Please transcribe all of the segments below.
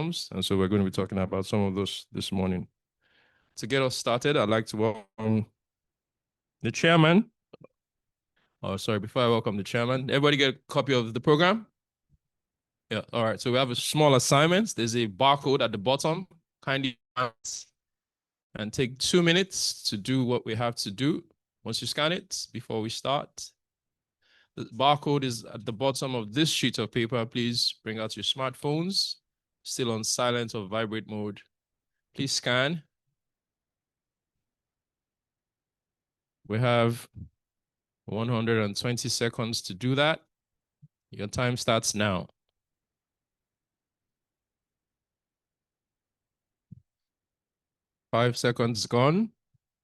And so we're going to be talking about some of those this morning. To get us started, I'd like to welcome the chairman. Oh, sorry, before I welcome the chairman, everybody get a copy of the program? Yeah, all right. So we have a small assignment. There's a barcode at the bottom. Kindly and take 2 minutes to do what we have to do. Once you scan it, before we start, the barcode is at the bottom of this sheet of paper. Please bring out your smartphones, still on silent or vibrate mode. Please scan. We have 120 seconds to do that. Your time starts now. Five seconds gone.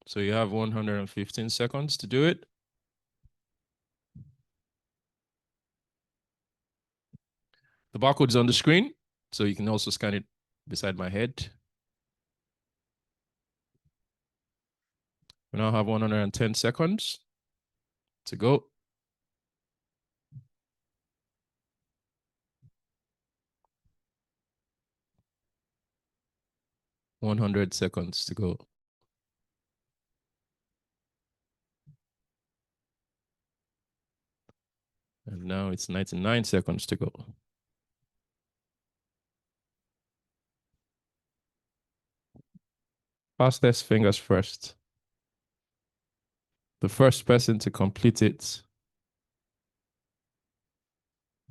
So you have 115 seconds to do it. The barcode is on the screen, so you can also scan it beside my head. We now have 110 seconds to go. "100 seconds to go. And now it's 99 seconds to go. Fastest fingers first. The first person to complete it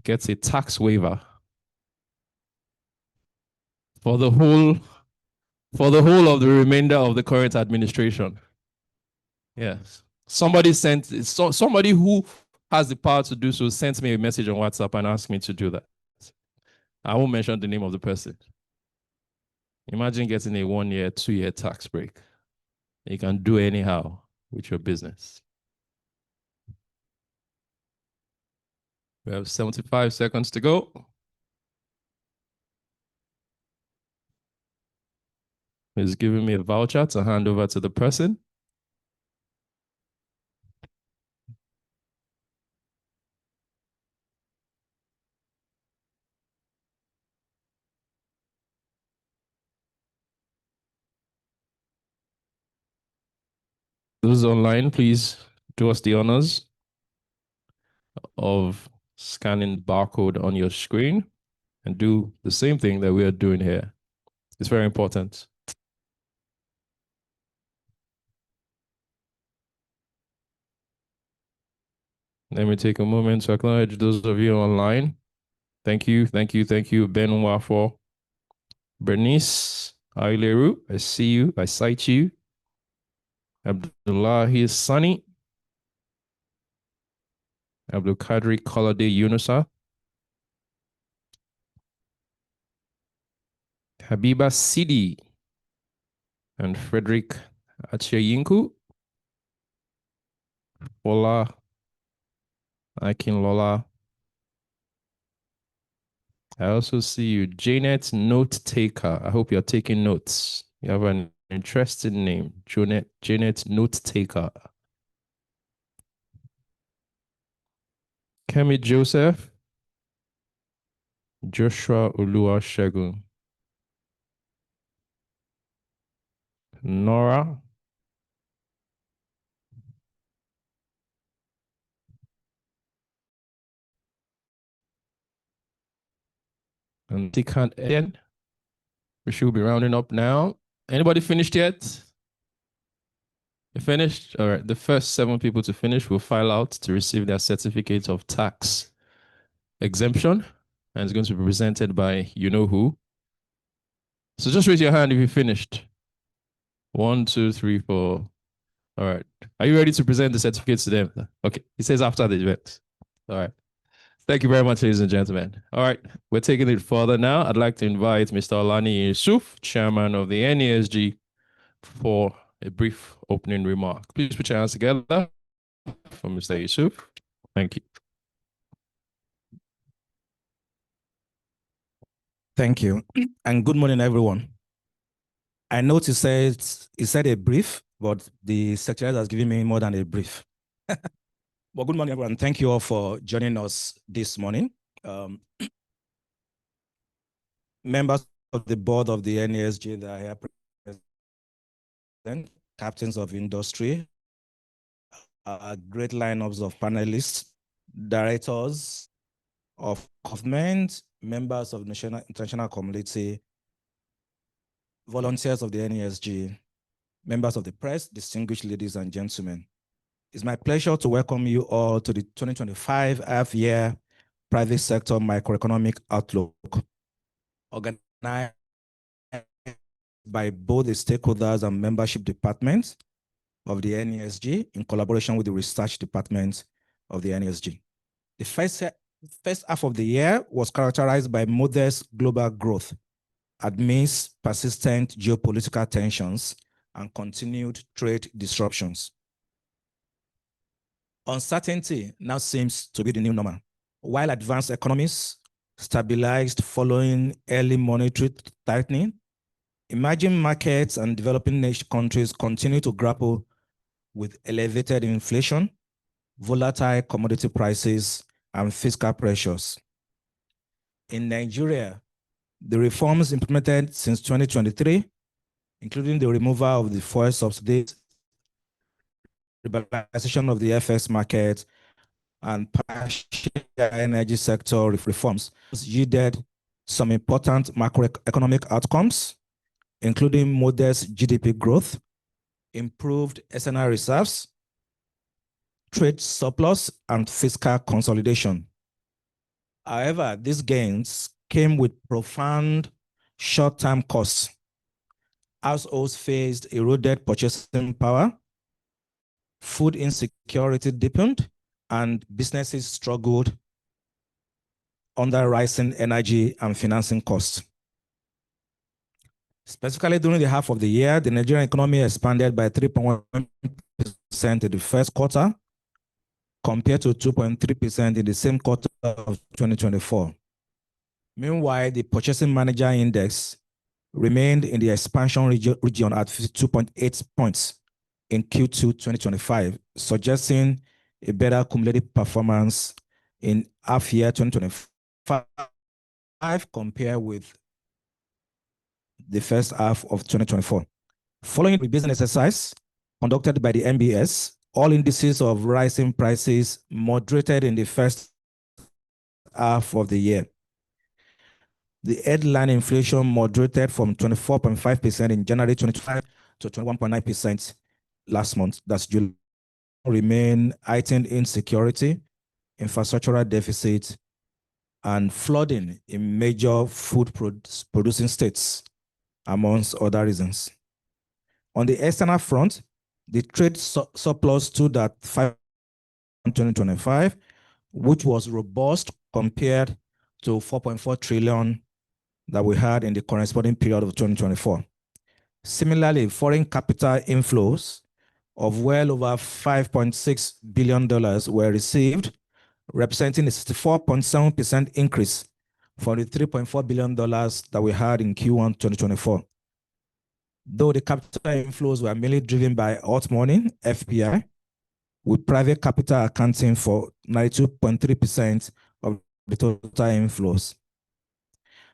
gets a tax waiver for the whole of the remainder of the current administration. Yes. Somebody who has the power to do so sent me a message on WhatsApp and asked me to do that. I won't mention the name of the person. Imagine getting a 1 year, 2 year tax break. You can do anyhow with your business. We have 75 seconds to go. He's giving me a voucher to hand over to the person. Those online, please do us the honors of scanning the barcode on your screen and do the same thing that we are doing here. It's very important. Let me take a moment to acknowledge those of you online. Thank you, thank you, thank you, Ben Wafo. Bernice Aileru, I see you, I cite you. Abdullahi Sani. Abdul Kadri Kolade Yunusa. Habiba Sidi. And Frederick Achayinku. Ola Akinlola. I also see you, Janet Note Taker. I hope you're taking notes. You have an interesting name, Janet Note Taker. Kemi Joseph. Joshua Ulua Shegun. Nora. And Tikan Eden. We should be rounding up now. Anybody finished yet? You finished? All right. The first 7 people to finish will file out to receive their certificate of tax exemption. And it's going to be presented by you-know-who. So just raise your hand if you finished. 1, 2, 3, 4. All right. Are you ready to present the certificates to them? Okay. It says after the event. All right. Thank you very much, ladies and gentlemen. All right, we're taking it further now. I'd like to invite Mr. Olani Yusuf, chairman of the NESG, for a brief opening remark. Please put your hands together for Mr. Yusuf. Thank you. Thank you, and good morning, everyone. I noticed it said a brief, but the secretary has given me more than a brief. Well, good morning, everyone. Thank you all for joining us this morning. Members of the board of the NESG that are here present, captains of industry, great lineups of panelists, directors of government, members of the international community, volunteers of the NESG, members of the press, distinguished ladies and gentlemen. It's my pleasure to welcome you all to the 2025 half-year private sector microeconomic outlook, organized by both the stakeholders and membership departments of the NESG in collaboration with the research department of the NESG. The first half of the year was characterized by modest global growth amidst persistent geopolitical tensions and continued trade disruptions. Uncertainty now seems to be the new normal. While advanced economies stabilized following early monetary tightening, emerging markets and developing nation countries continue to grapple with elevated inflation, volatile commodity prices, and fiscal pressures. In Nigeria, the reforms implemented since 2023, including the removal of the fuel subsidies, liberalization of the FX market, and partial energy sector reforms, yielded some important macroeconomic outcomes, including modest GDP growth, improved SNR reserves, trade surplus, and fiscal consolidation. However, these gains came with profound short-term costs. Households faced eroded purchasing power, food insecurity deepened, and businesses struggled under rising energy and financing costs. Specifically, during the half of the year, the Nigerian economy expanded by 3.1% in the first quarter, compared to 2.3% in the same quarter of 2024. Meanwhile, the Purchasing Manager Index remained in the expansion region at 52.8 points in Q2 2025, suggesting a better cumulative performance in half-year 2025 compared with the first half of 2024. Following the business exercise conducted by the MBS, all indices of rising prices moderated in the first half of the year. The headline inflation moderated from 24.5% in January 2025 to 21.9% last month. That's July. Remain heightened insecurity, infrastructural deficit, and flooding in major food producing states, amongst other reasons. On the external front, the trade surplus stood at 2025, which was robust compared to 4.4 trillion that we had in the corresponding period of 2024. Similarly, foreign capital inflows of well over $5.6 billion were received, representing a 64.7% increase from the $3.4 billion that we had in Q1 2024. Though the capital inflows were mainly driven by hot money, FPI, with private capital accounting for 92.3% of the total inflows.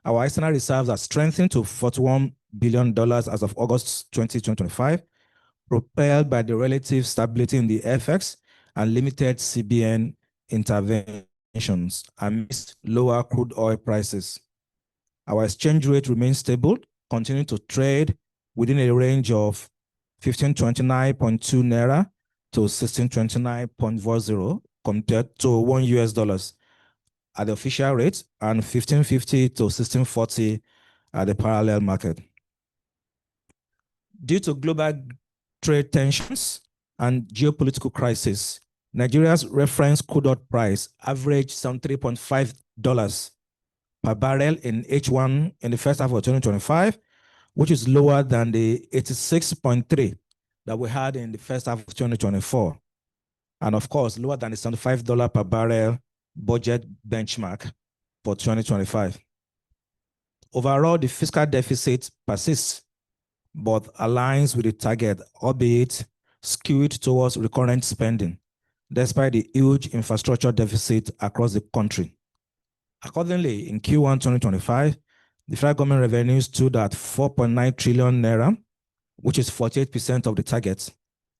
Our external reserves are strengthened to $41 billion as of August 2025, propelled by the relative stability in the FX and limited CBN interventions amidst lower crude oil prices. Our exchange rate remains stable, continuing to trade within a range of 1529.2 Naira to 1629.40 compared to $1 at the official rate and 1550 to 1640 at the parallel market. Due to global trade tensions and geopolitical crisis, Nigeria's reference crude oil price averaged $73.5 per barrel in H1 in the first half of 2025, which is lower than the 86.3 that we had in the first half of 2024. And of course, lower than the $75 per barrel budget benchmark for 2025. Overall, the fiscal deficit persists, but aligns with the target, albeit skewed towards recurrent spending, despite the huge infrastructure deficit across the country. Accordingly, in Q1 2025, The federal government revenues stood at 4.9 trillion naira, which is 48% of the target,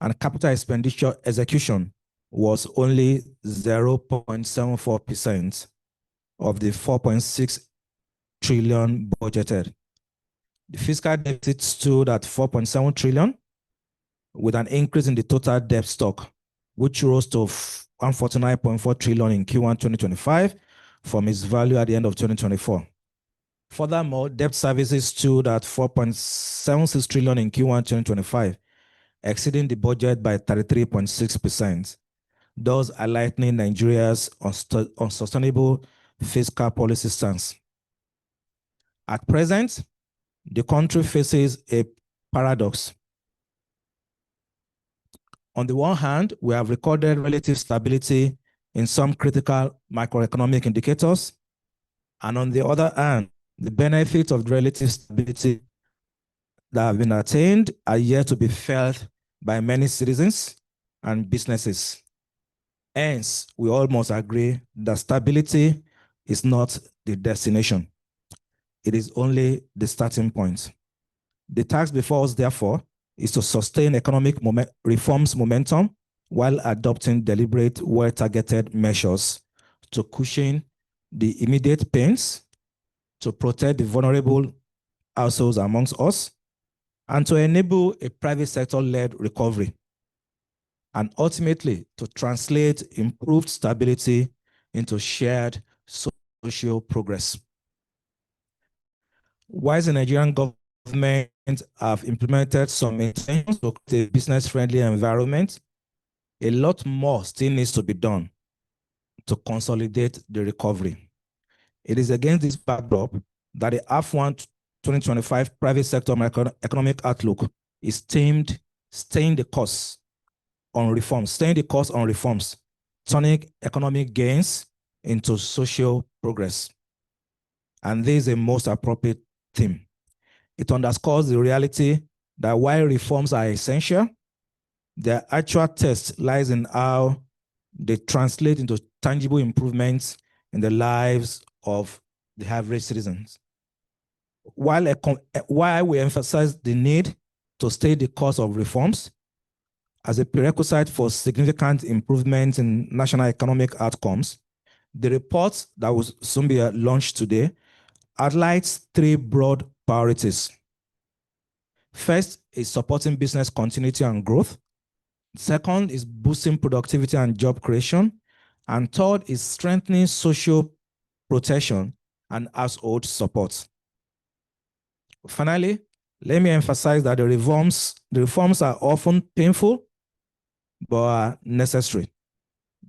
and capital expenditure execution was only 0.74% of the 4.6 trillion budgeted. The fiscal deficit stood at 4.7 trillion, with an increase in the total debt stock, which rose to 149.4 trillion in Q1 2025 from its value at the end of 2024. Furthermore, debt services stood at 4.76 trillion in Q1 2025, exceeding the budget by 33.6%, thus highlighting Nigeria's unsustainable fiscal policy stance. At present, the country faces a paradox. On the one hand, we have recorded relative stability in some critical macroeconomic indicators, and on the other hand, the benefits of relative stability that have been attained are yet to be felt by many citizens and businesses. Hence, we all must agree that stability is not the destination. It is only the starting point. The task before us, therefore, is to sustain economic reforms momentum while adopting deliberate, well-targeted measures to cushion the immediate pains, to protect the vulnerable households amongst us, and to enable a private sector-led recovery, and ultimately to translate improved stability into shared social progress. While the Nigerian government have implemented some intentions to create a business-friendly environment, a lot more still needs to be done to consolidate the recovery. It is against this backdrop that the H1-2025 private sector economic outlook is staying the course on reforms, turning economic gains into social progress. And this is a most appropriate theme. It underscores the reality that while reforms are essential, their actual test lies in how they translate into tangible improvements in the lives of the average citizens. While we emphasize the need to stay the course of reforms as a prerequisite for significant improvements in national economic outcomes, the report that will soon be launched today highlights three broad priorities. First is supporting business continuity and growth. Second is boosting productivity and job creation. And third is strengthening social protection and household support. Finally, let me emphasize that the reforms are often painful, but are necessary.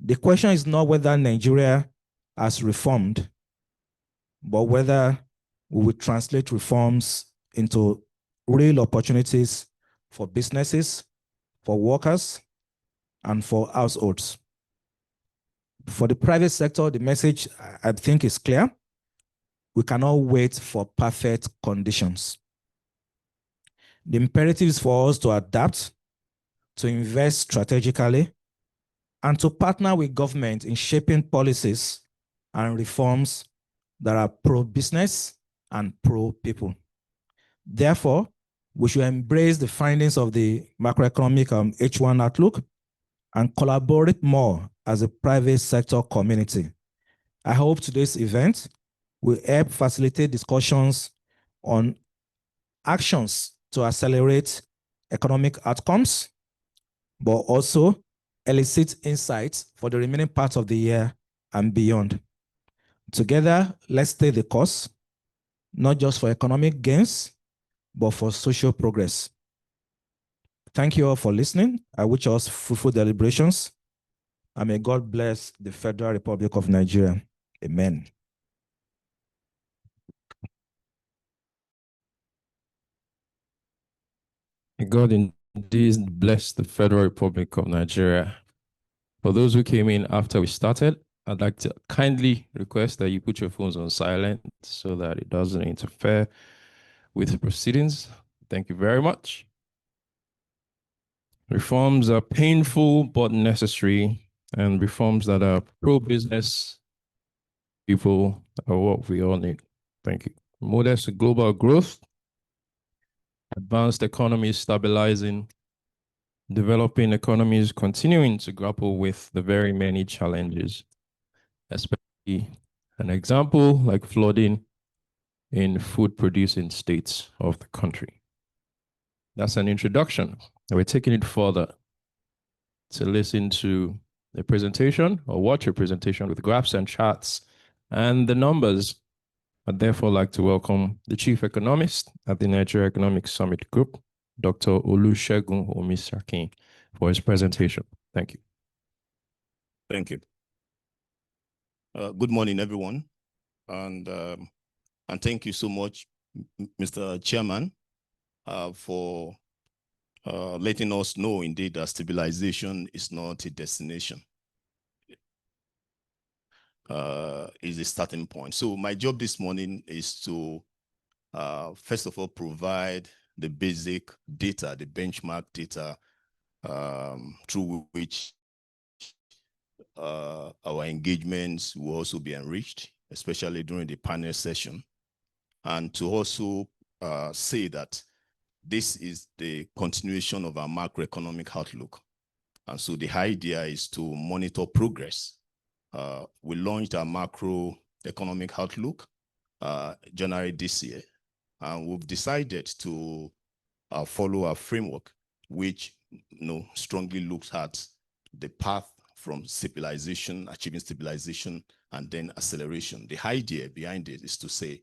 The question is not whether Nigeria has reformed, but whether we will translate reforms into real opportunities for businesses, for workers, and for households. For the private sector, the message, I think, is clear. We cannot wait for perfect conditions. The imperative is for us to adapt, to invest strategically, and to partner with government in shaping policies and reforms that are pro-business and pro-people. Therefore, we should embrace the findings of the macroeconomic H1 outlook and collaborate more as a private sector community. I hope today's event will help facilitate discussions on actions to accelerate economic outcomes, but also elicit insights for the remaining part of the year and beyond. Together, let's stay the course, not just for economic gains, but for social progress. Thank you all for listening. I wish us fruitful deliberations, and may God bless the Federal Republic of Nigeria. Amen. May God indeed bless the Federal Republic of Nigeria. For those who came in after we started, I'd like to kindly request that you put your phones on silent so that it doesn't interfere with the proceedings. Thank you very much. Reforms are painful but necessary, and reforms that are pro-business people are what we all need. Thank you. modest global growth, advanced economies stabilizing, developing economies continuing to grapple with the very many challenges, especially an example like flooding in food-producing states of the country. That's an introduction. We're taking it further to listen to a presentation or watch a presentation with graphs and charts and the numbers. I'd therefore like to welcome the Chief Economist at the Nigerian Economic Summit Group, Dr. Olusegun Omisakin, for his presentation. Thank you. Thank you. Good morning, everyone. And thank you so much, Mr. Chairman, for letting us know indeed that stabilization is not a destination. Is a starting point. So my job this morning is to, first of all, provide the basic data, the benchmark data through which our engagements will also be enriched, especially during the panel session. And to also say that this is the continuation of our macroeconomic outlook. And so the idea is to monitor progress. We launched our macroeconomic outlook January this year, and we've decided to follow a framework which strongly looks at the path from stabilization, achieving stabilization, and then acceleration. The idea behind it is to say,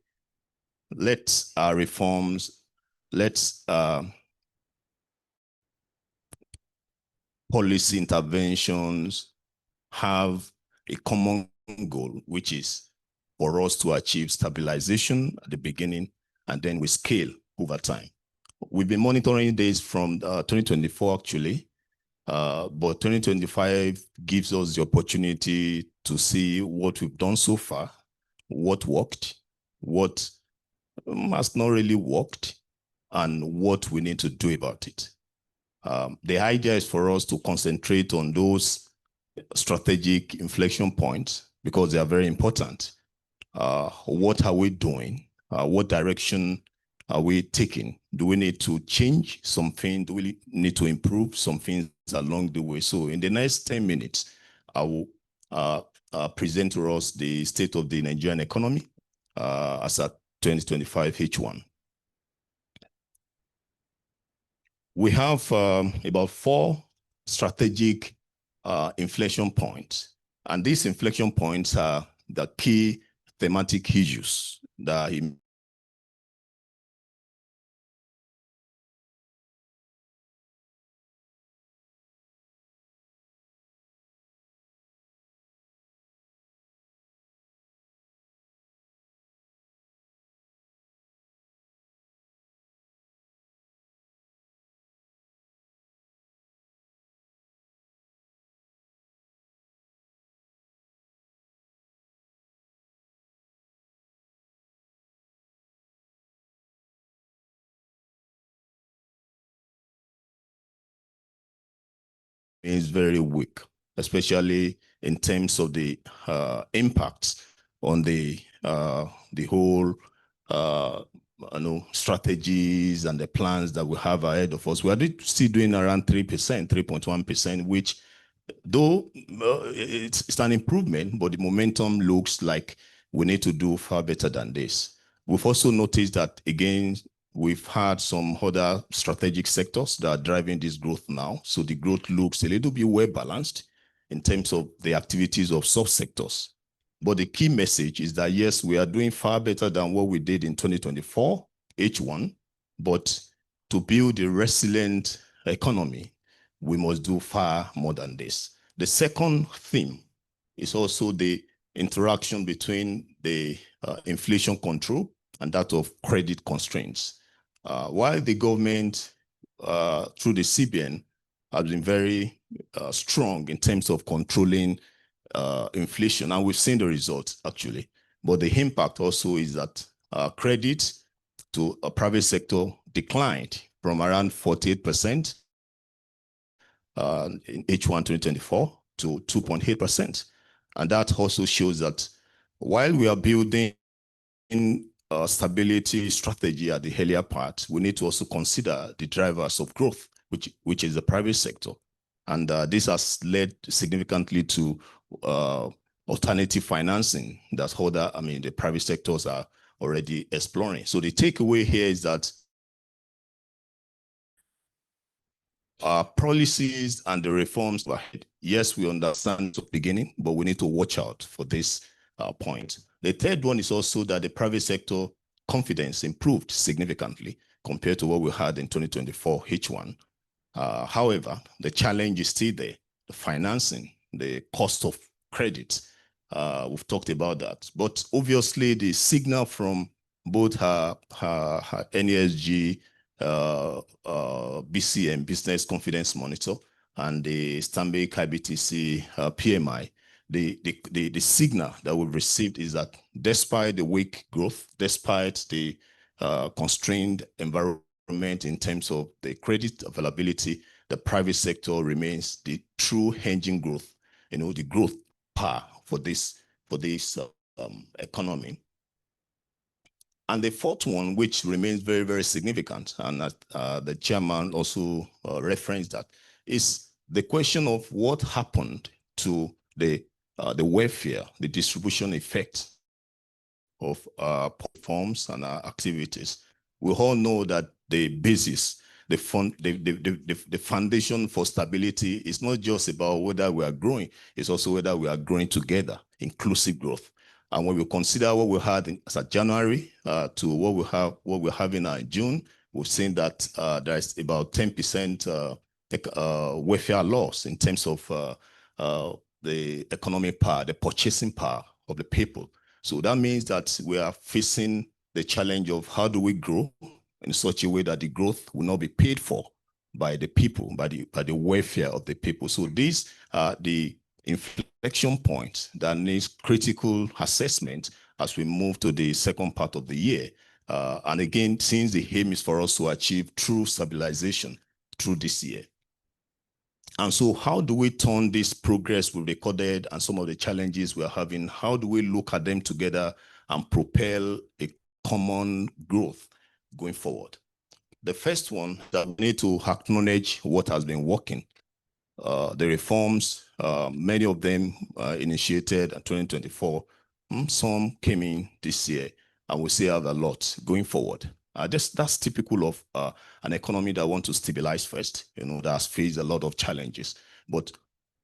let's reforms, let's policy interventions have a common goal, which is for us to achieve stabilization at the beginning, and then we scale over time. We've been monitoring this from 2024, actually, but 2025 gives us the opportunity to see what we've done so far, what worked, what has not really worked, and what we need to do about it. The idea is for us to concentrate on those strategic inflection points because they are very important. What are we doing? What direction are we taking? Do we need to change something? Do we need to improve some things along the way? So in the next 10 minutes, I will present to us the state of the Nigerian economy as at 2025 H1. We have about 4 strategic inflection points. And these inflection points are the key thematic issues that is very weak, especially in terms of the impacts on the whole strategies and the plans that we have ahead of us. We are still doing around 3%, 3.1%, which though it's an improvement, but the momentum looks like we need to do far better than this. We've also noticed that, again, we've had some other strategic sectors that are driving this growth now. So the growth looks a little bit well balanced in terms of the activities of subsectors. But the key message is that, yes, we are doing far better than what we did in 2024, H1, but to build a resilient economy, we must do far more than this. The second theme is also the interaction between the inflation control and that of credit constraints. While the government, through the CBN, has been very strong in terms of controlling inflation, and we've seen the results, actually. But the impact also is that credit to a private sector declined from around 48% in H1 2024 to 2.8%. And that also shows that while we are building stability strategy at the earlier part, we need to also consider the drivers of growth, which is the private sector. And this has led significantly to alternative financing that the private sectors are already exploring. So the takeaway here is that our policies and the reforms, yes, we understand the beginning, but we need to watch out for this point. The third one is also that the private sector confidence improved significantly compared to what we had in 2024 H1. However, the challenge is still there. The financing, the cost of credit, we've talked about that. But obviously, the signal from both her NESG, BCM, Business Confidence Monitor, and the Stanbic IBTC PMI, the signal that we've received is that despite the weak growth, despite the constrained environment in terms of the credit availability, the private sector remains the true engine growth, the growth power for this economy. And the fourth one, which remains very, very significant, and the chairman also referenced that, is the question of what happened to the welfare, the distribution effect of platforms and our activities. We all know that the basis, the foundation for stability is not just about whether we are growing, it's also whether we are growing together, inclusive growth. And when we consider what we had as of January to what we have in June, we've seen that there is about 10% welfare loss in terms of the economic power, the purchasing power of the people. So that means that we are facing the challenge of how do we grow in such a way that the growth will not be paid for by the people, by the welfare of the people. So these are the inflection points that needs critical assessment as we move to the second part of the year. And again, since the aim is for us to achieve true stabilization through this year. And so how do we turn this progress we recorded and some of the challenges we're having, how do we look at them together and propel a common growth going forward? The first one, that we need to acknowledge what has been working. The reforms, many of them initiated in 2024, some came in this year, and we still have a lot going forward. That's typical of an economy that wants to stabilize first, that has faced a lot of challenges. But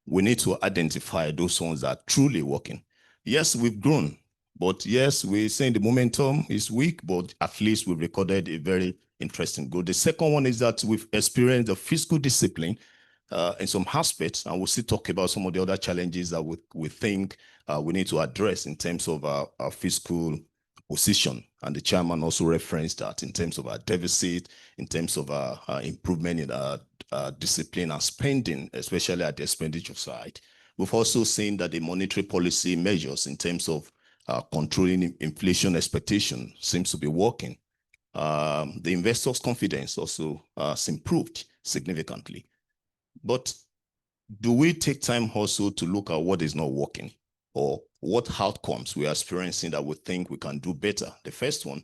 we need to identify those ones that are truly working. Yes, we've grown, but yes, we're saying the momentum is weak, but at least we've recorded a very interesting growth. The second one is that we've experienced the fiscal discipline in some aspects, and we'll still talk about some of the other challenges that we think we need to address in terms of our fiscal position. And the chairman also referenced that in terms of our deficit, in terms of our improvement in our discipline and spending, especially at the expenditure side. We've also seen that the monetary policy measures in terms of controlling inflation expectation seems to be working. The investors' confidence also has improved significantly. But do we take time also to look at what is not working, or what outcomes we are experiencing that we think we can do better? The first one,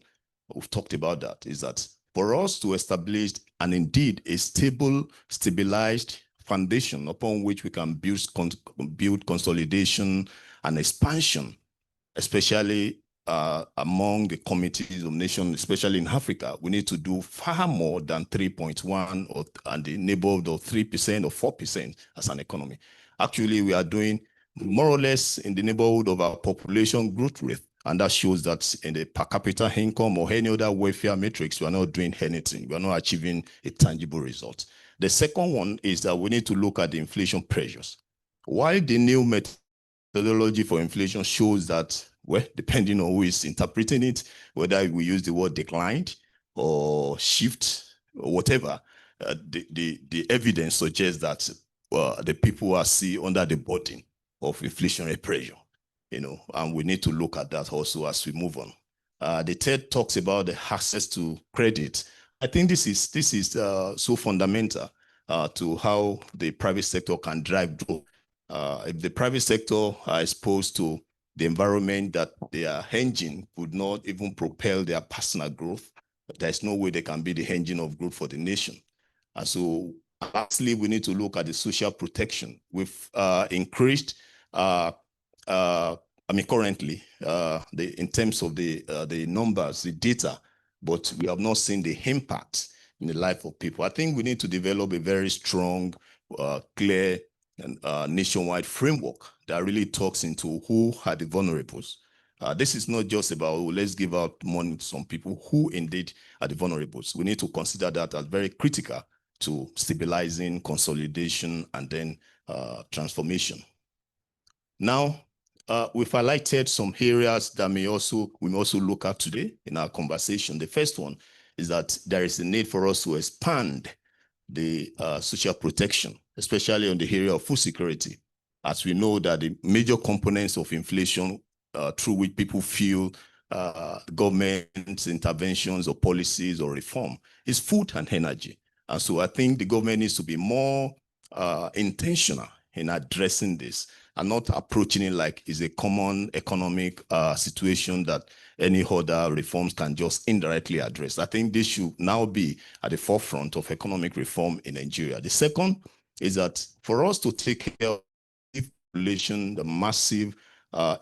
we've talked about that, is that for us to establish and indeed a stabilized foundation upon which we can build consolidation and expansion, especially among the communities of nations, especially in Africa, we need to do far more than 3.1 or and the neighborhood of 3% or 4% as an economy. Actually, we are doing more or less in the neighborhood of our population growth rate. And that shows that in the per capita income or any other welfare metrics, we are not doing anything. We are not achieving a tangible result. The second one is that we need to look at the inflation pressures. While the new methodology for inflation shows that, well, depending on who is interpreting it, whether we use the word declined or shift or whatever, the evidence suggests that the people are still under the burden of inflationary pressure, and we need to look at that also as we move on. The third talks about the access to credit. I think this is so fundamental to how the private sector can drive growth. If the private sector are exposed to the environment that their engine could not even propel their personal growth, there's no way they can be the engine of growth for the nation. And so lastly, we need to look at the social protection. We've increased, currently, in terms of the numbers, the data, but we have not seen the impact in the life of people. I think we need to develop a very strong, clear, and nationwide framework that really talks into who are the vulnerables. This is not just about, oh, let's give out money to some people who indeed are the vulnerables. We need to consider that as very critical to stabilizing, consolidation, and then transformation. Now, we've highlighted some areas that we may also look at today in our conversation. The first one is that there is a need for us to expand the social protection, especially on the area of food security. As we know that the major components of inflation through which people feel government interventions or policies or reform is food and energy. And so I think the government needs to be more intentional in addressing this and not approaching it like it's a common economic situation that any other reforms can just indirectly address. I think this should now be at the forefront of economic reform in Nigeria. The second is that for us to take care of the population, the massive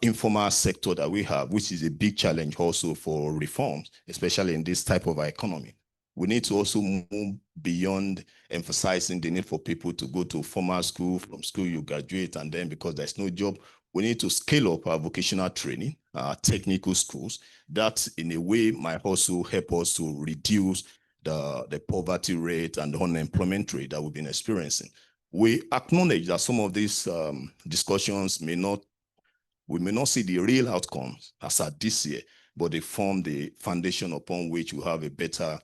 informal sector that we have, which is a big challenge also for reforms, especially in this type of economy. We need to also move beyond emphasizing the need for people to go to formal school. From school, you graduate, and then because there's no job, we need to scale up our vocational training, technical schools. That, in a way, might also help us to reduce the poverty rate and the unemployment rate that we've been experiencing. We acknowledge that some of these discussions we may not see the real outcomes as at this year, but they form the foundation upon which we have a better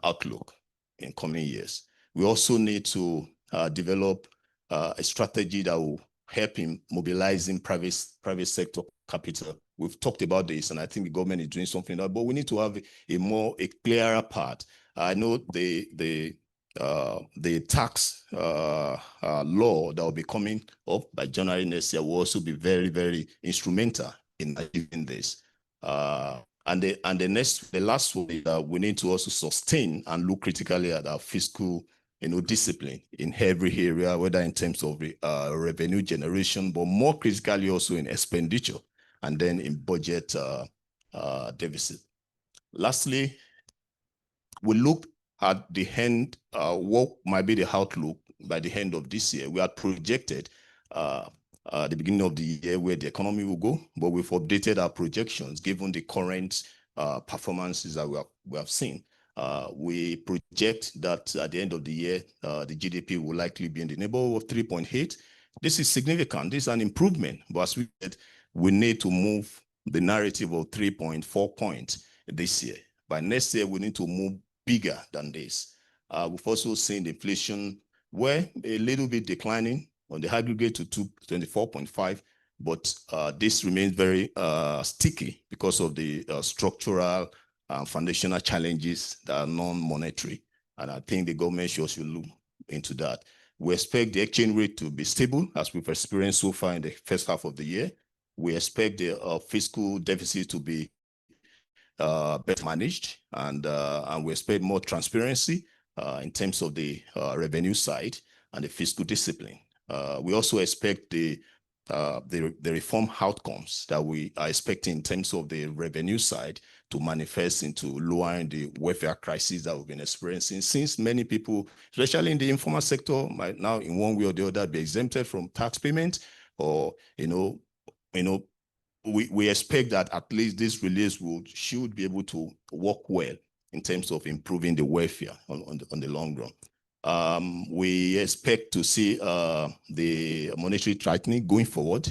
outlook in coming years. We also need to develop a strategy that will help in mobilizing private sector capital. We've talked about this, and I think the government is doing something like that, but we need to have a clearer path. I know the tax law that will be coming up by January next year will also be very, very instrumental in achieving this. And the last one is that we need to also sustain and look critically at our fiscal, discipline in every area, whether in terms of revenue generation, but more critically also in expenditure, and then in budget deficit. Lastly, we look at the end, what might be the outlook by the end of this year. We had projected the beginning of the year where the economy will go, but we've updated our projections given the current performances that we have seen. We project that at the end of the year, the GDP will likely be in the neighborhood of 3.8. This is significant. This is an improvement, but as we said, we need to move the narrative of 3.4 points this year. By next year, we need to move bigger than this. We've also seen the inflation were a little bit declining on the aggregate to 24.5, but this remains very sticky because of the structural foundational challenges that are non-monetary. And I think the government should look into that. We expect the exchange rate to be stable as we've experienced so far in the first half of the year. We expect the fiscal deficit to be better managed, and we expect more transparency in terms of the revenue side and the fiscal discipline. We also expect the reform outcomes that we are expecting in terms of the revenue side to manifest into lowering the welfare crisis that we've been experiencing, since many people, especially in the informal sector, might now in one way or the other be exempted from tax payment, or we expect that at least this release should be able to work well in terms of improving the welfare on the long run. We expect to see the monetary tightening going forward.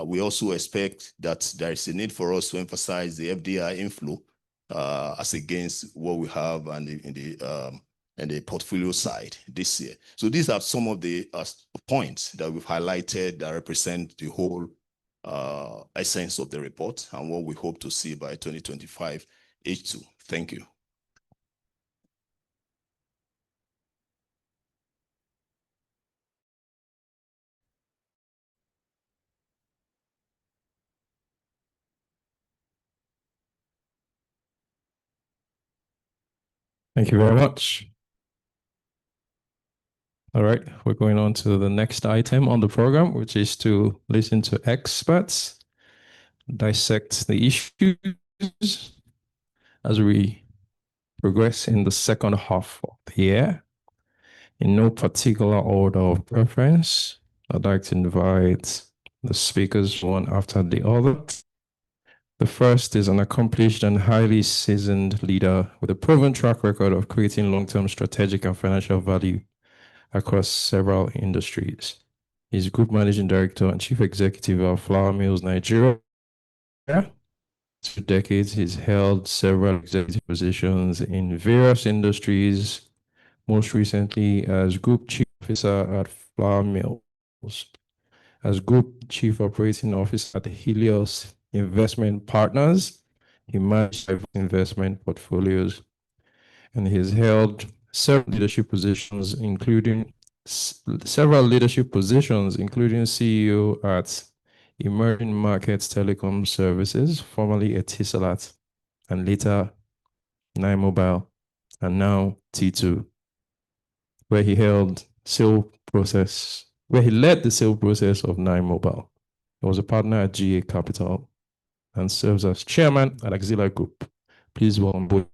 We also expect that there is a need for us to emphasize the FDI inflow as against what we have in the portfolio side this year. So these are some of the points that we've highlighted that represent the whole essence of the report and what we hope to see by 2025 H2. Thank you. Thank you very much. All right, we're going on to the next item on the program, which is to listen to experts dissect the issues as we progress in the second half of the year. In no particular order of preference, I'd like to invite the speakers one after the other. The first is an accomplished and highly seasoned leader with a proven track record of creating long-term strategic and financial value across several industries. He's Group Managing Director and Chief Executive of Flour Mills Nigeria. For decades, he's held several executive positions in various industries, most recently as Group Chief Officer at Flour Mills, as Group Chief Operating Officer at Helios Investment Partners. He managed investment portfolios, and he's held several leadership positions, including CEO at Emerging Markets Telecom Services, formerly Etisalat, and later Nine Mobile, and now T2, where he led the sale process of Nine Mobile. He was a partner at GA Capital and serves as chairman at Axilla Group. Please welcome Boy.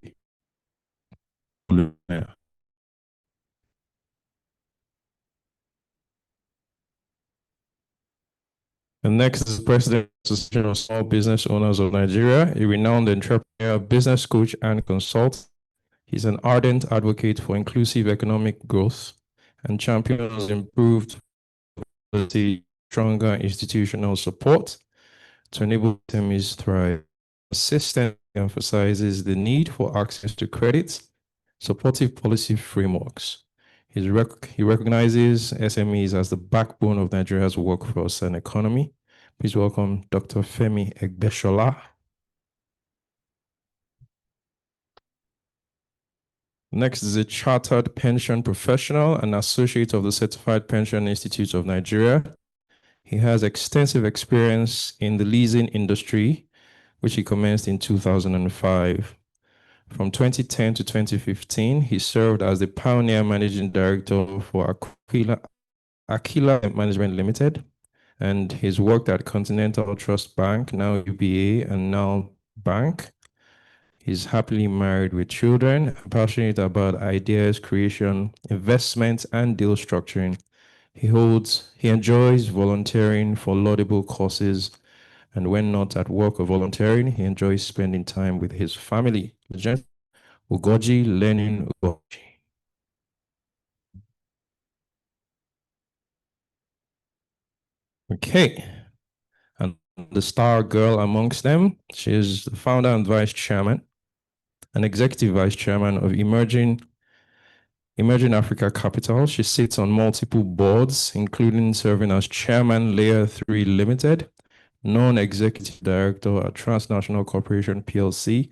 And next is the President of the Association of Small Business Owners of Nigeria, a renowned entrepreneur, business coach, and consultant. He's an ardent advocate for inclusive economic growth and champions improved stronger institutional support to enable SMEs thrive. Consistently emphasizes the need for access to credit, supportive policy frameworks. He recognizes SMEs as the backbone of Nigeria's workforce and economy. Please welcome Dr. Femi Egbeshola. Next is a chartered pension professional and associate of the Certified Pension Institute of Nigeria. He has extensive experience in the leasing industry, which he commenced in 2005. From 2010 to 2015, he served as the pioneer managing director for Aquila Management Limited, and he's worked at Continental Trust Bank, now UBA, and now Bank. He's happily married with children, passionate about ideas, creation, investment, and deal structuring. He enjoys volunteering for laudable causes, and when not at work or volunteering, he enjoys spending time with his family. Ugoji Lenin Ugoji. Okay, and the star girl amongst them, she is the founder and vice chairman, and executive vice chairman of Emerging Africa Capital. She sits on multiple boards, including serving as chairman Layer 3 Limited, non-executive director at Transnational Corporation PLC,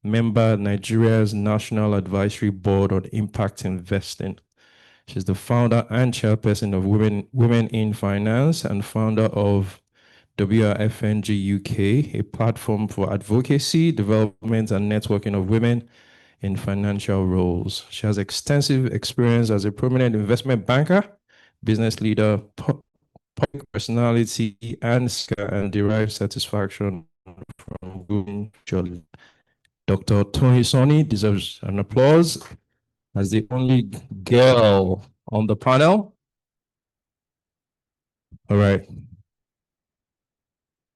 member Nigeria's National Advisory Board on Impact Investing. She's the founder and chairperson of Women in Finance and founder of WRFNG UK, a platform for advocacy, development, and networking of women in financial roles. She has extensive experience as a prominent investment banker, business leader, public personality, and derives satisfaction from doing jolly. Dr. Tony Soni deserves an applause as the only girl on the panel. All right.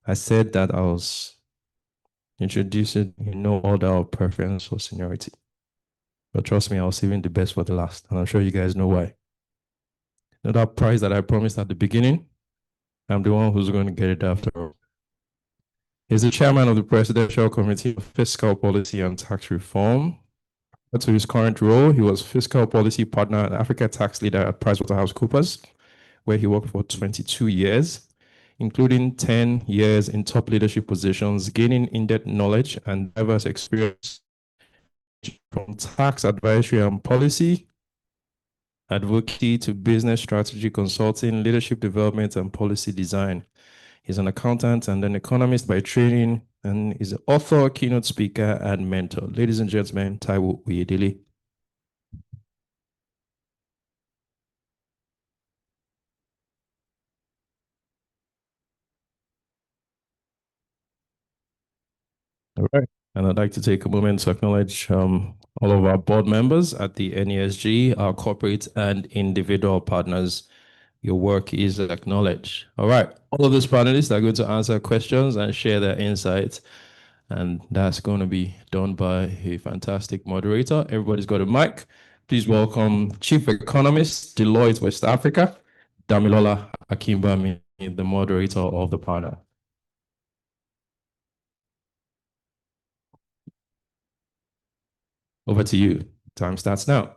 I said that I was introducing in no order of preference or seniority. But trust me, I was saving the best for the last, and I'm sure you guys know why. You know that prize that I promised at the beginning? I'm the one who's going to get it after all. He's the chairman of the Presidential Committee of Fiscal Policy and Tax Reform. To his current role, he was fiscal policy partner and Africa tax leader at PricewaterhouseCoopers, where he worked for 22 years, including 10 years in top leadership positions, gaining in-depth knowledge and diverse experience from tax advisory and policy, advocacy to business strategy consulting, leadership development, and policy design. He's an accountant and an economist by training, and is an author, keynote speaker, and mentor. Ladies and gentlemen, Taiwo Uyedele. All right. And I'd like to take a moment to acknowledge all of our board members at the NESG, our corporate and individual partners. Your work is acknowledged. All right. All of these panelists are going to answer questions and share their insights. And that's going to be done by a fantastic moderator. Everybody's got a mic. Please welcome Chief Economist, Deloitte West Africa, Damilola Akimbami, the moderator of the panel. Over to you. Time starts now.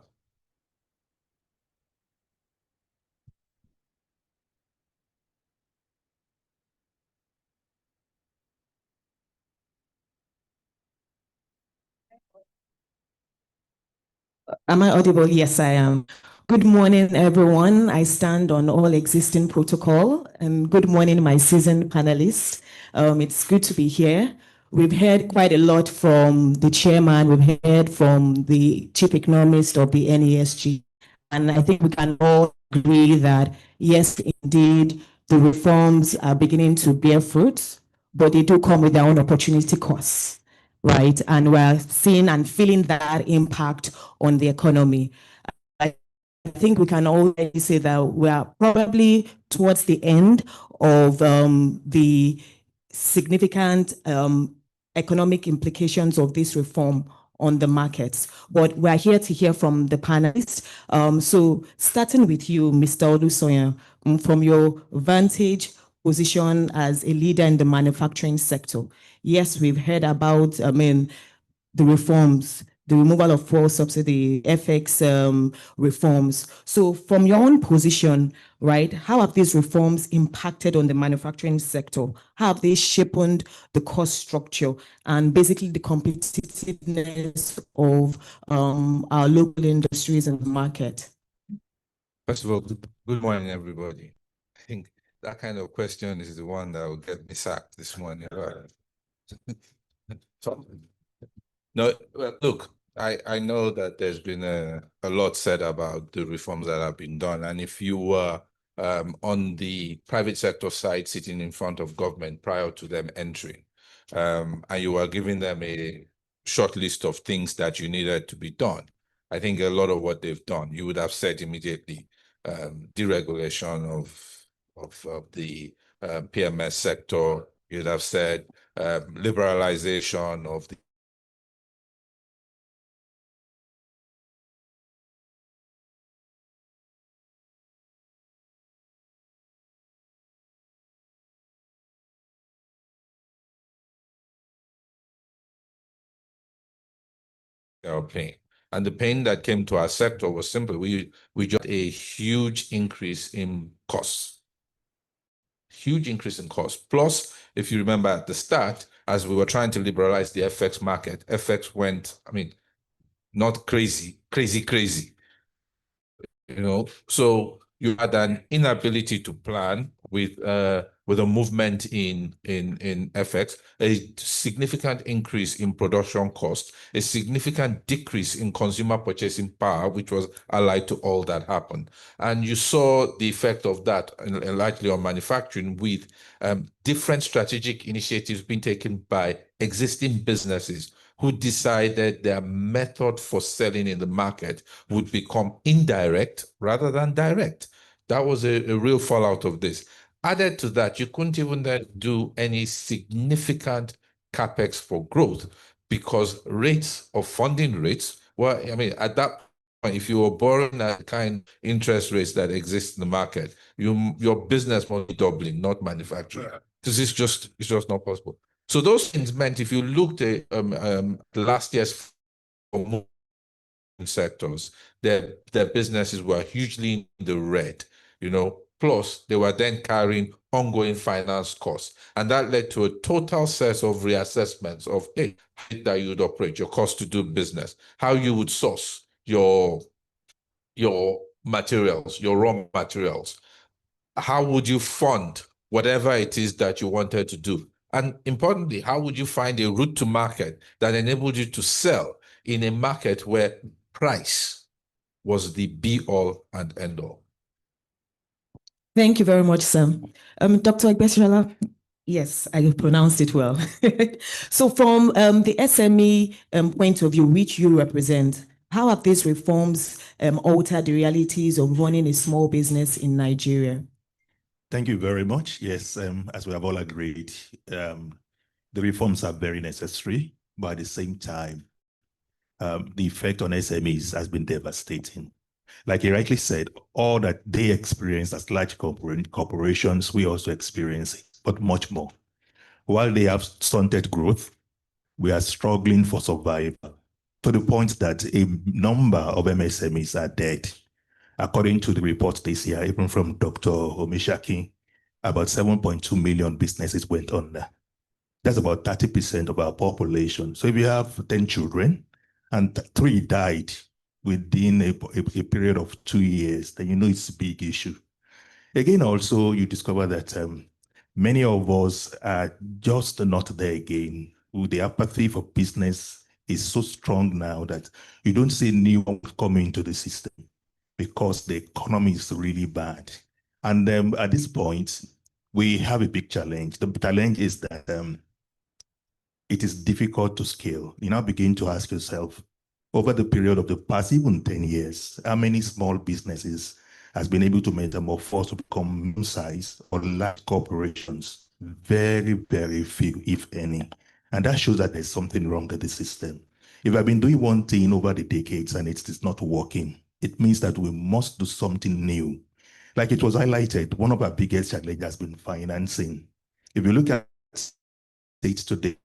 Am I audible? Yes, I am. Good morning, everyone. I stand on all existing protocol. And good morning, my seasoned panelists. It's good to be here. We've heard quite a lot from the chairman. We've heard from the chief economist of the NESG. And I think we can all agree that, yes, indeed, the reforms are beginning to bear fruit, but they do come with their own opportunity costs, right? And we're seeing and feeling that impact on the economy. I think we can already say that we are probably towards the end of the significant economic implications of this reform on the markets. But we're here to hear from the panelists. So starting with you, Mr. Olusoyan, from your vantage position as a leader in the manufacturing sector. Yes, we've heard about, the reforms, the removal of fuel subsidy, FX reforms. So from your own position, right, how have these reforms impacted on the manufacturing sector? How have they shaped the cost structure and basically the competitiveness of our local industries in the market? First of all, good morning, everybody. I think that kind of question is the one that will get me sacked this morning. So, no, well, look, I know that there's been a lot said about the reforms that have been done. And if you were on the private sector side sitting in front of government prior to them entering, and you were giving them a short list of things that you needed to be done, I think a lot of what they've done, you would have said immediately, deregulation of the PMS sector, you'd have said liberalization of the pain. And the pain that came to our sector was simple. We just a huge increase in costs. Huge increase in costs. Plus, if you remember at the start, as we were trying to liberalize the FX market, FX went, I mean, not crazy. You know, so you had an inability to plan with a movement in FX, a significant increase in production cost, a significant decrease in consumer purchasing power, which was allied to all that happened. And you saw the effect of that likely on manufacturing with different strategic initiatives being taken by existing businesses who decided their method for selling in the market would become indirect rather than direct. That was a real fallout of this. Added to that, you couldn't even then do any significant capex for growth because rates of funding rates were, I mean, at that point, if you were borrowing at the kind of interest rates that exist in the market, your business must be doubling, not manufacturing. This is just, it's just not possible. So those things meant if you looked at the last year's sectors, their businesses were hugely in the red, you know, plus they were then carrying ongoing finance costs. And that led to a total set of reassessments of how that you would operate, your cost to do business, how you would source your materials, your raw materials, how would you fund whatever it is that you wanted to do? And importantly, how would you find a route to market that enabled you to sell in a market where price was the be-all and end-all? Thank you very much, Sam. Dr. Igbesirala, Yes, I pronounced it well. So from the SME point of view, which you represent, how have these reforms altered the realities of running a small business in Nigeria? Thank you very much. Yes, as we have all agreed, the reforms are very necessary, but at the same time, the effect on SMEs has been devastating. Like he rightly said, all that they experience as large corporations, we also experience it, but much more. While they have stunted growth, we are struggling for survival to the point that a number of MSMEs are dead. According to the report this year, even from Dr. Omishaki, about 7.2 million businesses went under. That's about 30% of our population. So if you have 10 children and 3 died within a period of 2 years, then you know it's a big issue. Again, also, you discover that many of us are just not there again. The apathy for business is so strong now that you don't see new ones coming into the system because the economy is really bad. And at this point, we have a big challenge. The challenge is that it is difficult to scale. You now begin to ask yourself, over the period of the past even 10 years, how many small businesses has been able to metamorphose to become medium-sized or large corporations? Very, very few, if any. And that shows that there's something wrong with the system. If I've been doing one thing over the decades and it's not working, it means that we must do something new. Like it was highlighted, one of our biggest challenges has been financing. If you look at states today,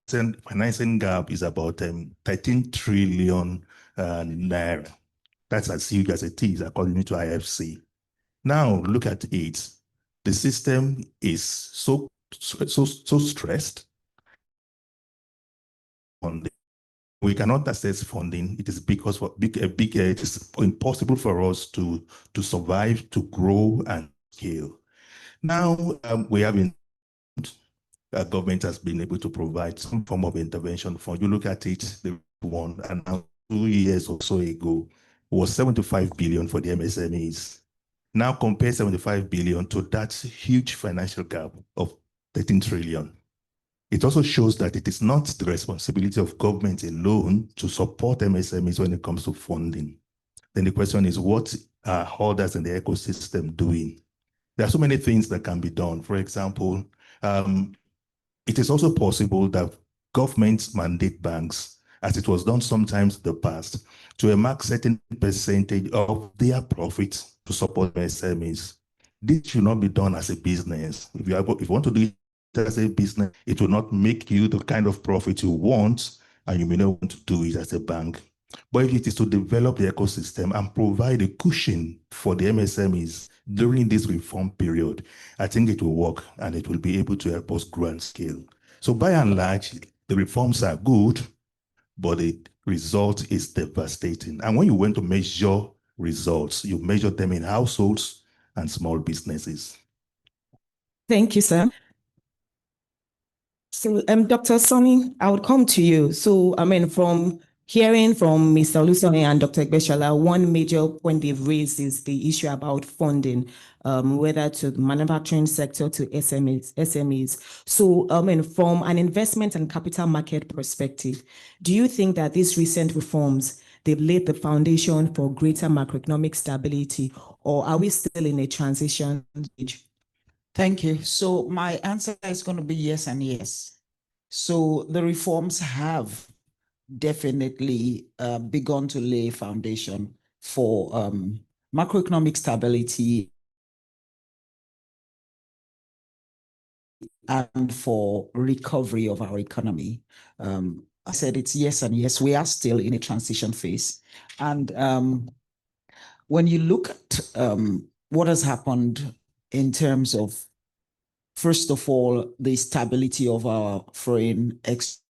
financing gap is about 13 trillion naira. That's as huge as it is, according to IFC. Now look at it. The system is so stressed. We cannot access funding. It is because it is impossible for us to survive, to grow, and scale. Now we have government has been able to provide some form of intervention for. You look at it, the one and now 2 years or so ago was 75 billion for the MSMEs. Now compare 75 billion to that huge financial gap of 13 trillion. It also shows that it is not the responsibility of government alone to support MSMEs when it comes to funding. Then the question is, what are others in the ecosystem doing? There are so many things that can be done. For example, it is also possible that governments mandate banks, as it was done sometimes in the past, to earmark certain percentage of their profits to support SMEs. This should not be done as a business. If you want to do it as a business, it will not make you the kind of profit you want, and you may not want to do it as a bank. But if it is to develop the ecosystem and provide a cushion for the MSMEs during this reform period, I think it will work and it will be able to help us grow and scale. So by and large, the reforms are good, but the result is devastating. And when you want to measure results, you measure them in households and small businesses. Thank you, sir. So, Dr. Sonny, I would come to you. So, from hearing from Mr. Olusoni and Dr. Egbeshala, one major point they've raised is the issue about funding, whether to the manufacturing sector, to SMEs. So, from an investment and capital market perspective, do you think that these recent reforms, they've laid the foundation for greater macroeconomic stability, or are we still in a transition stage? Thank you. So my answer is going to be yes and yes. So the reforms have definitely begun to lay a foundation for macroeconomic stability and for recovery of our economy. I said it's yes and yes. We are still in a transition phase. And when you look at what has happened in terms of, first of all, the stability of our foreign exchange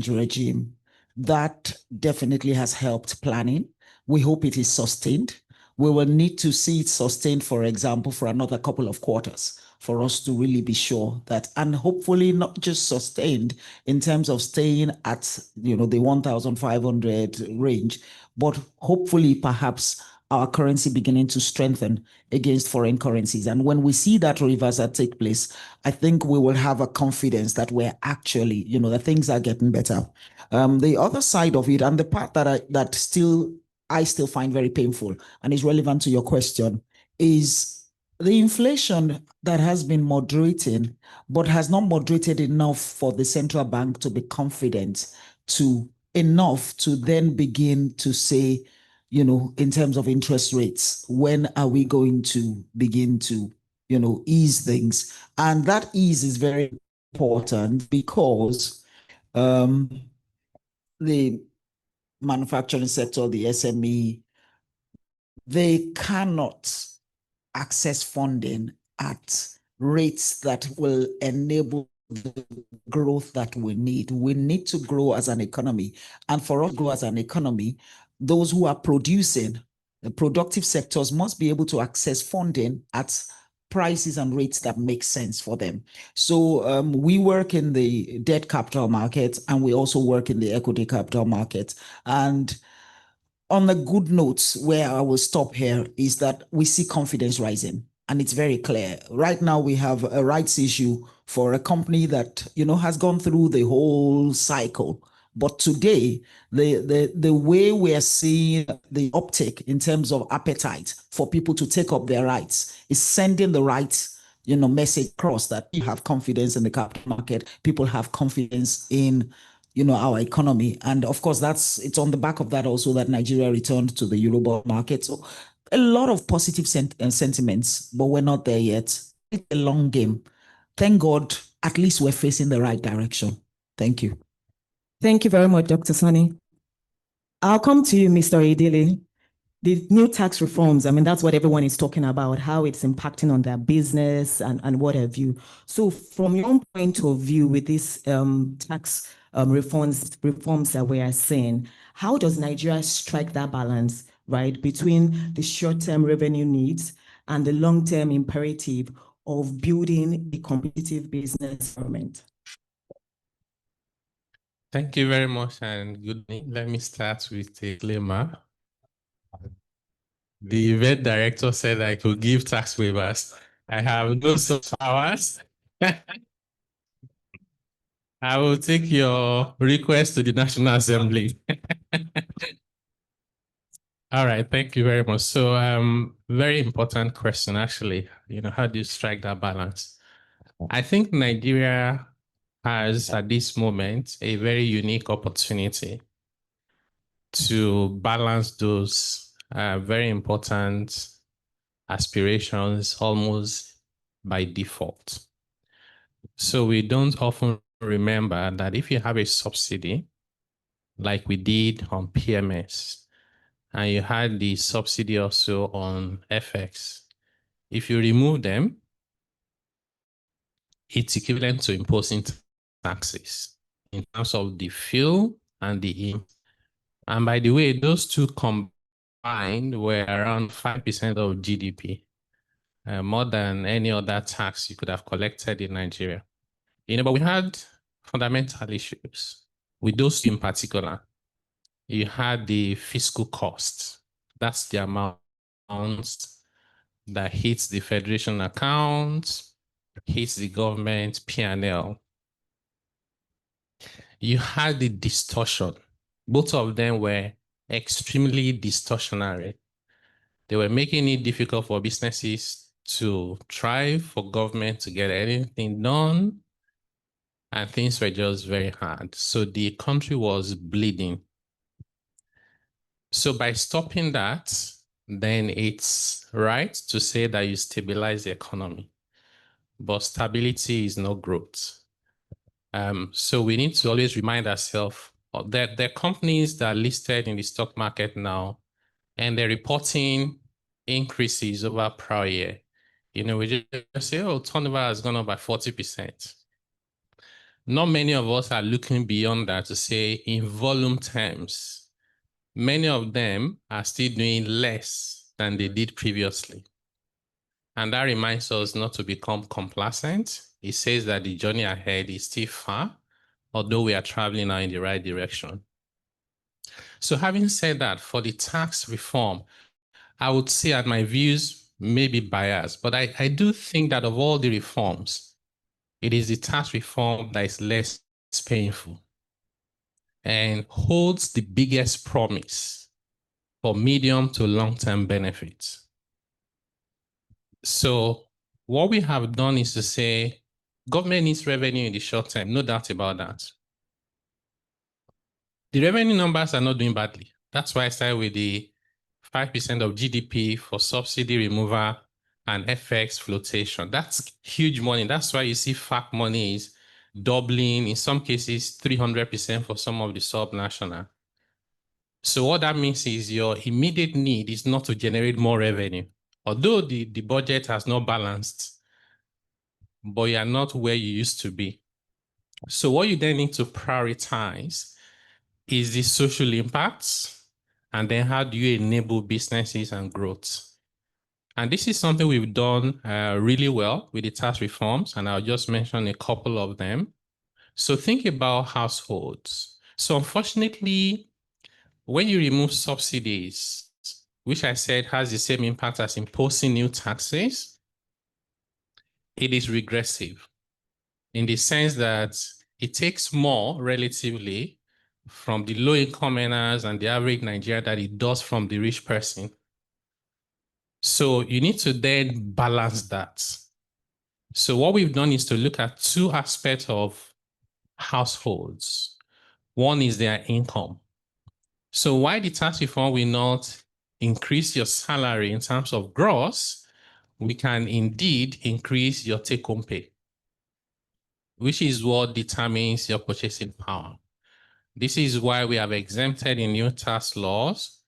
regime, that definitely has helped planning. We hope it is sustained. We will need to see it sustained, for example, for another couple of quarters for us to really be sure that, and hopefully not just sustained in terms of staying at, the 1,500 range, but hopefully perhaps our currency beginning to strengthen against foreign currencies. And when we see that reversal take place, I think we will have a confidence that we're actually, that things are getting better. The other side of it, and the part that I still find very painful and is relevant to your question, is the inflation that has been moderating, but has not moderated enough for the central bank to be confident enough to then begin to say, in terms of interest rates, when are we going to begin to, ease things? And that ease is very important because the manufacturing sector, the SME, they cannot access funding at rates that will enable the growth that we need. We need to grow as an economy. And for us to grow as an economy, those who are producing, the productive sectors must be able to access funding at prices and rates that make sense for them. So we work in the debt capital market, and we also work in the equity capital market. And on a good note, where I will stop here, is that we see confidence rising. And it's very clear. Right now, we have a rights issue for a company that, has gone through the whole cycle. But today, the way we are seeing the uptick in terms of appetite for people to take up their rights is sending the right, message across that people have confidence in the capital market. People have confidence in our economy. And of course, it's on the back of that also that Nigeria returned to the Eurobond market. So a lot of positive sentiments, but we're not there yet. It's a long game. Thank God, at least we're facing the right direction. Thank you. Thank you very much, Dr. Sani. I'll come to you, Mr. Idili. The new tax reforms, that's what everyone is talking about, how it's impacting on their business and what have you. So from your own point of view with these tax reforms that we are seeing, how does Nigeria strike that balance, right, between the short-term revenue needs and the long-term imperative of building a competitive business environment? Thank you very much and good evening. Let me start with a disclaimer. The event director said I could give tax waivers. I have no such powers. I will take your request to the National Assembly. All right, thank you very much. So very important question, actually. How do you strike that balance? I think Nigeria has, at this moment, a very unique opportunity to balance those very important aspirations almost by default. So we don't often remember that if you have a subsidy, like we did on PMS, and you had the subsidy also on FX, if you remove them, it's equivalent to imposing taxes in terms of the fuel and the in. And by the way, those two combined were around 5% of GDP, more than any other tax you could have collected in Nigeria. But we had fundamental issues with those two in particular. You had the fiscal cost. That's the amount that hits the federation account, hits the government P&L. You had the distortion. Both of them were extremely distortionary. They were making it difficult for businesses to thrive, for government to get anything done, and things were just very hard. So the country was bleeding. So by stopping that, then it's right to say that you stabilize the economy, but stability is not growth. So we need to always remind ourselves that there are companies that are listed in the stock market now, and they're reporting increases over prior year. We just say, oh, turnover has gone up by 40%. Not many of us are looking beyond that to say, in volume terms, many of them are still doing less than they did previously. And that reminds us not to become complacent. It says that the journey ahead is still far, although we are traveling now in the right direction. So having said that, for the tax reform, I would say that my views may be biased, but I do think that of all the reforms, it is the tax reform that is less painful and holds the biggest promise for medium to long-term benefits. So what we have done is to say government needs revenue in the short term, no doubt about that. The revenue numbers are not doing badly. That's why I started with the 5% of GDP for subsidy removal and FX flotation. That's huge money. That's why you see FAC money is doubling, in some cases 300% for some of the subnational. So what that means is your immediate need is not to generate more revenue. Although the budget has not balanced, but you are not where you used to be. So what you then need to prioritize is the social impacts, and then how do you enable businesses and growth? And this is something we've done really well with the tax reforms, and I'll just mention a couple of them. So think about households. So unfortunately, when you remove subsidies, which I said has the same impact as imposing new taxes, it is regressive in the sense that it takes more relatively from the low-income earners and the average Nigerian than it does from the rich person. So you need to then balance that. So what we've done is to look at two aspects of households. One is their income. So why the tax reform will not increase your salary in terms of gross, we can indeed increase your take-home pay, which is what determines your purchasing power. This is why we have exempted in new tax laws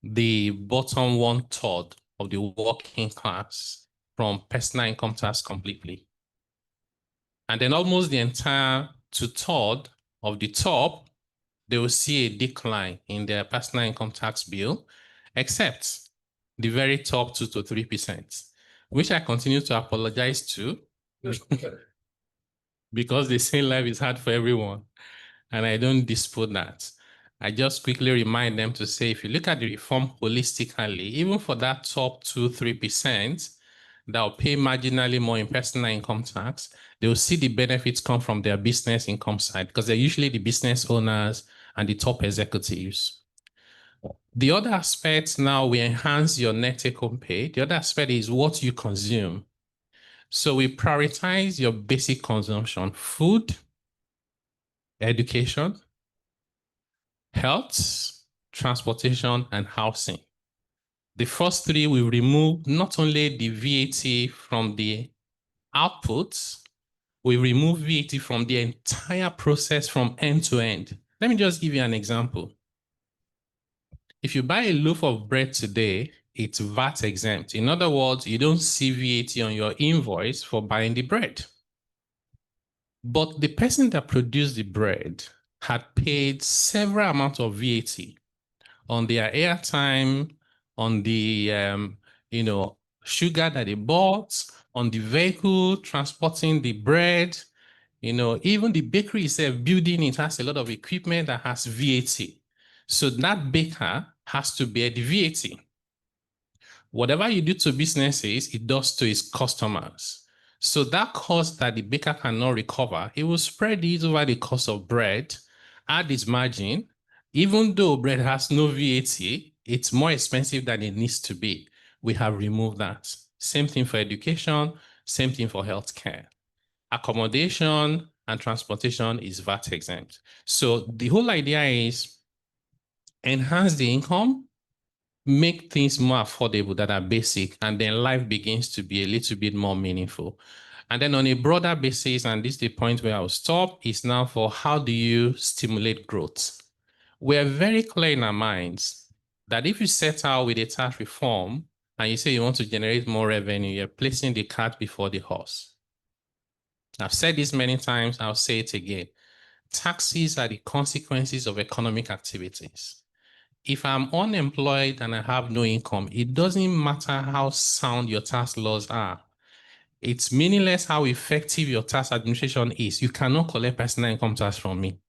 the bottom 1/3 of the working class from personal income tax completely. And then almost the entire 2/3 of the top, they will see a decline in their personal income tax bill, except the very top 2 to 3%, which I continue to apologize to because they say life is hard for everyone. And I don't dispute that. I just quickly remind them to say, if you look at the reform holistically, even for that top 2, 3% that will pay marginally more in personal income tax, they will see the benefits come from their business income side because they're usually the business owners and the top executives. The other aspect now, we enhance your net take-home pay. The other aspect is what you consume. So we prioritize your basic consumption: food, education, health, transportation, and housing. The first three will remove not only the VAT from the outputs, we remove VAT from the entire process from end to end. Let me just give you an example. If you buy a loaf of bread today, it's VAT exempt. In other words, you don't see VAT on your invoice for buying the bread. But the person that produced the bread had paid several amounts of VAT on their airtime, on the sugar that they bought, on the vehicle transporting the bread, even the bakery itself, building it has a lot of equipment that has VAT. So that baker has to bear the VAT. Whatever you do to businesses, it does to its customers. So that cost that the baker cannot recover, it will spread it over the cost of bread, add its margin. Even though bread has no VAT, it's more expensive than it needs to be. We have removed that. Same thing for education, same thing for healthcare. Accommodation and transportation is VAT exempt. So the whole idea is enhance the income, make things more affordable that are basic, and then life begins to be a little bit more meaningful. And then on a broader basis, and this is the point where I'll stop, is now for how do you stimulate growth? We're very clear in our minds that if you set out with a tax reform and you say you want to generate more revenue, you're placing the cart before the horse. I've said this many times, I'll say it again. Taxes are the consequences of economic activities. If I'm unemployed and I have no income, it doesn't matter how sound your tax laws are. It's meaningless how effective your tax administration is. You cannot collect personal income tax from me.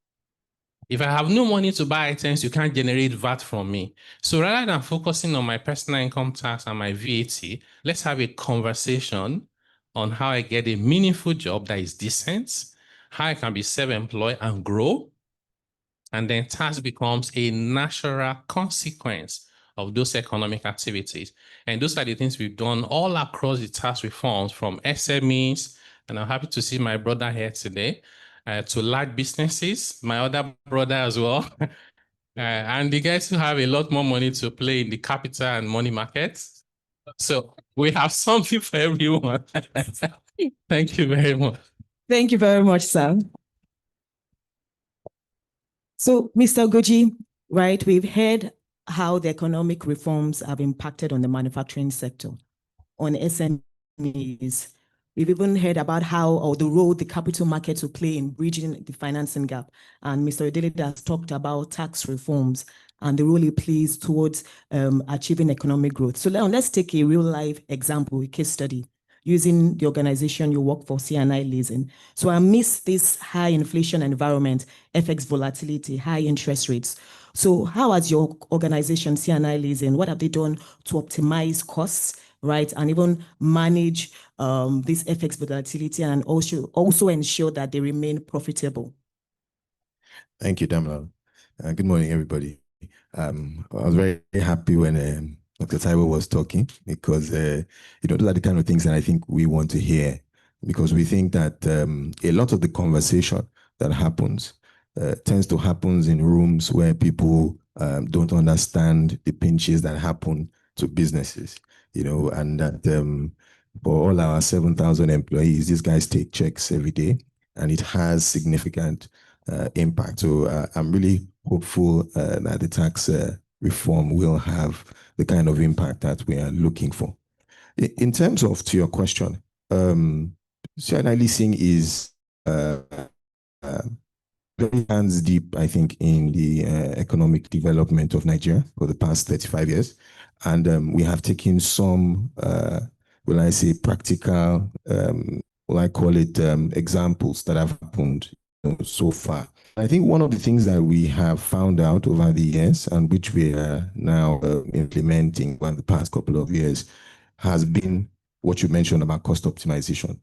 If I have no money to buy items, you can't generate VAT from me. So rather than focusing on my personal income tax and my VAT, let's have a conversation on how I get a meaningful job that is decent, how I can be self-employed and grow. And then tax becomes a natural consequence of those economic activities. And those are the things we've done all across the tax reforms, from SMEs, and I'm happy to see my brother here today, to large businesses, my other brother as well, and the guys who have a lot more money to play in the capital and money markets. So we have something for everyone. Thank you very much. Thank you very much, sir. So, Mr. Goji, right, we've heard how the economic reforms have impacted on the manufacturing sector, on SMEs. We've even heard about how, or the role the capital markets will play in bridging the financing gap. And Mr. Odelede has talked about tax reforms and the role it plays towards achieving economic growth. So let's take a real life example, a case study, using the organization you work for, C&I Leasing. So amidst this high inflation environment, FX volatility, high interest rates. So how has your organization, C&I Leasing, what have they done to optimize costs, right, and even manage this FX volatility and also ensure that they remain profitable? Thank you, Damla. Good morning, everybody. I was very happy when Dr. Taiwo was talking, because those are the kind of things that I think we want to hear, because we think that a lot of the conversation that happens tends to happen in rooms where people don't understand the pinches that happen to businesses, and that for all our 7,000 employees, these guys take checks every day, and it has significant impact. So I'm really hopeful that the tax reform will have the kind of impact that we are looking for. In terms of, to your question, C&I Leasing is very hands deep, I think, in the economic development of Nigeria for the past 35 years. And we have taken some, will I say, practical, will I call it, examples that have happened so far. I think one of the things that we have found out over the years, and which we are now implementing over the past couple of years, has been what you mentioned about cost optimization,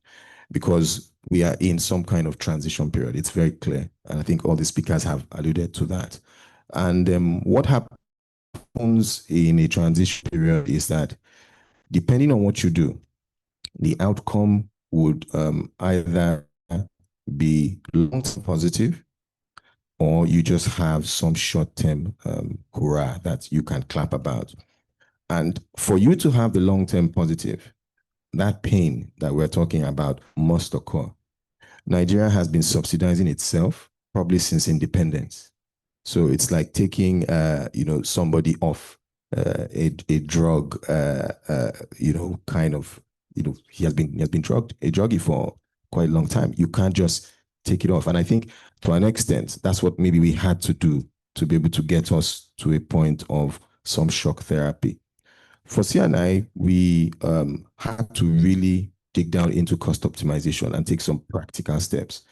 because we are in some kind of transition period. It's very clear. And I think all the speakers have alluded to that. And what happens in a transition period is that depending on what you do, the outcome would either be long-term positive, or you just have some short-term hurrah that you can clap about. And for you to have the long-term positive, that pain that we're talking about must occur. Nigeria has been subsidizing itself probably since independence. So it's like taking, somebody off a drug, kind of, he has been drugged, a druggie for quite a long time. You can't just take it off. And I think to an extent, that's what maybe we had to do to be able to get us to a point of some shock therapy. For C&I, we had to really dig down into cost optimization and take some practical steps.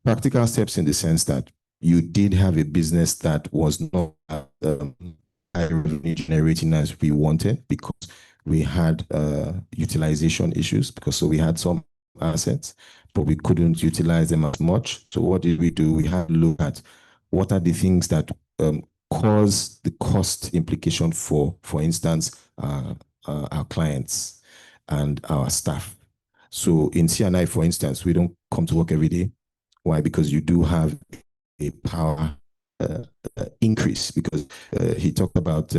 Practical steps in the sense that you did have a business that was not high revenue generating as we wanted, because we had utilization issues, so we had some assets, but we couldn't utilize them as much. So what did we do? We had to look at what are the things that cause the cost implication for instance, our clients and our staff. So in C&I, for instance, we don't come to work every day. Why? Because you do have a power increase, because he talked about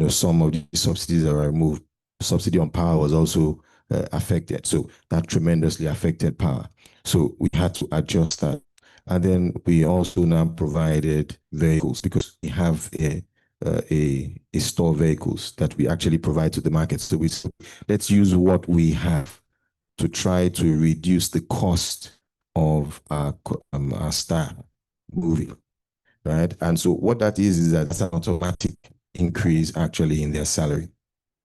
some of the subsidies that were removed. Subsidy on power was also affected, so that tremendously affected power. So we had to adjust that, and then we also now provided vehicles, because we have a store vehicles that we actually provide to the market. So let's use what we have to try to reduce the cost of our staff moving, right? And so what that is that it's an automatic increase actually in their salary.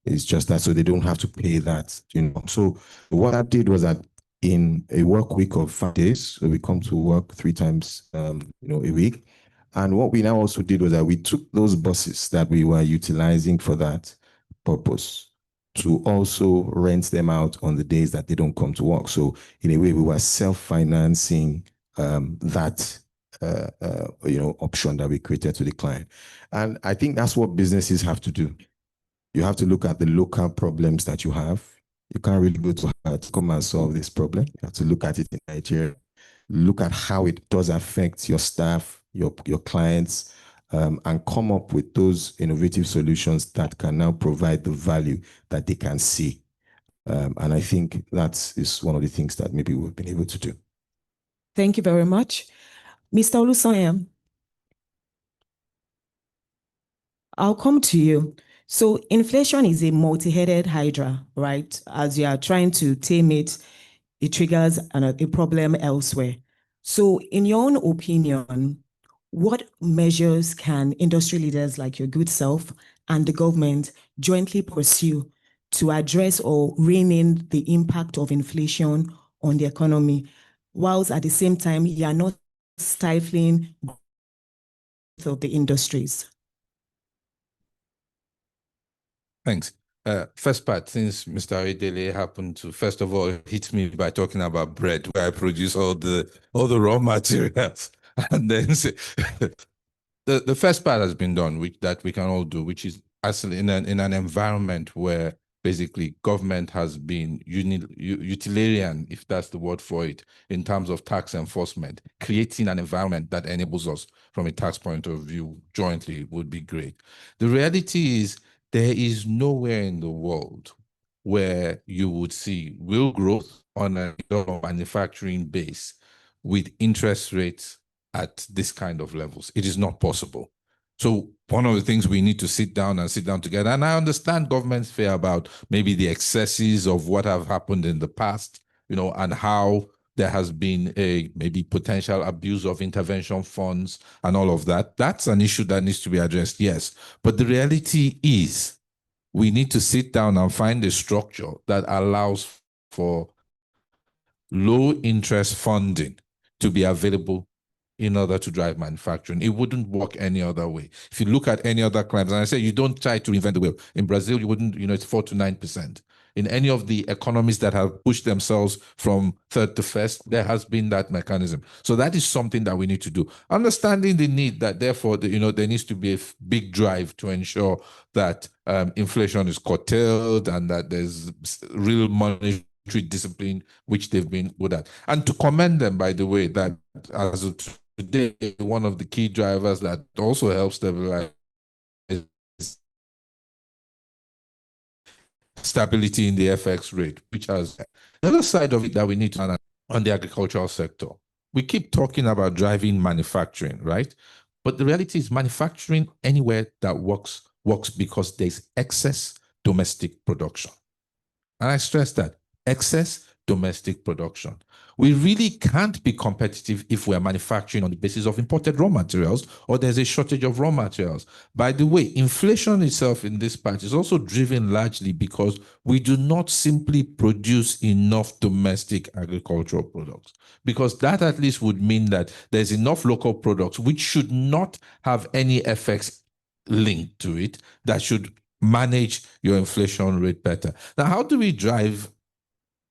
It's just that, so they don't have to pay that, So what I did was that in a work week of 5 days, so we come to work 3 times, a week, And what we now also did was that we took those buses that we were utilizing for that purpose to also rent them out on the days that they don't come to work. So in a way, we were self-financing that option that we created to the client. And I think that's what businesses have to do. You have to look at the local problems that you have. You can't really go to her to come and solve this problem. You have to look at it in Nigeria. Look at how it does affect your staff, your clients, and come up with those innovative solutions that can now provide the value that they can see. And I think that is one of the things that maybe we've been able to do. Thank you very much. Mr. Olusoya, I'll come to you. So inflation is a multi-headed hydra, right? As you are trying to tame it, it triggers a problem elsewhere. So in your own opinion, what measures can industry leaders like your good self and the government jointly pursue to address or rein in the impact of inflation on the economy, whilst at the same time you are not stifling growth of the industries? Thanks. First part, since Mr. Ayodele happened to, first of all, hit me by talking about bread, where I produce all the raw materials. And then the first part has been done, which that we can all do, which is actually in an environment where basically government has been utilitarian, if that's the word for it, in terms of tax enforcement. Creating an environment that enables us from a tax point of view jointly would be great. The reality is there is nowhere in the world where you would see real growth on a manufacturing base with interest rates at this kind of levels. It is not possible. So one of the things we need to sit down together, and I understand government's fear about maybe the excesses of what have happened in the past, and how there has been a maybe potential abuse of intervention funds and all of that. That's an issue that needs to be addressed, yes. But the reality is we need to sit down and find a structure that allows for low interest funding to be available in order to drive manufacturing. It wouldn't work any other way. If you look at any other climes, and I say you don't try to reinvent the wheel. In Brazil, you wouldn't, it's 4 to 9%. In any of the economies that have pushed themselves from third to first, there has been that mechanism. So that is something that we need to do. Understanding the need that therefore, there needs to be a big drive to ensure that inflation is curtailed and that there's real monetary discipline, which they've been good at. And to commend them, by the way, that as of today, one of the key drivers that also helps stabilize stability in the FX rate, which has the other side of it that we need to analyze on the agricultural sector. We keep talking about driving manufacturing, right? But the reality is manufacturing anywhere that works because there's excess domestic production. And I stress that, excess domestic production. We really can't be competitive if we're manufacturing on the basis of imported raw materials or there's a shortage of raw materials. By the way, inflation itself in this part is also driven largely because we do not simply produce enough domestic agricultural products, because that at least would mean that there's enough local products which should not have any effects linked to it that should manage your inflation rate better. Now, how do we drive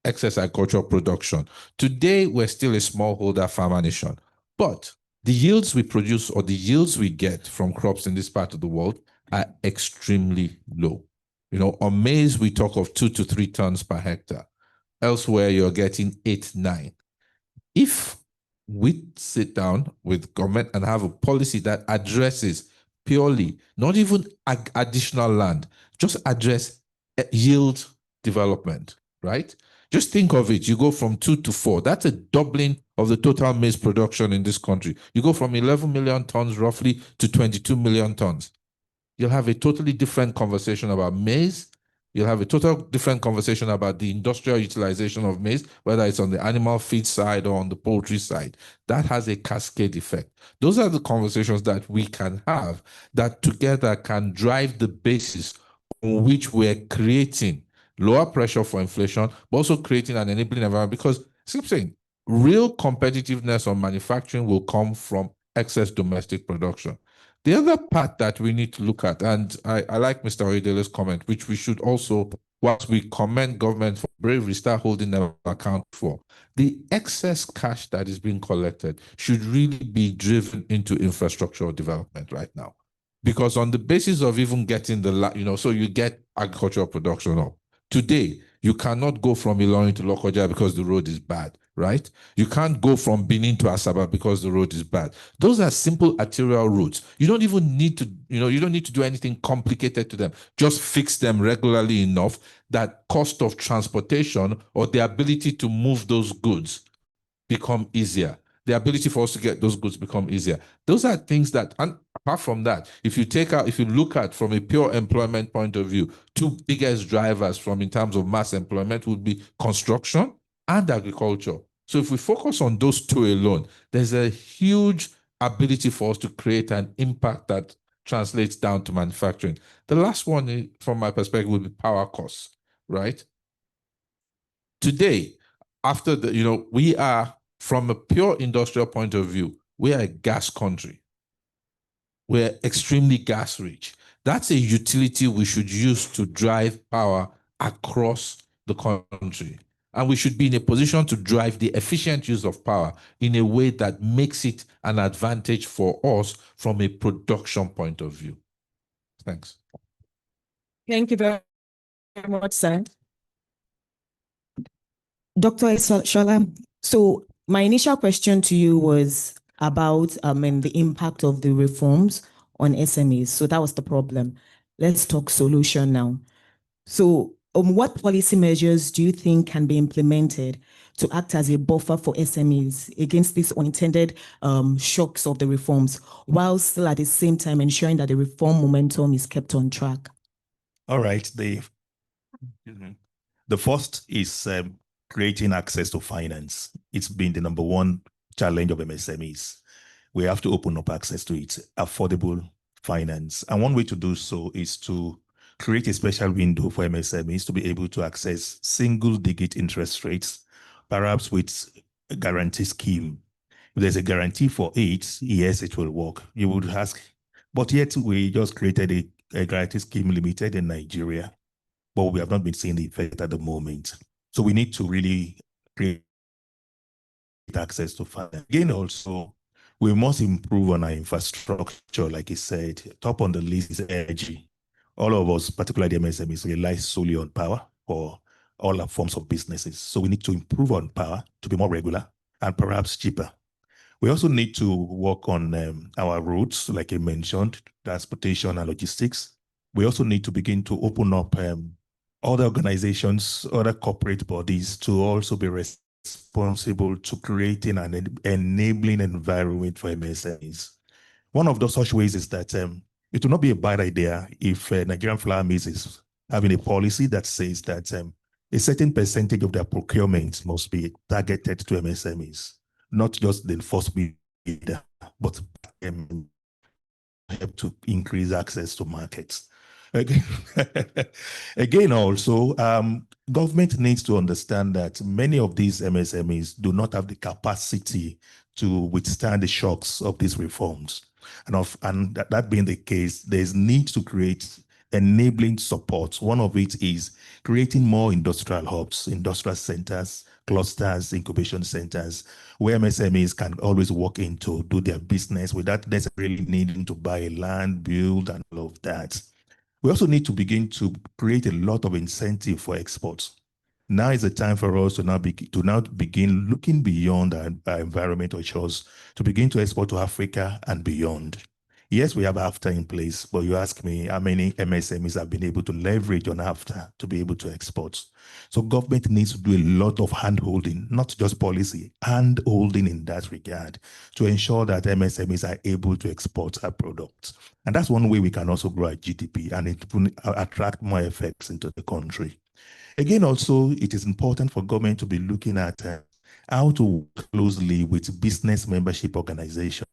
excess agricultural production? Today, we're still a smallholder farmer nation, but the yields we produce or the yields we get from crops in this part of the world are extremely low. On maize, we talk of 2 to 3 tons per hectare. Elsewhere, you're getting 8, 9. If we sit down with government and have a policy that addresses purely, not even additional land, just address yield development, right? Just think of it. You go from 2 to 4. That's a doubling of the total maize production in this country. You go from 11 million tons roughly to 22 million tons. You'll have a totally different conversation about maize. You'll have a total different conversation about the industrial utilization of maize, whether it's on the animal feed side or on the poultry side. That has a cascade effect. Those are the conversations that we can have that together can drive the basis on which we're creating lower pressure for inflation, but also creating an enabling environment. Because I keep saying, real competitiveness on manufacturing will come from excess domestic production. The other part that we need to look at, and I like Mr. Oyedele's comment, which we should also, whilst we commend government for bravery, start holding them account for. The excess cash that is being collected should really be driven into infrastructural development right now. Because on the basis of even getting so you get agricultural production up. Today, you cannot go from Ilorin to Lokoja because the road is bad, right? You can't go from Benin to Asaba because the road is bad. Those are simple arterial routes. You don't even need to, you don't need to do anything complicated to them. Just fix them regularly enough that cost of transportation or the ability to move those goods become easier. The ability for us to get those goods become easier. Those are things that, and apart from that, if you look at from a pure employment point of view, two biggest drivers in terms of mass employment would be construction and agriculture. So if we focus on those two alone, there's a huge ability for us to create an impact that translates down to manufacturing. The last one, from my perspective, would be power costs, right? Today, after we are, from a pure industrial point of view, we are a gas country. We're extremely gas rich. That's a utility we should use to drive power across the country. And we should be in a position to drive the efficient use of power in a way that makes it an advantage for us from a production point of view. Thanks. Thank you very much, sir. Dr. Shola, so my initial question to you was about the impact of the reforms on SMEs. So that was the problem. Let's talk solution now. So what policy measures do you think can be implemented to act as a buffer for SMEs against these unintended shocks of the reforms, while still at the same time ensuring that the reform momentum is kept on track? All right. The first is creating access to finance. It's been the number one challenge of MSMEs. We have to open up access to it, affordable finance. And one way to do so is to create a special window for MSMEs to be able to access single-digit interest rates, perhaps with a guarantee scheme. If there's a guarantee for it, yes, it will work. You would ask, but yet we just created a guarantee scheme limited in Nigeria, but we have not been seeing the effect at the moment. So we need to really create access to finance. Again, also, we must improve on our infrastructure, like he said. Top on the list is energy. All of us, particularly the MSMEs, rely solely on power for all our forms of businesses. So we need to improve on power to be more regular and perhaps cheaper. We also need to work on our routes, like I mentioned, transportation and logistics. We also need to begin to open up other organizations, other corporate bodies to also be responsible to creating an enabling environment for MSMEs. One of those such ways is that it will not be a bad idea if Nigerian Flour Mills is having a policy that says that a certain percentage of their procurement must be targeted to MSMEs, not just the first bidder, but help to increase access to markets. Again, also, government needs to understand that many of these MSMEs do not have the capacity to withstand the shocks of these reforms. And that being the case, there's need to create enabling support. One of it is creating more industrial hubs, industrial centers, clusters, incubation centers, where MSMEs can always walk in to do their business without necessarily needing to buy land, build, and all of that. We also need to begin to create a lot of incentive for exports. Now is the time for us to now begin looking beyond our environmental shores to begin to export to Africa and beyond. Yes, we have AFTA in place, but you ask me how many MSMEs have been able to leverage on AFTA to be able to export. So government needs to do a lot of hand-holding, not just policy, hand-holding in that regard to ensure that MSMEs are able to export our products. And that's one way we can also grow our GDP and it will attract more effects into the country. Again, also, it is important for government to be looking at how to work closely with business membership organizations,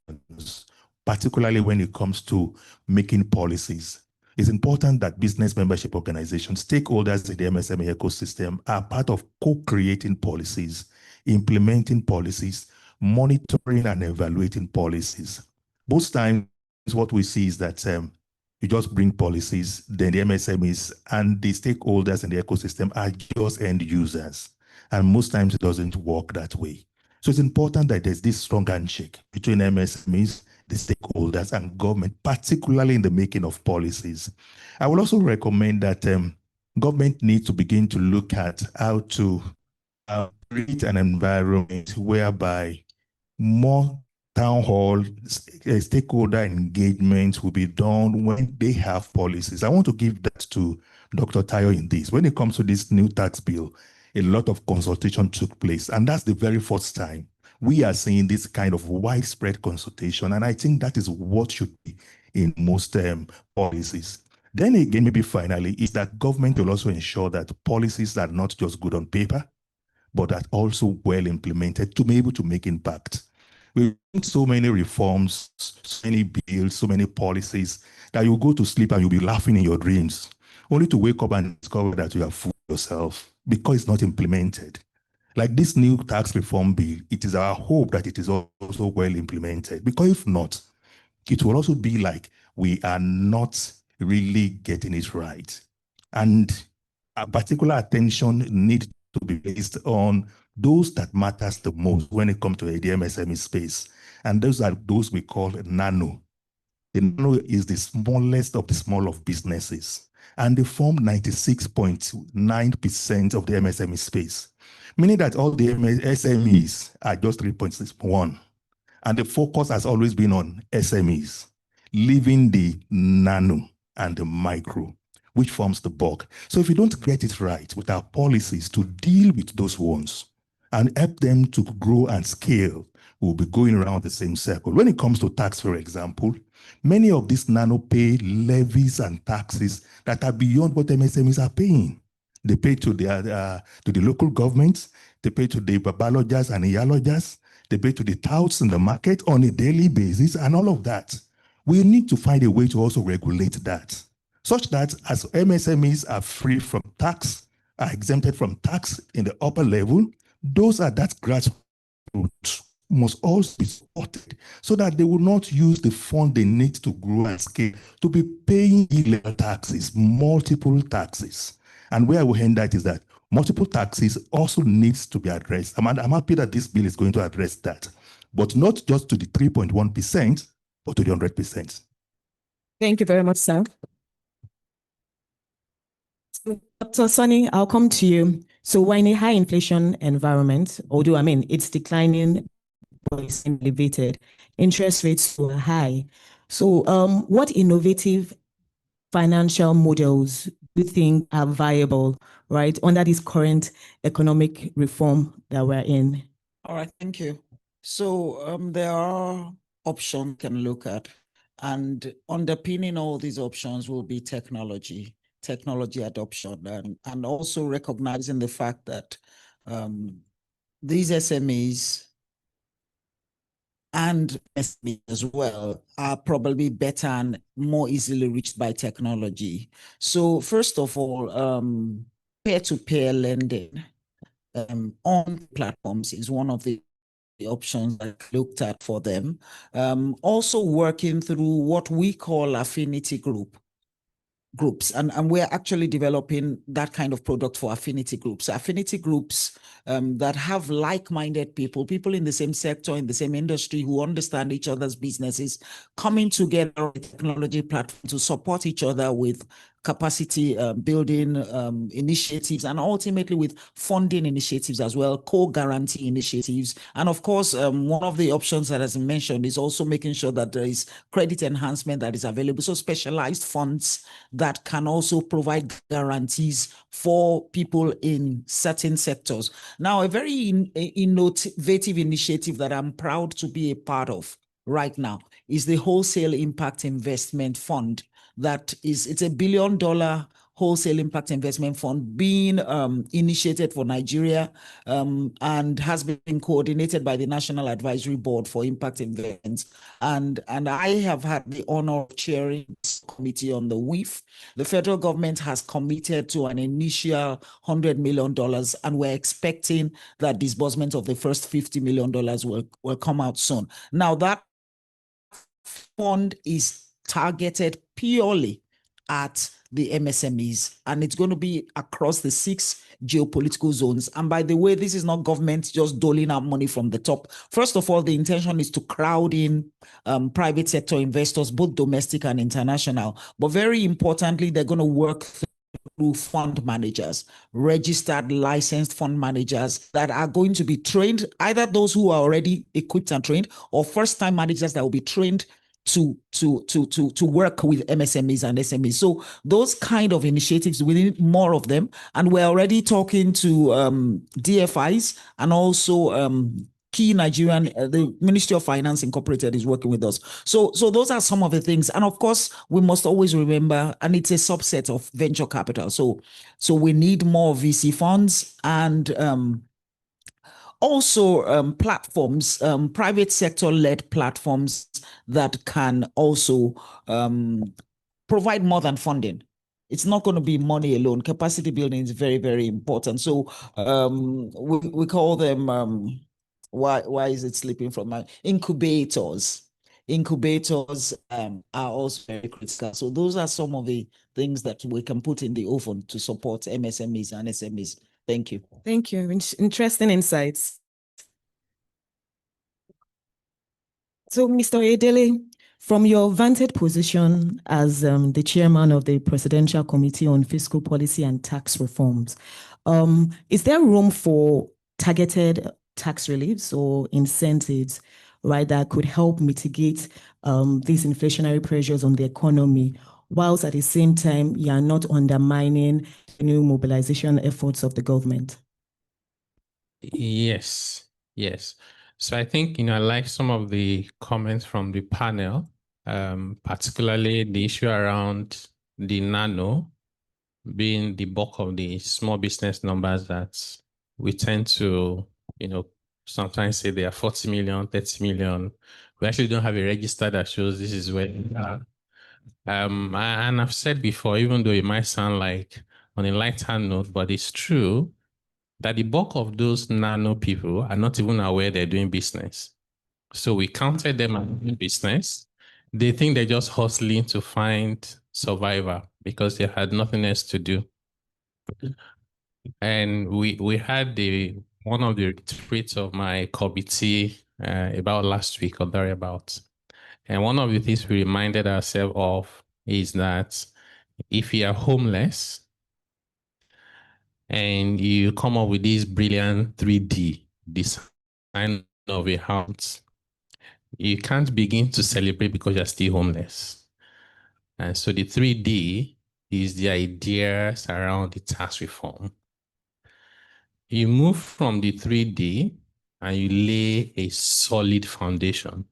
particularly when it comes to making policies. It's important that business membership organizations, stakeholders in the MSME ecosystem are part of co-creating policies, implementing policies, monitoring and evaluating policies. Most times, what we see is that you just bring policies, then the MSMEs and the stakeholders in the ecosystem are just end users. And most times it doesn't work that way. So it's important that there's this strong handshake between MSMEs, the stakeholders, and government, particularly in the making of policies. I will also recommend that government needs to begin to look at how to create an environment whereby more town hall stakeholder engagement will be done when they have policies. I want to give that to Dr. Tayo in this. When it comes to this new tax bill, a lot of consultation took place, and that's the very first time we are seeing this kind of widespread consultation, and I think that is what should be in most policies. Then again, maybe finally, is that government will also ensure that policies are not just good on paper, but are also well implemented to be able to make impact. We've seen so many reforms, so many bills, so many policies that you go to sleep and you'll be laughing in your dreams, only to wake up and discover that you have fooled yourself because it's not implemented. Like this new tax reform bill, it is our hope that it is also well implemented, because if not, it will also be like we are not really getting it right. And a particular attention needs to be placed on those that matters the most when it comes to the MSME space. And those are those we call nano. The nano is the smallest of the small of businesses, and they form 96.9% of the MSME space, meaning that all the SMEs are just 3.61. And the focus has always been on SMEs, leaving the nano and the micro, which forms the bulk. So if you don't get it right with our policies to deal with those ones and help them to grow and scale, we'll be going around the same circle. When it comes to tax, for example, many of these nano pay levies and taxes that are beyond what MSMEs are paying. They pay to the local governments, they pay to the babalojas and iyalojas, they pay to the touts in the market on a daily basis, and all of that. We need to find a way to also regulate that, such that as MSMEs are free from tax, are exempted from tax in the upper level, those are that grassroots must also be supported so that they will not use the fund they need to grow and scale to be paying illegal taxes, multiple taxes. And where I will end that is that multiple taxes also needs to be addressed. I'm happy that this bill is going to address that, but not just to the 3.1%, but to the 100%. Thank you very much, sir. So, Dr. Sonny, I'll come to you. So we're in a high inflation environment, although it's declining, but it's elevated. Interest rates were high. So what innovative financial models do you think are viable, right, under this current economic reform that we're in? All right, thank you. So there are options we can look at, and underpinning all these options will be technology adoption, and also recognizing the fact that these SMEs and SMEs as well are probably better and more easily reached by technology. So first of all, peer-to-peer lending on platforms is one of the options I looked at for them. Also working through what we call affinity groups, and we're actually developing that kind of product for affinity groups that have like-minded people in the same sector, in the same industry, who understand each other's businesses, coming together on a technology platform to support each other with capacity building initiatives, and ultimately with funding initiatives as well, co-guarantee initiatives. And of course, one of the options that has been mentioned is also making sure that there is credit enhancement that is available. So specialized funds that can also provide guarantees for people in certain sectors. Now, a very innovative initiative that I'm proud to be a part of right now is the Wholesale Impact Investment Fund. It's $1 billion wholesale impact investment fund being initiated for Nigeria and has been coordinated by the National Advisory Board for Impact Investments. And I have had the honor of chairing this committee on the WIF. The federal government has committed to an initial $100 million, and we're expecting that disbursement of the first $50 million will come out soon. Now, that fund is targeted purely at the MSMEs, and it's going to be across the 6 geopolitical zones. And by the way, this is not government just doling out money from the top. First of all, the intention is to crowd in private sector investors, both domestic and international. But very importantly, they're going to work through fund managers, registered licensed fund managers that are going to be trained, either those who are already equipped and trained, or first-time managers that will be trained to work with MSMEs and SMEs. So those kind of initiatives, we need more of them. And we're already talking to DFIs and also key Nigerian, the Ministry of Finance Incorporated is working with us. So those are some of the things. And of course, we must always remember, and it's a subset of venture capital. So we need more VC funds and also platforms, private sector-led platforms that can also provide more than funding. It's not going to be money alone. Capacity building is very, very important. So we call them, why is it slipping from my incubators? Incubators are also very critical. So those are some of the things that we can put in the oven to support MSMEs and SMEs. Thank you. Thank you. Interesting insights. So, Mr. Edele, from your vantage position as the chairman of the Presidential Committee on Fiscal Policy and Tax Reforms, is there room for targeted tax reliefs or incentives, right, that could help mitigate these inflationary pressures on the economy, whilst at the same time you are not undermining new mobilization efforts of the government? Yes. So I think, I like some of the comments from the panel, particularly the issue around the nano being the bulk of the small business numbers that we tend to, sometimes say they are 40 million, 30 million. We actually don't have a register that shows this is where they are. And I've said before, even though it might sound like on a light-hand note, but it's true that the bulk of those nano people are not even aware they're doing business. So we counted them as doing business. They think they're just hustling to find survivor because they had nothing else to do. And we had one of the retreats of my committee about last week or thereabout. And one of the things we reminded ourselves of is that if you are homeless and you come up with this brilliant 3D design of a house, you can't begin to celebrate because you're still homeless. And so the 3D is the ideas around the tax reform. You move from the 3D and you lay a solid foundation.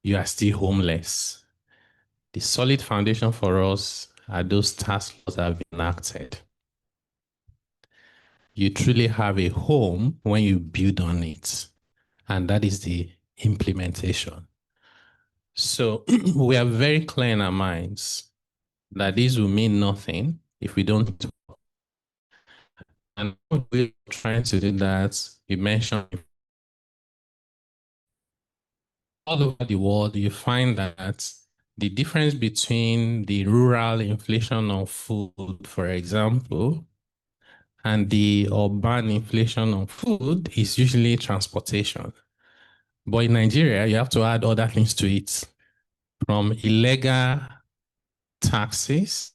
You are still homeless. The solid foundation for us are those tax laws that have been enacted. You truly have a home when you build on it, and that is the implementation. So we are very clear in our minds that this will mean nothing if we don't. And we're trying to do that. You mentioned all over the world, you find that the difference between the rural inflation of food, for example, and the urban inflation of food is usually transportation. But in Nigeria, you have to add other things to it, from illegal taxes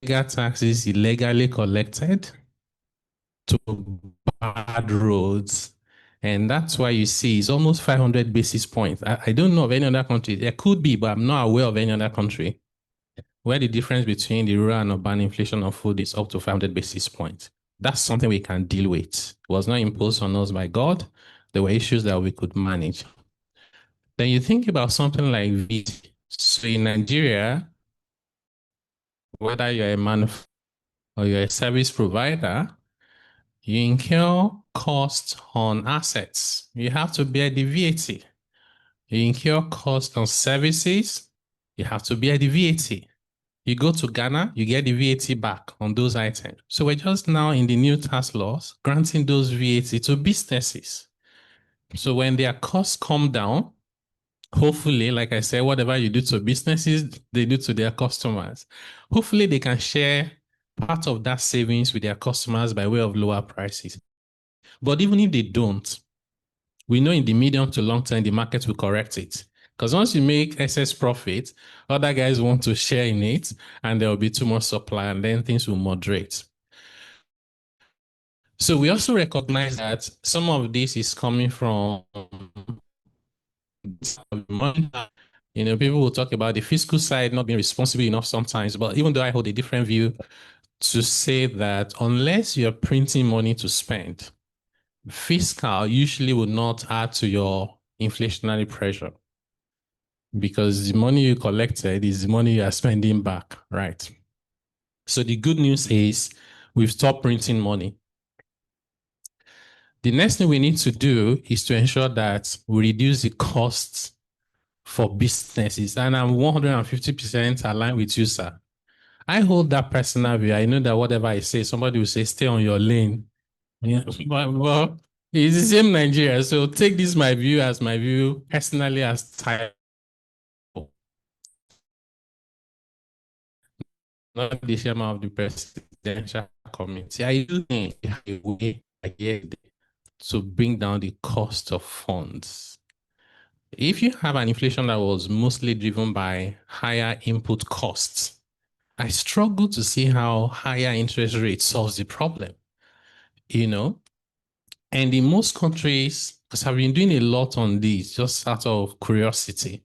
illegally collected, to bad roads. And that's why you see it's almost 500 basis points. I don't know of any other country. There could be, but I'm not aware of any other country where the difference between the rural and urban inflation of food is up to 500 basis points. That's something we can deal with. It was not imposed on us by God. There were issues that we could manage. Then you think about something like VAT. So in Nigeria, whether you're a manufacturer or you're a service provider, you incur costs on assets. You have to bear the VAT. You incur costs on services. You have to bear the VAT. You go to Ghana, you get the VAT back on those items. So we're just now in the new tax laws granting those VAT to businesses. So when their costs come down, Hopefully, like I said, whatever you do to businesses, they do to their customers. Hopefully, they can share part of that savings with their customers by way of lower prices. But even if they don't, we know in the medium to long term, the market will correct it. Because once you make excess profit, other guys want to share in it, and there will be too much supply, and then things will moderate. So we also recognize that some of this is coming from money. People will talk about the fiscal side not being responsible enough sometimes, but even though I hold a different view to say that unless you're printing money to spend, fiscal usually will not add to your inflationary pressure because the money you collected is the money you are spending back, right? So the good news is we've stopped printing money. The next thing we need to do is to ensure that we reduce the costs for businesses. And I'm 150% aligned with you, sir. I hold that personal view. I know that whatever I say, somebody will say, stay on your lane. Yeah, well, it's the same Nigeria. So take this my view as my view personally as type. Not the chairman of the presidential committee. I do think a way to bring down the cost of funds. If you have an inflation that was mostly driven by higher input costs, I struggle to see how higher interest rates solves the problem. And in most countries, because I've been doing a lot on this just out of curiosity,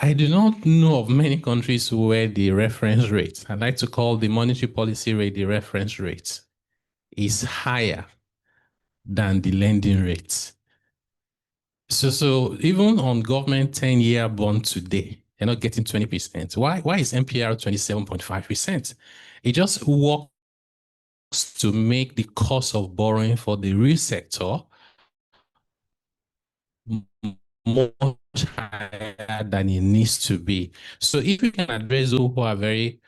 I do not know of many countries where the reference rate, I like to call the monetary policy rate the reference rate, is higher than the lending rate. So even on government 10-year bond today, they're not getting 20%. Why is MPR 27.5%? It just works to make the cost of borrowing for the real sector much higher than it needs to be. So if you can address those who are very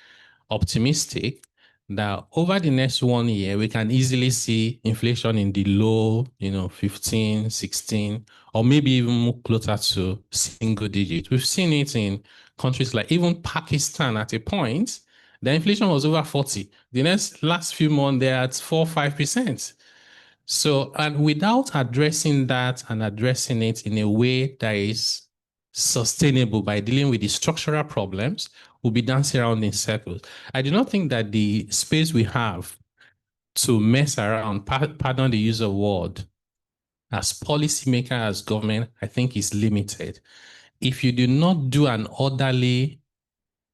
optimistic that over the next 1 year, we can easily see inflation in the low, 15, 16, or maybe even more closer to single digit. We've seen it in countries like even Pakistan at a point, the inflation was over 40. The last few months, they're at 4-5%. So, and without addressing that and addressing it in a way that is sustainable by dealing with the structural problems, we'll be dancing around in circles. I do not think that the space we have to mess around, pardon the use of word, as policymaker, as government, I think is limited. If you do not do an orderly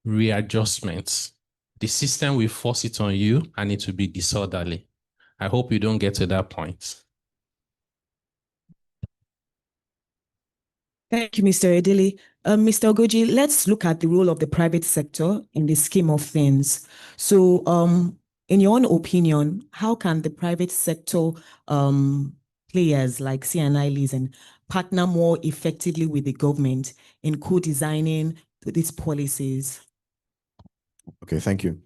readjustment, the system will force it on you and it will be disorderly. I hope you don't get to that point. Thank you, Mr. Edili. Mr. Ogoji, let's look at the role of the private sector in the scheme of things. So in your own opinion, how can the private sector players like C&I Leasing partner more effectively with the government in co-designing these policies? Okay, thank you.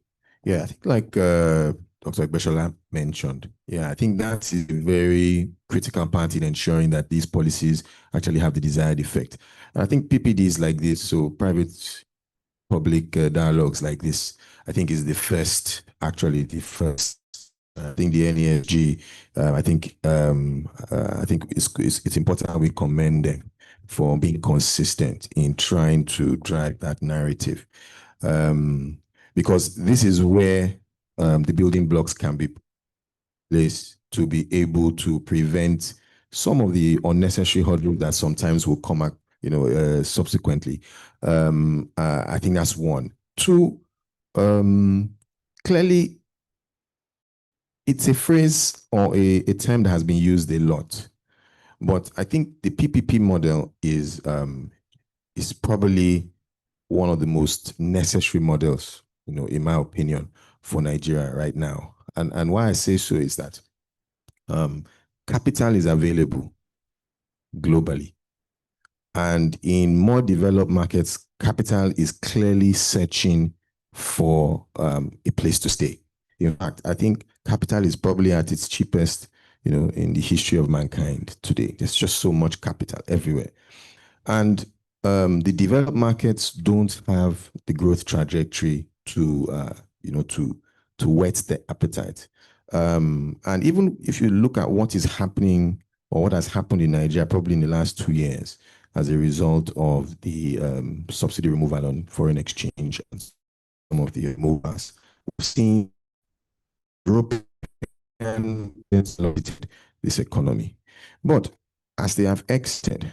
Yeah, I think like Dr. Beshola mentioned, I think that is a very critical part in ensuring that these policies actually have the desired effect. And I think PPDs like this, so private-public dialogues like this, I think is the first. I think the NESG, I think it's important that we commend them for being consistent in trying to drive that narrative. Because this is where the building blocks can be placed to be able to prevent some of the unnecessary hurdles that sometimes will come up, subsequently. I think that's one. Two, clearly, it's a phrase or a term that has been used a lot, but I think the PPP model is probably one of the most necessary models, in my opinion, for Nigeria right now. And why I say so is that capital is available globally. And in more developed markets, capital is clearly searching for a place to stay. In fact, I think capital is probably at its cheapest, in the history of mankind today. There's just so much capital everywhere. And the developed markets don't have the growth trajectory to, to whet the appetite. And even if you look at what is happening or what has happened in Nigeria probably in the last 2 years as a result of the subsidy removal on foreign exchange and some of the movers, we've seen Europe this economy. But as they have exited,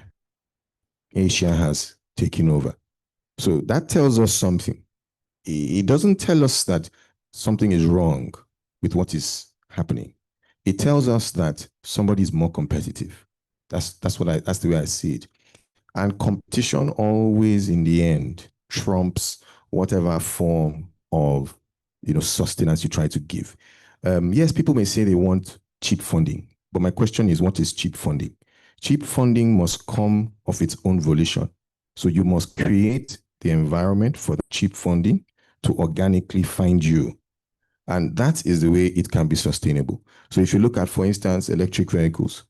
Asia has taken over. So that tells us something. It doesn't tell us that something is wrong with what is happening. It tells us that somebody is more competitive. That's the way I see it. And competition always, in the end, trumps whatever form of sustenance you try to give. Yes, people may say they want cheap funding, but my question is, what is cheap funding? Cheap funding must come of its own volition. So you must create the environment for the cheap funding to organically find you. And that is the way it can be sustainable. So if you look at, for instance, electric vehicles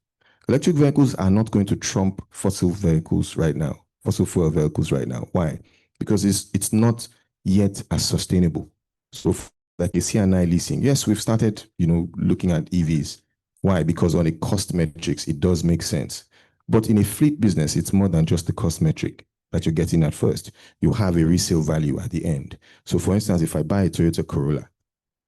are not going to trump fossil fuel vehicles right now. Why? Because it's not yet as sustainable. So like a C&I leasing, yes, we've started, looking at EVs. Why? Because on a cost metrics, it does make sense. But in a fleet business, it's more than just the cost metric that you're getting at first. You have a resale value at the end. So for instance, if I buy a Toyota Corolla,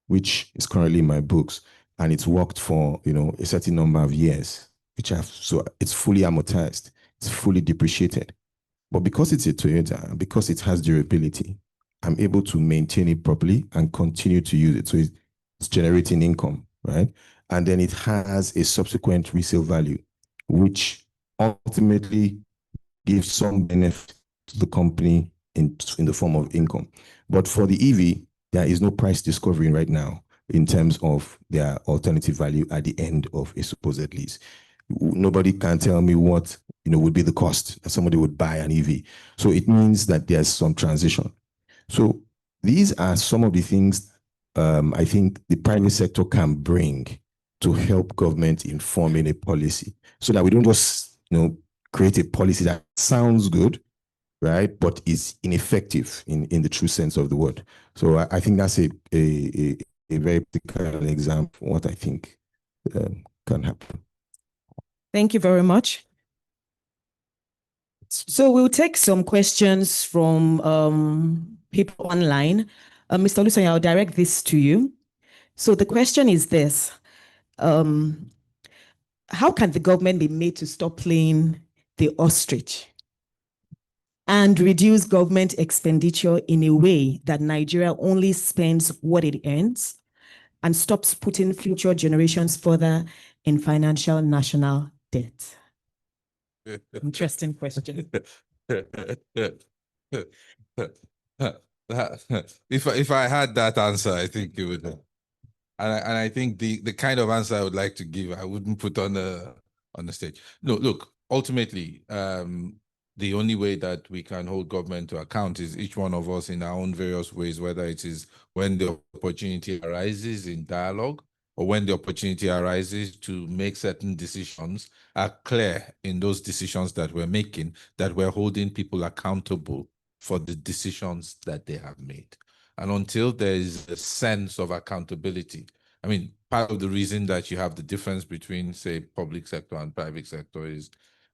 which is currently in my books, and it's worked for, a certain number of years, so it's fully amortized, it's fully depreciated. But because it's a Toyota, because it has durability, I'm able to maintain it properly and continue to use it. So it's generating income, right? And then it has a subsequent resale value, which ultimately gives some benefit to the company in the form of income. But for the EV, there is no price discovery right now in terms of their alternative value at the end of a supposed lease. Nobody can tell me what would be the cost that somebody would buy an EV. So it means that there's some transition. So these are some of the things I think the private sector can bring to help government in forming a policy, so that we don't just create a policy that sounds good, right, but is ineffective in the true sense of the word. So I think that's a very practical example of what I think can happen. Thank you very much. So we'll take some questions from people online. Mr. Olusoye, I'll direct this to you. So the question is this: how can the government be made to stop playing the ostrich and reduce government expenditure in a way that Nigeria only spends what it earns and stops putting future generations further in financial national debt? Interesting question. If I had that answer, I think it would. And I think the kind of answer I would like to give, I wouldn't put on the stage. No, look, ultimately, the only way that we can hold government to account is each one of us in our own various ways, whether it is when the opportunity arises in dialogue, or when the opportunity arises to make certain decisions, are clear in those decisions that we're making, that we're holding people accountable for the decisions that they have made. And until there is a sense of accountability, I mean, part of the reason that you have the difference between, say, public sector and private sector is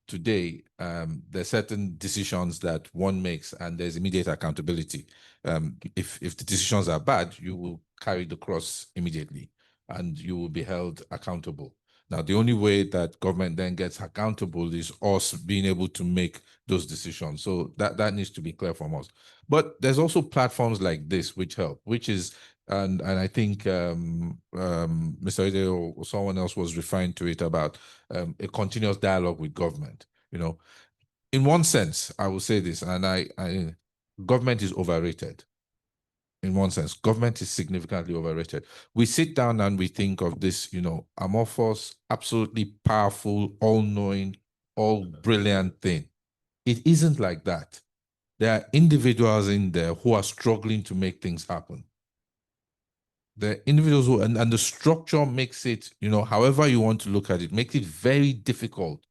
today, there are certain decisions that one makes and there's immediate accountability. If the decisions are bad, you will carry the cross immediately and you will be held accountable. Now, the only way that government then gets accountable is us being able to make those decisions. So that needs to be clear from us. But there's also platforms like this which help, which is, and I think Mr. Ide or someone else was referring to it about a continuous dialogue with government. In one sense, I will say this, and government is overrated. In one sense, government is significantly overrated. We sit down and we think of this, amorphous, absolutely powerful, all-knowing, all-brilliant thing. It isn't like that. There are individuals in there who are struggling to make things happen. The individuals who, and the structure makes it, however you want to look at it, makes it very difficult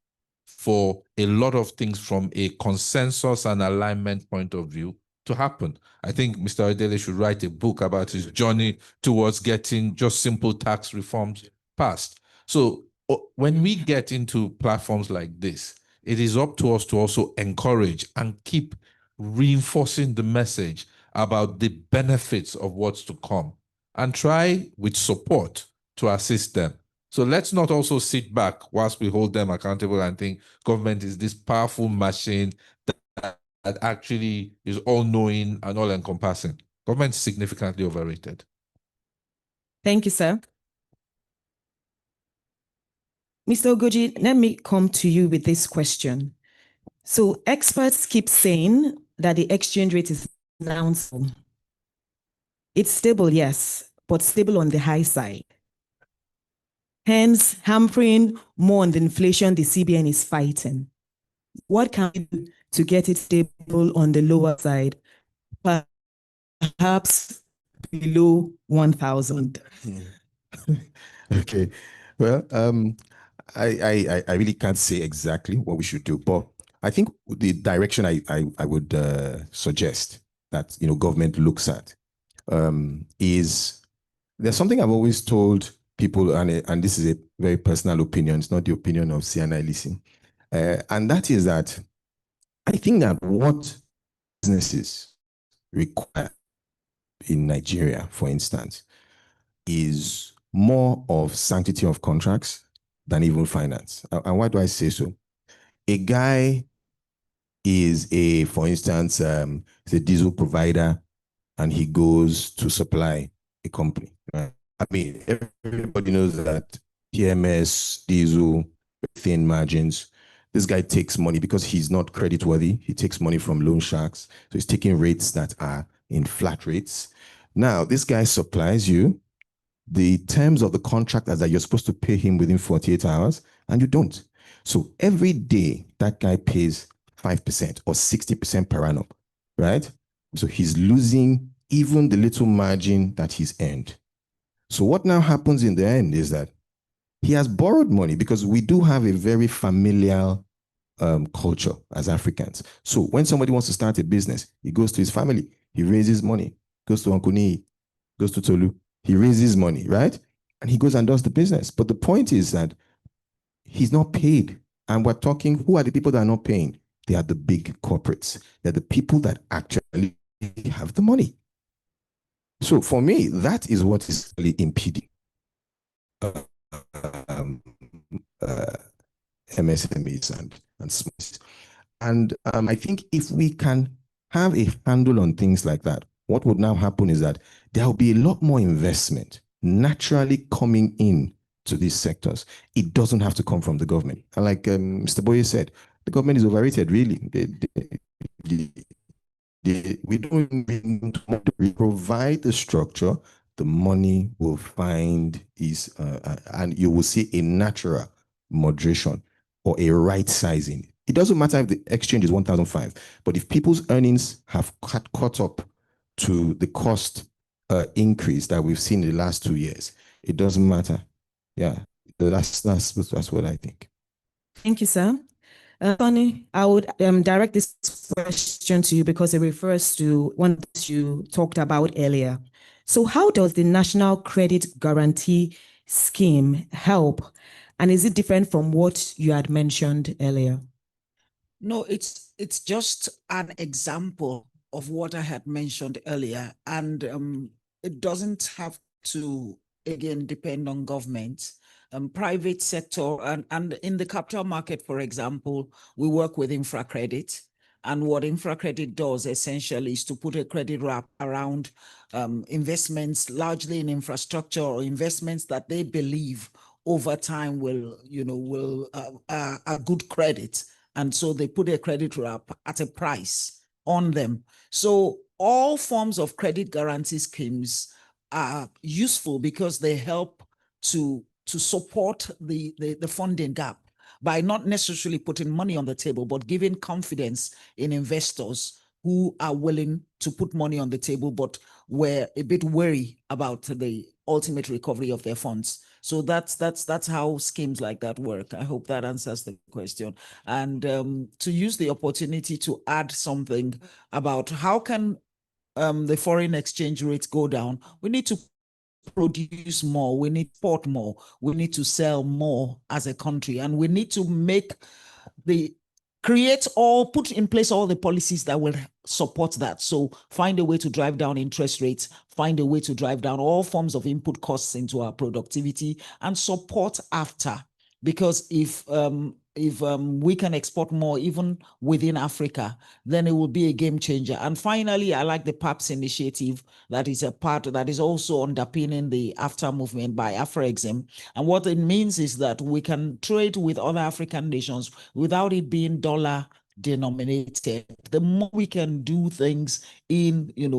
for a lot of things from a consensus and alignment point of view to happen. I think Mr. Odele should write a book about his journey towards getting just simple tax reforms passed. So when we get into platforms like this, it is up to us to also encourage and keep reinforcing the message about the benefits of what's to come and try with support to assist them. So let's not also sit back whilst we hold them accountable and think government is this powerful machine that actually is all-knowing and all-encompassing. Government is significantly overrated. Thank you, sir. Mr. Ogoji, let me come to you with this question. So experts keep saying that the exchange rate is now stable. It's stable, yes, but stable on the high side. Hence, hampering more on the inflation the CBN is fighting. What can we do to get it stable on the lower side, perhaps below 1,000? Okay, well, I really can't say exactly what we should do, but I think the direction I would suggest that government looks at is there's something I've always told people, and this is a very personal opinion. It's not the opinion of CNI Leasing, and that is that I think that what businesses require in Nigeria, for instance, is more of sanctity of contracts than even finance. And why do I say so? A guy is for instance, is a diesel provider, and he goes to supply a company. Right? I mean, everybody knows that PMS, diesel, thin margins. This guy takes money because he's not creditworthy. He takes money from loan sharks. So he's taking rates that are in flat rates. Now, this guy supplies you. The terms of the contract is that you're supposed to pay him within 48 hours, and you don't. So every day, that guy pays 5% or 60% per annum, right? So he's losing even the little margin that he's earned. So what now happens in the end is that he has borrowed money, because we do have a very familial culture as Africans. So when somebody wants to start a business, he goes to his family, he raises money, goes to Uncle Nii, goes to Tolu, he raises money, right? And he goes and does the business. But the point is that he's not paid. And we're talking, who are the people that are not paying? They are the big corporates. They're the people that actually have the money. So for me, that is what is really impeding MSMEs and SMEs. And I think if we can have a handle on things like that, what would now happen is that there will be a lot more investment naturally coming in to these sectors. It doesn't have to come from the government. And like Mr. Boye said, the government is overrated, really. We don't we provide the structure, the money will find is, and you will see a natural moderation or a right sizing. It doesn't matter if the exchange is 1,005, but if people's earnings have caught up to the cost increase that we've seen in the last 2 years, it doesn't matter. Yeah, that's what I think. Thank you, sir. Tony, I would direct this question to you because it refers to one that you talked about earlier. So how does the National Credit Guarantee Scheme help? And is it different from what you had mentioned earlier? No, it's just an example of what I had mentioned earlier. And it doesn't have to, again, depend on government. Private sector and in the capital market, for example, we work with InfraCredit. And what InfraCredit does essentially is to put a credit wrap around investments largely in infrastructure or investments that they believe over time will are good credit. And so they put a credit wrap at a price on them. So all forms of credit guarantee schemes are useful because they help to support the funding gap by not necessarily putting money on the table, but giving confidence in investors who are willing to put money on the table, but were a bit wary about the ultimate recovery of their funds. So that's how schemes like that work. I hope that answers the question. And to use the opportunity to add something about how can the foreign exchange rates go down, we need to produce more, we need to export more, we need to sell more as a country, and we need to put in place all the policies that will support that. So find a way to drive down interest rates, find a way to drive down all forms of input costs into our productivity, and support after. Because if we can export more even within Africa, then it will be a game changer. And finally, I like the PAPS initiative that is a part that is also underpinning the AFTA movement by AfroExim. And what it means is that we can trade with other African nations without it being dollar denominated. The more we can do things in, in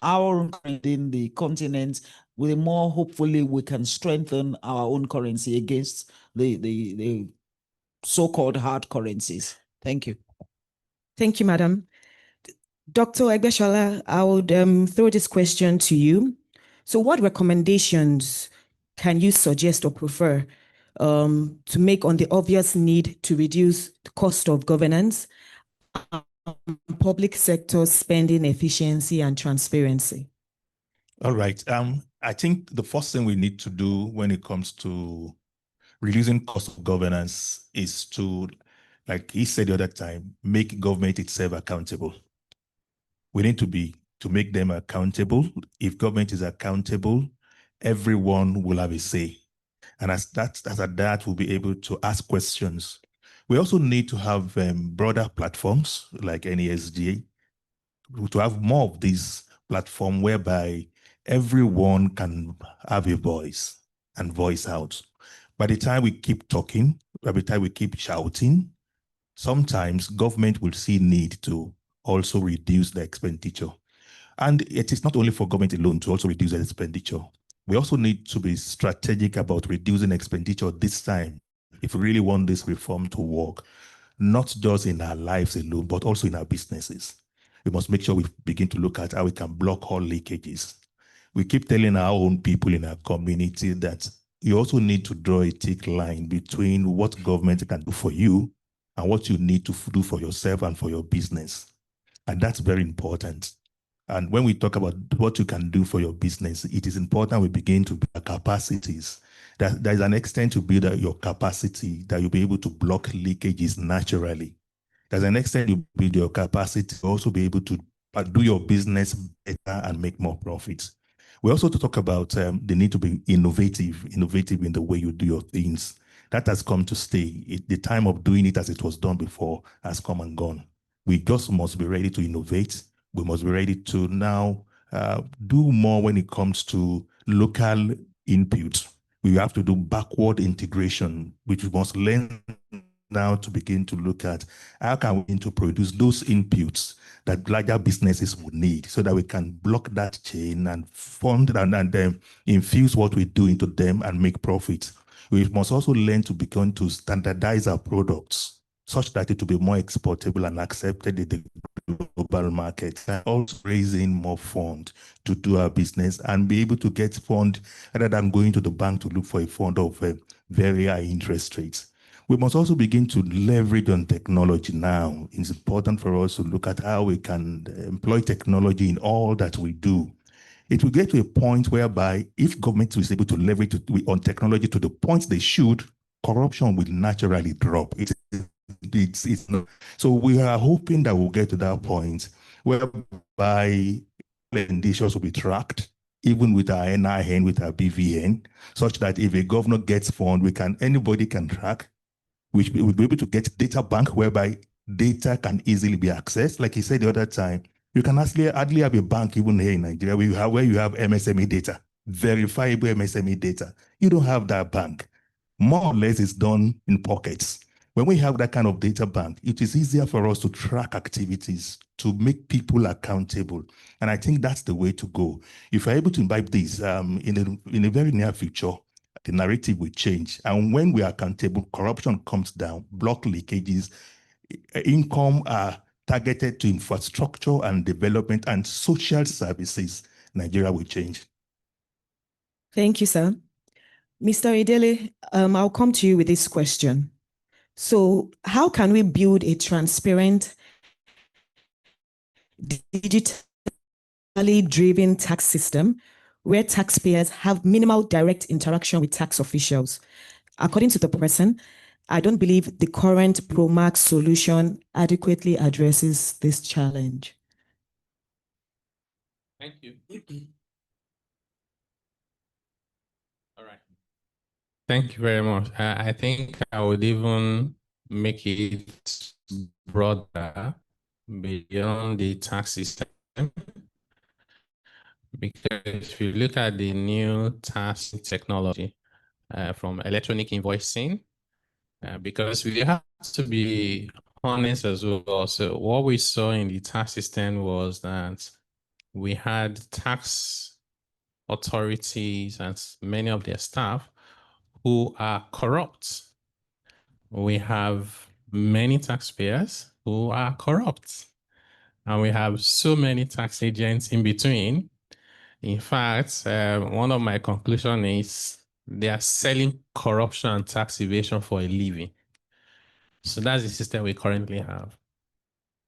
the continent, the more hopefully we can strengthen our own currency against the so-called hard currencies. Thank you. Thank you, Madam. Dr. Egbeshola, I would throw this question to you. So what recommendations can you suggest or prefer to make on the obvious need to reduce the cost of governance, public sector spending efficiency and transparency? All right. I think the first thing we need to do when it comes to reducing cost of governance is to, like he said the other time, make government itself accountable. We need to make them accountable. If government is accountable, everyone will have a say. And as that will be able to ask questions. We also need to have broader platforms like NESG, to have more of these platforms whereby everyone can have a voice and voice out. By the time we keep talking, by the time we keep shouting, sometimes government will see need to also reduce the expenditure. And it is not only for government alone to also reduce the expenditure. We also need to be strategic about reducing expenditure this time if we really want this reform to work, not just in our lives alone, but also in our businesses. We must make sure we begin to look at how we can block all leakages. We keep telling our own people in our community that you also need to draw a thick line between what government can do for you and what you need to do for yourself and for your business. And that's very important. And when we talk about what you can do for your business, it is important we begin to build capacities. That there is an extent to build your capacity that you'll be able to block leakages naturally. There's an extent you build your capacity to also be able to do your business better and make more profits. We also talk about the need to be innovative in the way you do your things. That has come to stay. The time of doing it as it was done before has come and gone. We just must be ready to innovate. We must be ready to now do more when it comes to local input. We have to do backward integration, which we must learn now to begin to look at how can we begin to produce those inputs that larger businesses would need so that we can block that chain and fund and infuse what we do into them and make profits. We must also learn to begin to standardize our products such that it will be more exportable and accepted in the global market, and also raising more funds to do our business and be able to get fund rather than going to the bank to look for a fund of very high interest rates. We must also begin to leverage on technology now. It's important for us to look at how we can employ technology in all that we do. It will get to a point whereby if government is able to leverage on technology to the point they should, corruption will naturally drop. It's not. So we are hoping that we'll get to that point whereby expenditures will be tracked, even with our NIN, with our BVN, such that if a governor gets fund, anybody can track. We will be able to get data bank whereby data can easily be accessed. Like he said the other time, you can hardly have a bank even here in Nigeria where you have MSME data, verifiable MSME data. You don't have that bank. More or less it's done in pockets. When we have that kind of data bank, it is easier for us to track activities, to make people accountable. And I think that's the way to go. If we're able to imbibe this in the very near future, the narrative will change. And when we are accountable, corruption comes down, block leakages, income are targeted to infrastructure and development and social services, Nigeria will change. Thank you, sir. Mr. Idele, I'll come to you with this question. So how can we build a transparent, digitally driven tax system where taxpayers have minimal direct interaction with tax officials? According to the person, I don't believe the current ProMax solution adequately addresses this challenge. Thank you. All right. Thank you very much. I think I would even make it broader beyond the tax system. Because if you look at the new tax technology from electronic invoicing, because we have to be honest as well. So what we saw in the tax system was that we had tax authorities and many of their staff who are corrupt. We have many taxpayers who are corrupt. And we have so many tax agents in between. In fact, one of my conclusions is they are selling corruption and tax evasion for a living. So that's the system we currently have.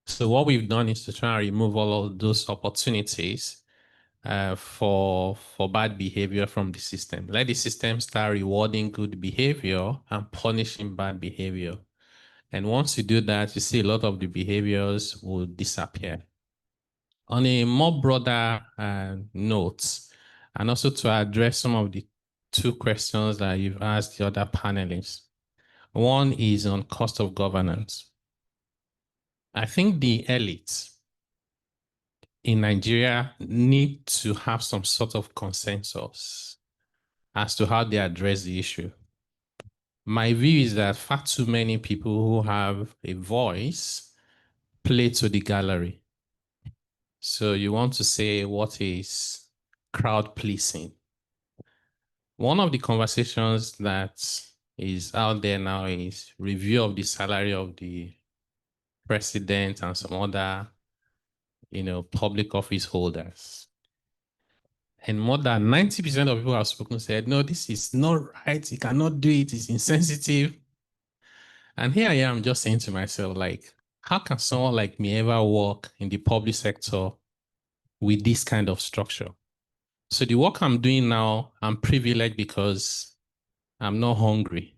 So what we've done is to try and remove all of those opportunities for bad behavior from the system. Let the system start rewarding good behavior and punishing bad behavior. And once you do that, you see a lot of the behaviors will disappear. On a more broader note, and also to address some of the two questions that you've asked the other panelists. One is on cost of governance. I think the elites in Nigeria need to have some sort of consensus as to how they address the issue. My view is that far too many people who have a voice play to the gallery. So you want to say, what is crowd pleasing? One of the conversations that is out there now is review of the salary of the president and some other, public office holders. And more than 90% of people have spoken said, no, this is not right. You cannot do it. It's insensitive. And here I am just saying to myself, like, how can someone like me ever work in the public sector with this kind of structure? So the work I'm doing now, I'm privileged because I'm not hungry.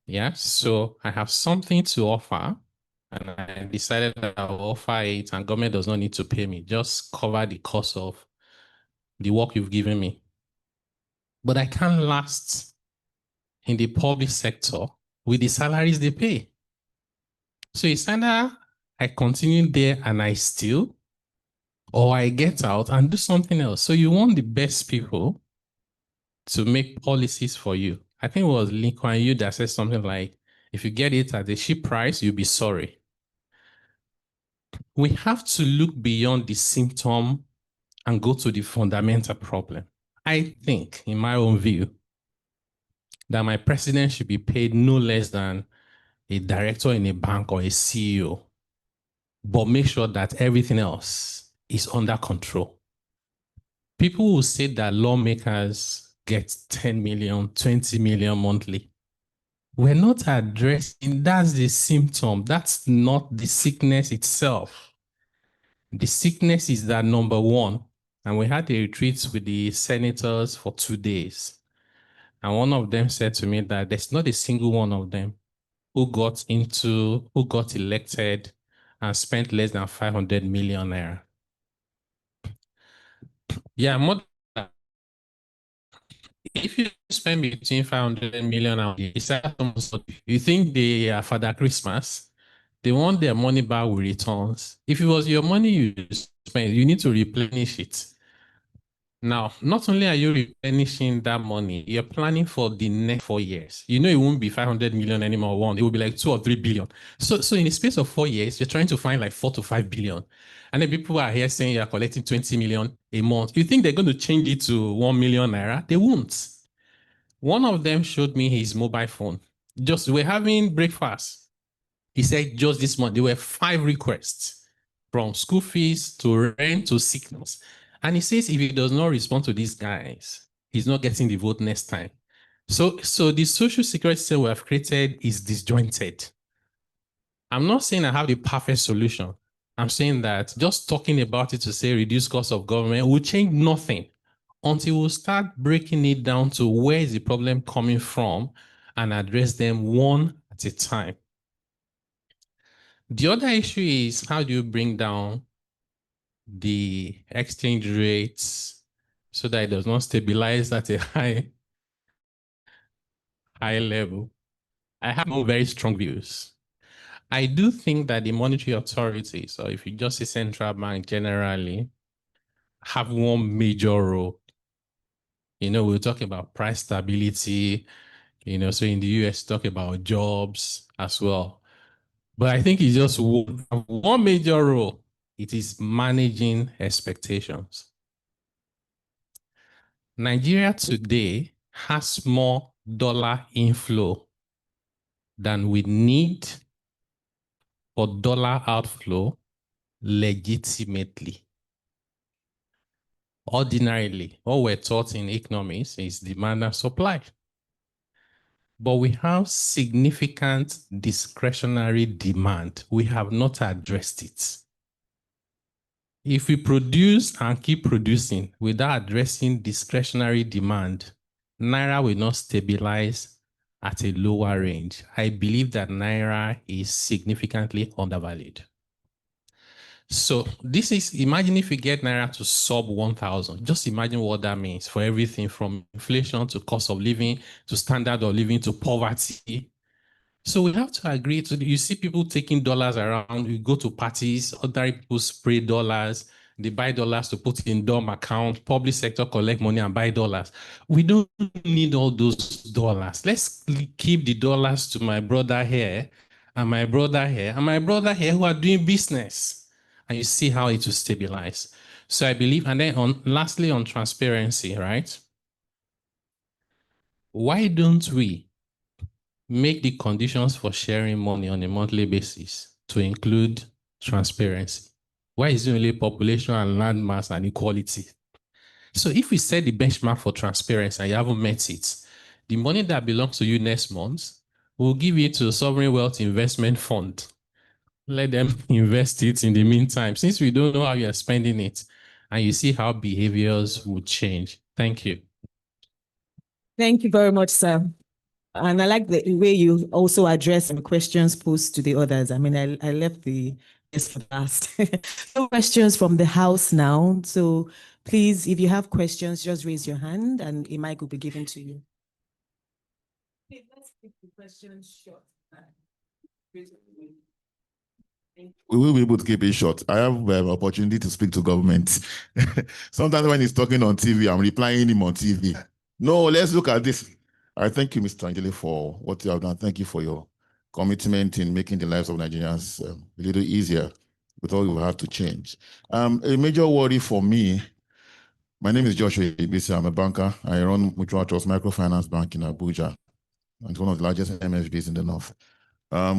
Yeah, so I have something to offer, and I decided that I'll offer it, and government does not need to pay me, just cover the cost of the work you've given me. But I can't last in the public sector with the salaries they pay. So it's either I continue there and I steal, or I get out and do something else. So you want the best people to make policies for you. I think it was Lee Kuan Yew that said something like, if you get it at a cheap price, you'll be sorry. We have to look beyond the symptom and go to the fundamental problem. I think, in my own view, that my president should be paid no less than a director in a bank or a CEO, but make sure that everything else is under control. People will say that lawmakers get 10 million, 20 million monthly. We're not addressing, that's the symptom. That's not the sickness itself. The sickness is that, number one, and we had a retreat with the senators for 2 days. And one of them said to me that there's not a single one of them who got elected and spent less than 500 million naira. Yeah, more than, if you spend between 500 million and you think they are Father Christmas, they want their money back with returns. If it was your money you spent, you need to replenish it. Now, not only are you replenishing that money, you're planning for the next 4 years. You know it won't be 500 million anymore, one. It will be like 2 or 3 billion. So in the space of 4 years, you're trying to find like 4 to 5 billion. And then people are here saying you're collecting 20 million a month. You think they're going to change it to 1 million naira? They won't. One of them showed me his mobile phone. Just, we're having breakfast. He said just this month, there were 5 requests from school fees to rent to sickness. And he says if he does not respond to these guys, he's not getting the vote next time. So the social security system we have created is disjointed. I'm not saying I have the perfect solution. I'm saying that just talking about it to say reduce cost of government will change nothing until we start breaking it down to where is the problem coming from and address them one at a time. The other issue is, how do you bring down the exchange rates so that it does not stabilize at a high level? I have no very strong views. I do think that the monetary authorities, or if you just say central bank generally, have one major role. We're talking about price stability, so in the US, talk about jobs as well. But I think it's just one major role. It is managing expectations. Nigeria today has more dollar inflow than we need for dollar outflow legitimately. Ordinarily, what we're taught in economics is demand and supply. But we have significant discretionary demand. We have not addressed it. If we produce and keep producing without addressing discretionary demand, Naira will not stabilize at a lower range. I believe that Naira is significantly undervalued. So this is, imagine if we get Naira to sub 1,000, just imagine what that means for everything from inflation to cost of living, to standard of living, to poverty. So we have to agree to, you see people taking dollars around, you go to parties, other people spray dollars, they buy dollars to put in dorm account, public sector collect money and buy dollars. We don't need all those dollars. Let's keep the dollars to my brother here, and my brother here, and my brother here who are doing business. And you see how it will stabilize. So I believe, and then lastly on transparency, right? Why don't we make the conditions for sharing money on a monthly basis to include transparency? Why is it only population and land mass and equality? So if we set the benchmark for transparency and you haven't met it, the money that belongs to you next month, we'll give it to the Sovereign Wealth Investment Fund. Let them invest it in the meantime, since we don't know how you're spending it, and you see how behaviors will change. Thank you. Thank you very much, sir. And I like the way you also address some questions posed to the others. I mean, I left the this for last. No questions from the house now. So please, if you have questions, just raise your hand and a mic will be given to you. Let's keep the questions short. We will be able to keep it short. I have opportunity to speak to government. Sometimes when he's talking on TV, I'm replying him on TV. No, let's look at this. I thank you, Mr. Angeli, for what you have done. Thank you for your commitment in making the lives of Nigerians a little easier with all you have to change. A major worry for me, my name is Joshua Ibisi. I'm a banker. I run Mutual Trust Microfinance Bank in Abuja. It's one of the largest MFBs in the North.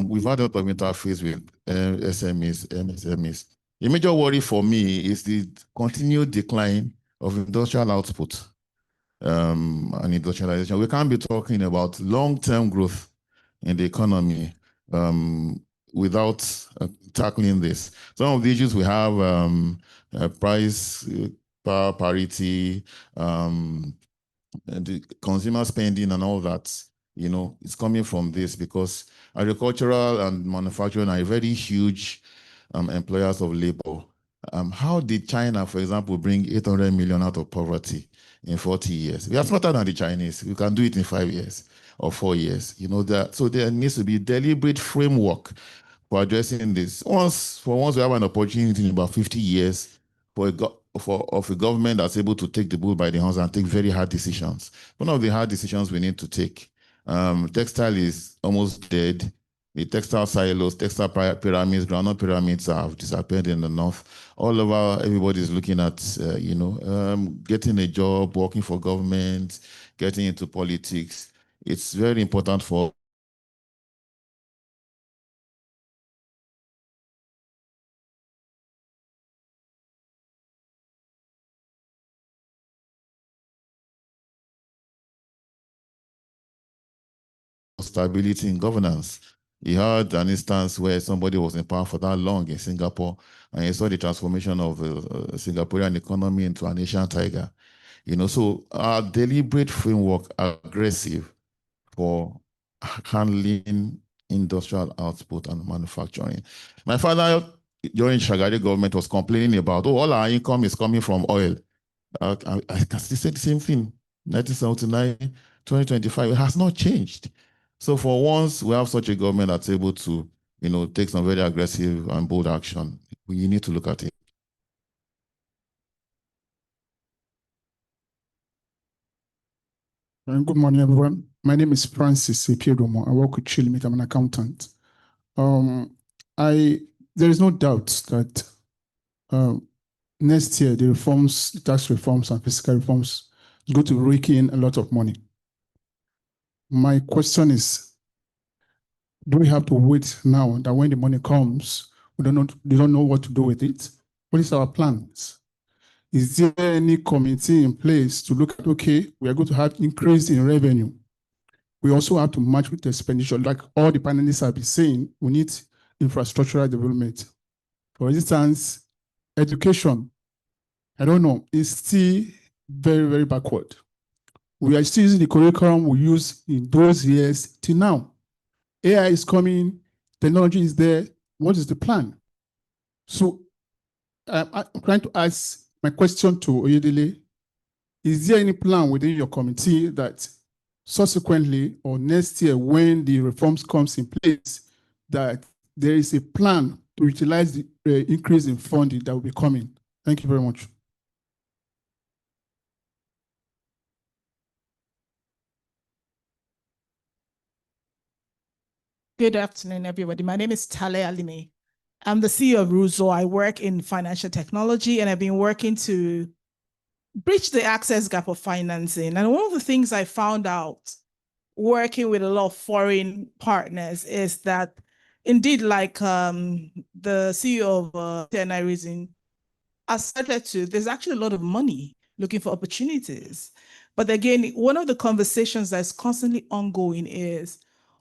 We've had a lot of interface with SMEs, MSMEs. A major worry for me is the continued decline of industrial output and industrialization. We can't be talking about long-term growth in the economy without tackling this. Some of the issues we have, price, power parity, the consumer spending and all that, it's coming from this, because agricultural and manufacturing are very huge employers of labor. How did China, for example, bring 800 million out of poverty in 40 years? We are smarter than the Chinese. We can do it in 5 years or 4 years. So there needs to be a deliberate framework for addressing this. Once we have an opportunity in about 50 years of a government that's able to take the bull by the horns and take very hard decisions. One of the hard decisions we need to take, textile is almost dead. The textile silos, textile pyramids, groundnut pyramids have disappeared in the North. All over, everybody's looking at, getting a job, working for government, getting into politics. It's very important for stability in governance. You had an instance where somebody was in power for that long in Singapore, and you saw the transformation of Singaporean economy into an Asian tiger. So our deliberate framework, aggressive for handling industrial output and manufacturing. My father, during Shagari government, was complaining about, all our income is coming from oil. I can still say the same thing. 1979, 2025, it has not changed. So for once, we have such a government that's able to, take some very aggressive and bold action. We need to look at it. Good morning, everyone. My name is Francis Epiedomo. I work with Chilimit. I'm an accountant. There is no doubt that next year the tax reforms and fiscal reforms is going to rake in a lot of money. My question is, do we have to wait now that when the money comes, we don't know what to do with it? What is our plans? Is there any committee in place to look at, okay, we are going to have increase in revenue. We also have to match with the expenditure. Like all the panelists have been saying, we need infrastructural development. For instance, education, I don't know, is still very, very backward. We are still using the curriculum we used in those years till now. AI is coming, technology is there. What is the plan? So I'm trying to ask my question to Oyedele, is there any plan within your committee that subsequently or next year when the reforms comes in place, that there is a plan to utilize the increase in funding that will be coming? Thank you very much. Good afternoon, everybody. My name is Tale Alime. I'm the CEO of Ruzo. I work in financial technology, and I've been working to bridge the access gap of financing. And one of the things I found out working with a lot of foreign partners is that indeed, like the CEO of TNI Reason asserted to, there's actually a lot of money looking for opportunities. But again, one of the conversations that's constantly ongoing is,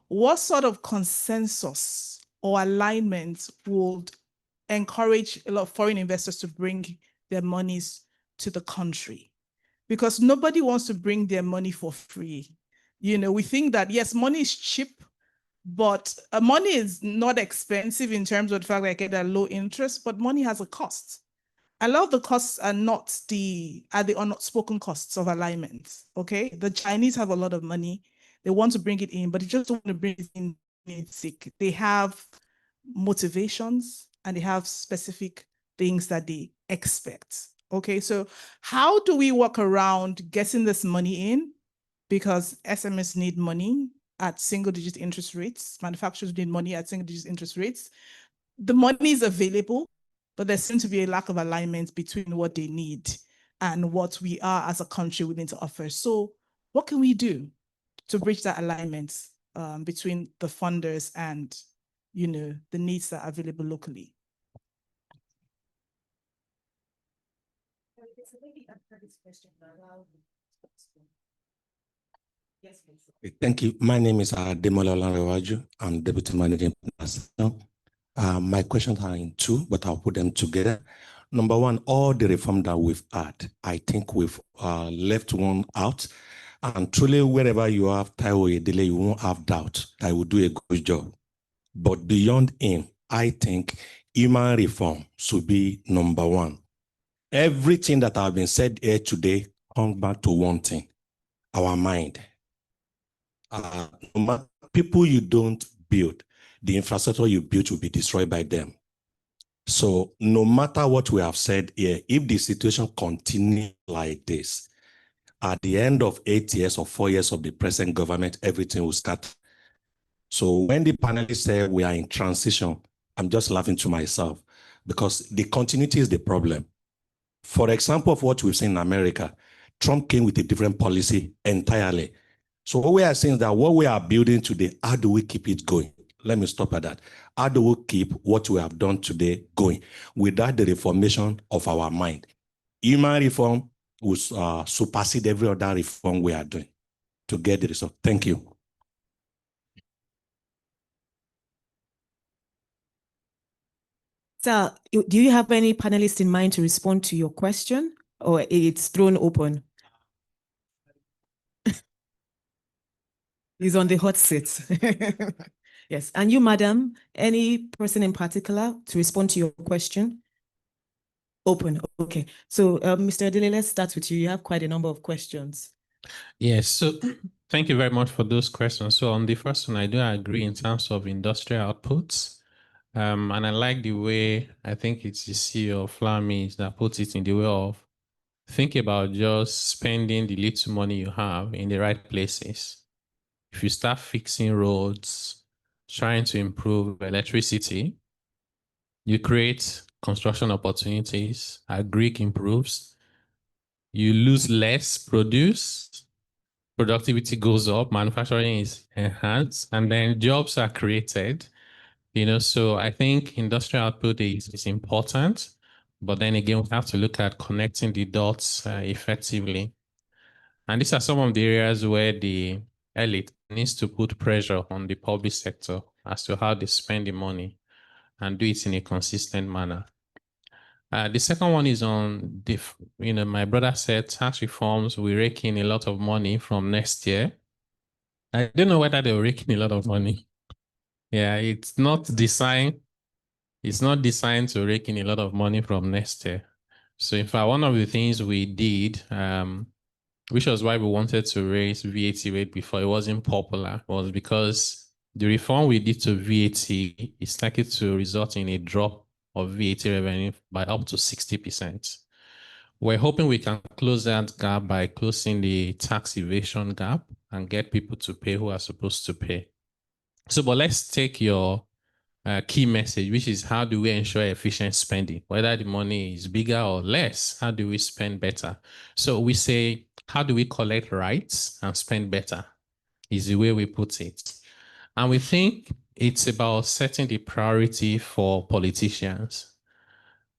what sort of consensus or alignment would encourage a lot of foreign investors to bring their monies to the country? Because nobody wants to bring their money for free. We think that, yes, money is cheap, but money is not expensive in terms of the fact that I get a low interest, but money has a cost. A lot of the costs are the unspoken costs of alignment, okay? The Chinese have a lot of money. They want to bring it in, but they just don't want to bring it in. They have motivations and they have specific things that they expect. Okay, so how do we work around getting this money in? Because SMEs need money at single-digit interest rates. Manufacturers need money at single-digit interest rates. The money is available, but there seems to be a lack of alignment between what they need and what we are as a country willing to offer. So what can we do to bridge that alignment between the funders and, the needs that are available locally? Thank you. My name is Demola Olanrewaju. I'm Deputy Managing Partner. My questions are in two, but I'll put them together. Number one, all the reform that we've had, I think we've left one out. And truly, wherever you have Taiwo Edele, you won't have doubt that I will do a good job. But beyond him, I think human reform should be number one. Everything that has been said here today comes back to one thing, our mind. People you don't build, the infrastructure you build will be destroyed by them. So no matter what we have said here, if the situation continues like this, at the end of 8 years or 4 years of the present government, everything will start. So when the panelists say we are in transition, I'm just laughing to myself because the continuity is the problem. For example, of what we've seen in America, Trump came with a different policy entirely. So what we are saying is that what we are building today, how do we keep it going? Let me stop at that. How do we keep what we have done today going without the reformation of our mind? Human reform will supersede every other reform we are doing to get the result. Thank you. So, do you have any panelists in mind to respond to your question, or it's thrown open? He's on the hot seat. Yes. And you, madam, any person in particular to respond to your question? Open. Okay. So, Mr. Adele, let's start with you. You have quite a number of questions. Yes. So thank you very much for those questions. So on the first one, I do agree in terms of industrial outputs. And I like the way, I think it's the CEO of Flour Mills that puts it in the way of think about just spending the little money you have in the right places. If you start fixing roads, trying to improve electricity, you create construction opportunities, agri improves, you lose less produce, productivity goes up, manufacturing is enhanced, and then jobs are created. So I think industrial output is important, but then again, we have to look at connecting the dots effectively. And these are some of the areas where the elite needs to put pressure on the public sector as to how they spend the money and do it in a consistent manner. The second one is on my brother said tax reforms, we rake in a lot of money from next year. I don't know whether they're raking a lot of money. Yeah, it's not designed to rake in a lot of money from next year. So in fact, one of the things we did, which was why we wanted to raise VAT rate before it wasn't popular, was because the reform we did to VAT is likely to result in a drop of VAT revenue by up to 60%. We're hoping we can close that gap by closing the tax evasion gap and get people to pay who are supposed to pay. So, but let's take your key message, which is how do we ensure efficient spending? Whether the money is bigger or less, how do we spend better? So we say, how do we collect rights and spend better is the way we put it. And we think it's about setting the priority for politicians.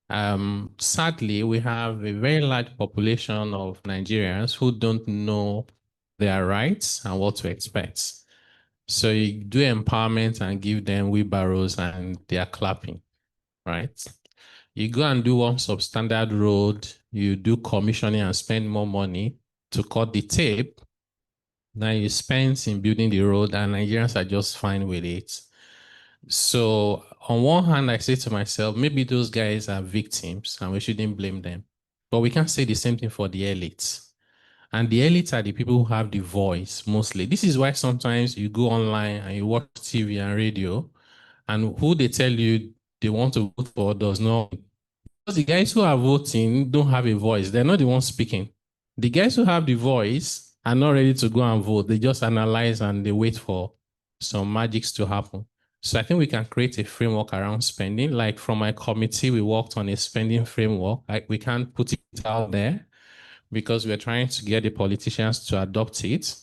Sadly, we have a very large population of Nigerians who don't know their rights and what to expect. So you do empowerment and give them wheelbarrows and they are clapping, right? You go and do one substandard road, you do commissioning and spend more money to cut the tape. Now you spend in building the road and Nigerians are just fine with it. So on one hand, I say to myself, maybe those guys are victims and we shouldn't blame them. But we can't say the same thing for the elites. And the elites are the people who have the voice mostly. This is why sometimes you go online and you watch TV and radio, and who they tell you they want to vote for does not. Because the guys who are voting don't have a voice. They're not the ones speaking. The guys who have the voice are not ready to go and vote. They just analyze and they wait for some magics to happen. So I think we can create a framework around spending. Like from my committee, we worked on a spending framework. We can't put it out there because we're trying to get the politicians to adopt it.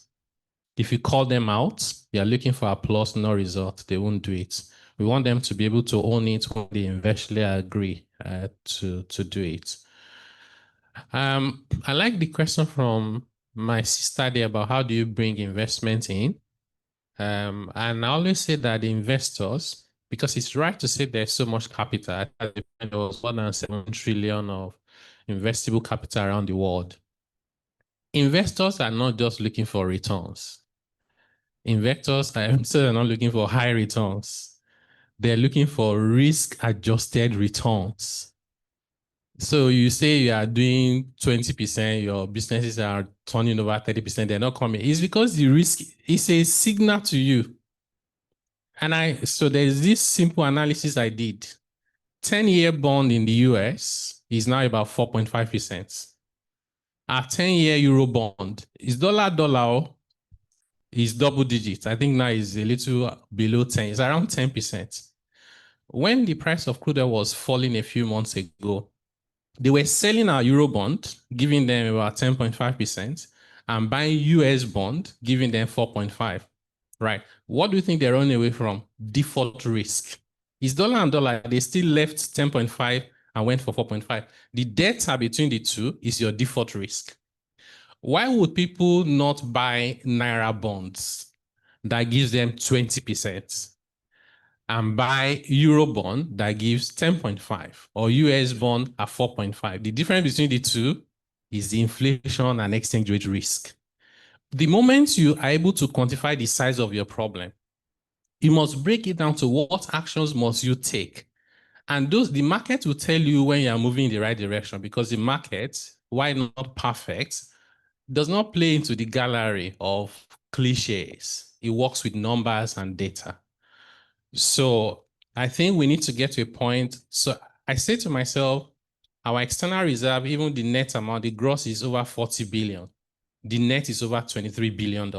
If you call them out, they are looking for applause, no result. They won't do it. We want them to be able to own it when they eventually agree to do it. I like the question from my sister there about how do you bring investment in? And I always say that the investors, because it's right to say there's so much capital, there was more than 7 trillion of investable capital around the world. Investors are not just looking for returns. Investors are not looking for high returns. They're looking for risk-adjusted returns. So you say you are doing 20%, your businesses are turning over 30%, they're not coming. It's because the risk is a signal to you. And so there's this simple analysis I did. 10-year bond in the US is now about 4.5%. Our 10-year Euro bond is dollar, is double digits. I think now is a little below 10. It's around 10%. When the price of crude oil was falling a few months ago, they were selling our Euro bond, giving them about 10.5%, and buying US bond, giving them 4.5%. Right. What do you think they're running away from? Default risk. It's dollar and dollar. They still left 10.5 and went for 4.5. The delta between the two is your default risk. Why would people not buy Naira bonds that gives them 20%? and buy Euro bond that gives 10.5 or US bond at 4.5. The difference between the two is the inflation and exchange rate risk. The moment you are able to quantify the size of your problem, you must break it down to what actions must you take. And the market will tell you when you are moving in the right direction, because the market, while not perfect, does not play into the gallery of cliches. It works with numbers and data. So I think we need to get to a point. So I say to myself, our external reserve, even the net amount, the gross is over 40 billion. The net is over $23 billion.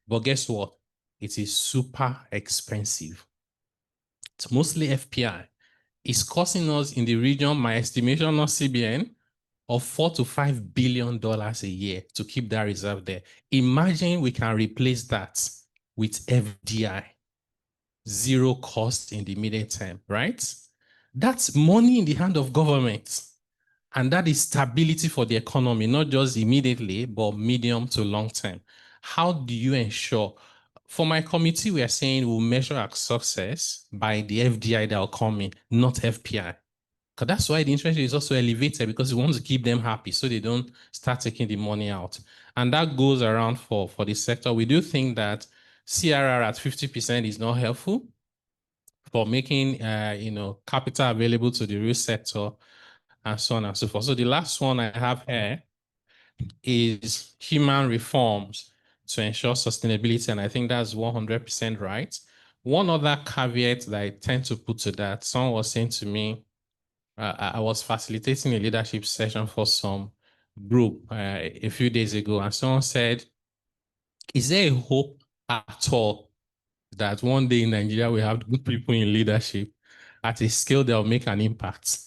But guess what? It is super expensive. It's mostly FPI. It's costing us in the region, my estimation of CBN, of $4 to $5 billion a year to keep that reserve there. Imagine we can replace that with FDI, zero cost in the immediate term, right? That's money in the hand of government. And that is stability for the economy, not just immediately, but medium to long term. How do you ensure? For my committee, we are saying we'll measure our success by the FDI that will come in, not FPI. Because that's why the interest rate is also elevated, because we want to keep them happy so they don't start taking the money out. And that goes around for the sector. We do think that CRR at 50% is not helpful for making capital available to the real sector, and so on and so forth. So the last one I have here is human reforms to ensure sustainability, and I think that's 100% right. One other caveat that I tend to put to that, someone was saying to me, I was facilitating a leadership session for some group a few days ago, and someone said, is there a hope at all that one day in Nigeria we have good people in leadership at a scale that will make an impact?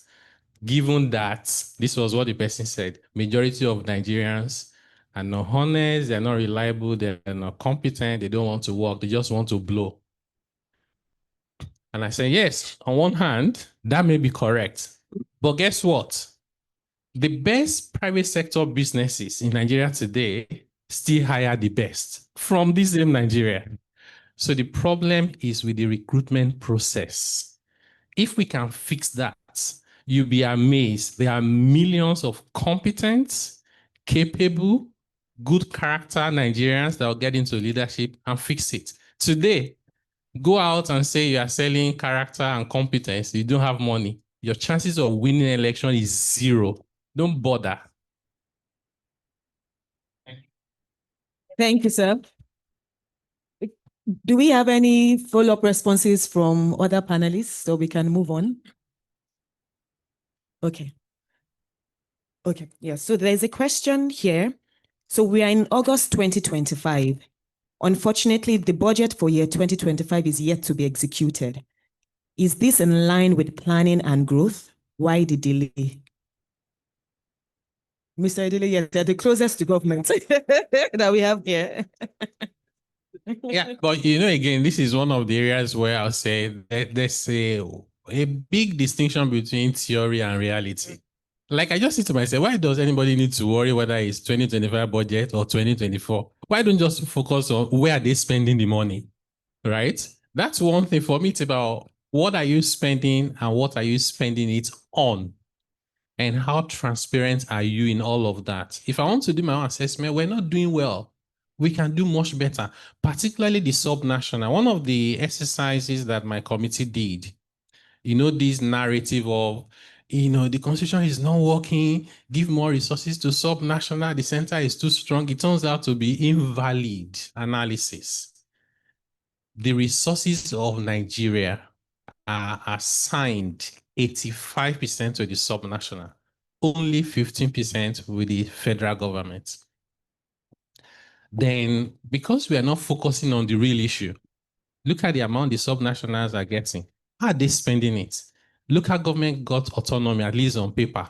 Given that, this was what the person said, majority of Nigerians are not honest, they're not reliable, they're not competent, they don't want to work, they just want to blow. And I said, yes, on one hand, that may be correct. But guess what? The best private sector businesses in Nigeria today still hire the best from this same Nigeria. So the problem is with the recruitment process. If we can fix that, you'll be amazed. There are millions of competent, capable, good character Nigerians that will get into leadership and fix it. Today, go out and say you are selling character and competence, you don't have money. Your chances of winning an election is zero. Don't bother. Thank you, sir. Do we have any follow-up responses from other panelists so we can move on? Okay. Okay, yeah, so there's a question here. So we are in August 2025. Unfortunately, the budget for year 2025 is yet to be executed. Is this in line with planning and growth? Why the delay? Mr. Idile, yes, they're the closest to government that we have here. Yeah, but again, this is one of the areas where I'll say there's a big distinction between theory and reality. Like, I just say to myself, why does anybody need to worry whether it's 2025 budget or 2024? Why don't just focus on where are they spending the money, right? That's one thing for me. It's about what are you spending and what are you spending it on? And how transparent are you in all of that? If I want to do my own assessment, we're not doing well. We can do much better, particularly the subnational. One of the exercises that my committee did, this narrative of, the constitution is not working, give more resources to subnational, the center is too strong. It turns out to be invalid analysis. The resources of Nigeria are assigned 85% to the subnational, only 15% with the federal government. Then, because we are not focusing on the real issue, look at the amount the subnationals are getting. How are they spending it? Local government got autonomy, at least on paper.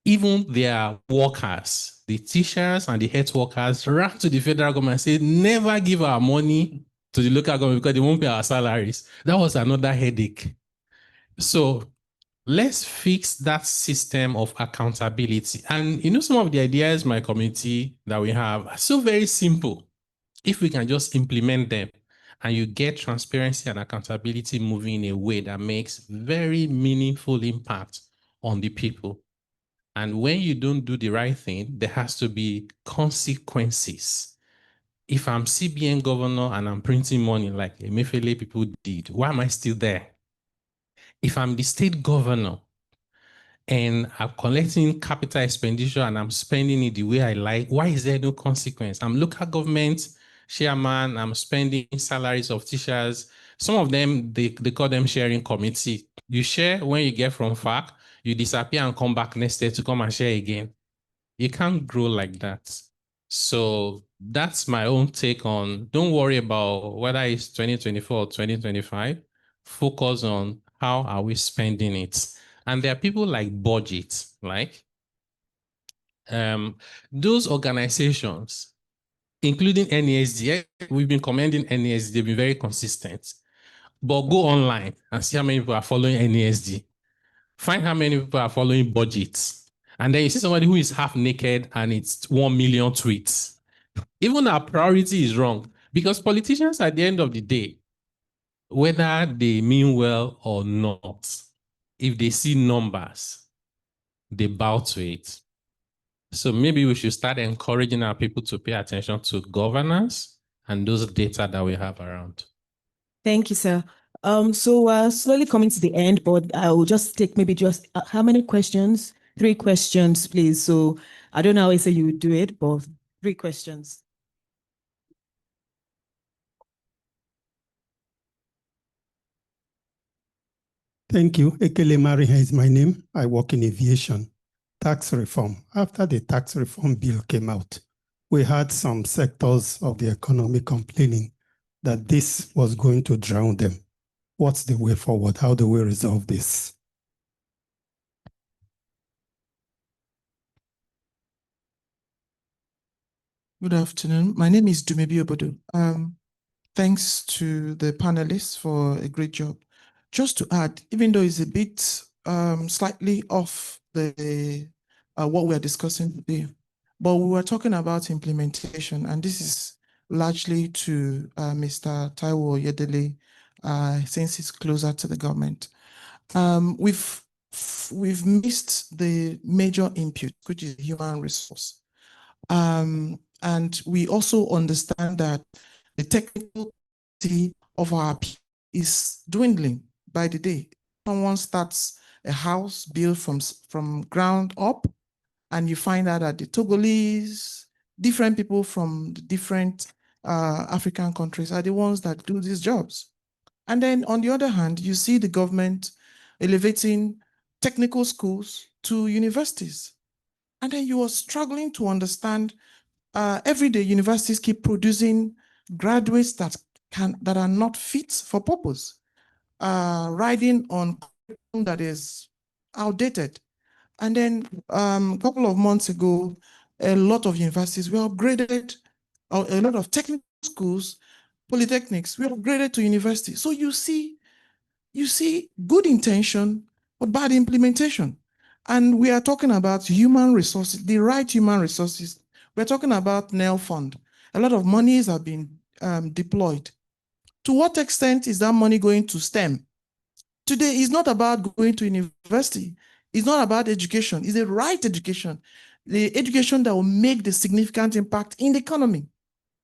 Even their workers, the teachers and the health workers, ran to the federal government and said, never give our money to the local government because they won't pay our salaries. That was another headache. So let's fix that system of accountability. And some of the ideas my committee that we have are so very simple. If we can just implement them. and you get transparency and accountability moving in a way that makes very meaningful impact on the people. And when you don't do the right thing, there has to be consequences. If I'm CBN governor and I'm printing money like Emefiele people did, why am I still there? If I'm the state governor and I'm collecting capital expenditure and I'm spending it the way I like, why is there no consequence? I'm local government chairman, I'm spending salaries of teachers. Some of them, they call them sharing committee. You share when you get from FAC, you disappear and come back next day to come and share again. You can't grow like that. So that's my own take on, don't worry about whether it's 2024 or 2025, focus on how are we spending it. And there are people like budget, like those organizations, including NESG, we've been commending NESG, they've been very consistent. But go online and see how many people are following NESG. Find how many people are following budgets. And then you see somebody who is half naked and it's 1 million tweets. Even our priority is wrong because politicians at the end of the day, whether they mean well or not, if they see numbers, they bow to it. So maybe we should start encouraging our people to pay attention to governance and those data that we have around. Thank you, sir. So slowly coming to the end, but I will just take maybe just how many questions? 3 questions, please. So I don't know how I say you would do it, but 3 questions. Thank you. Ekele Mariha is my name. I work in aviation. Tax reform. After the tax reform bill came out, we had some sectors of the economy complaining that this was going to drown them. What's the way forward? How do we resolve this? Good afternoon. My name is Dumebi Obodo. Thanks to the panelists for a great job. Just to add, even though it's a bit slightly off the what we are discussing today, but we were talking about implementation, and this is largely to Mr. Taiwo Oyedele, since he's closer to the government. We've missed the major input, which is human resource. And we also understand that the technical capacity of our people is dwindling by the day. Someone starts a house built from ground up, and you find out that the Togolese, different people from the different African countries are the ones that do these jobs. And then on the other hand, you see the government elevating technical schools to universities. And then you are struggling to understand every day universities keep producing graduates that are not fit for purpose, riding on curriculum that is outdated. And then a couple of months ago, a lot of universities were upgraded, or a lot of technical schools, polytechnics, were upgraded to university. So you see good intention, but bad implementation. And we are talking about human resources, the right human resources. We're talking about NEL fund. A lot of monies have been deployed. To what extent is that money going to STEM? Today, it's not about going to university. It's not about education. It's the right education, the education that will make the significant impact in the economy.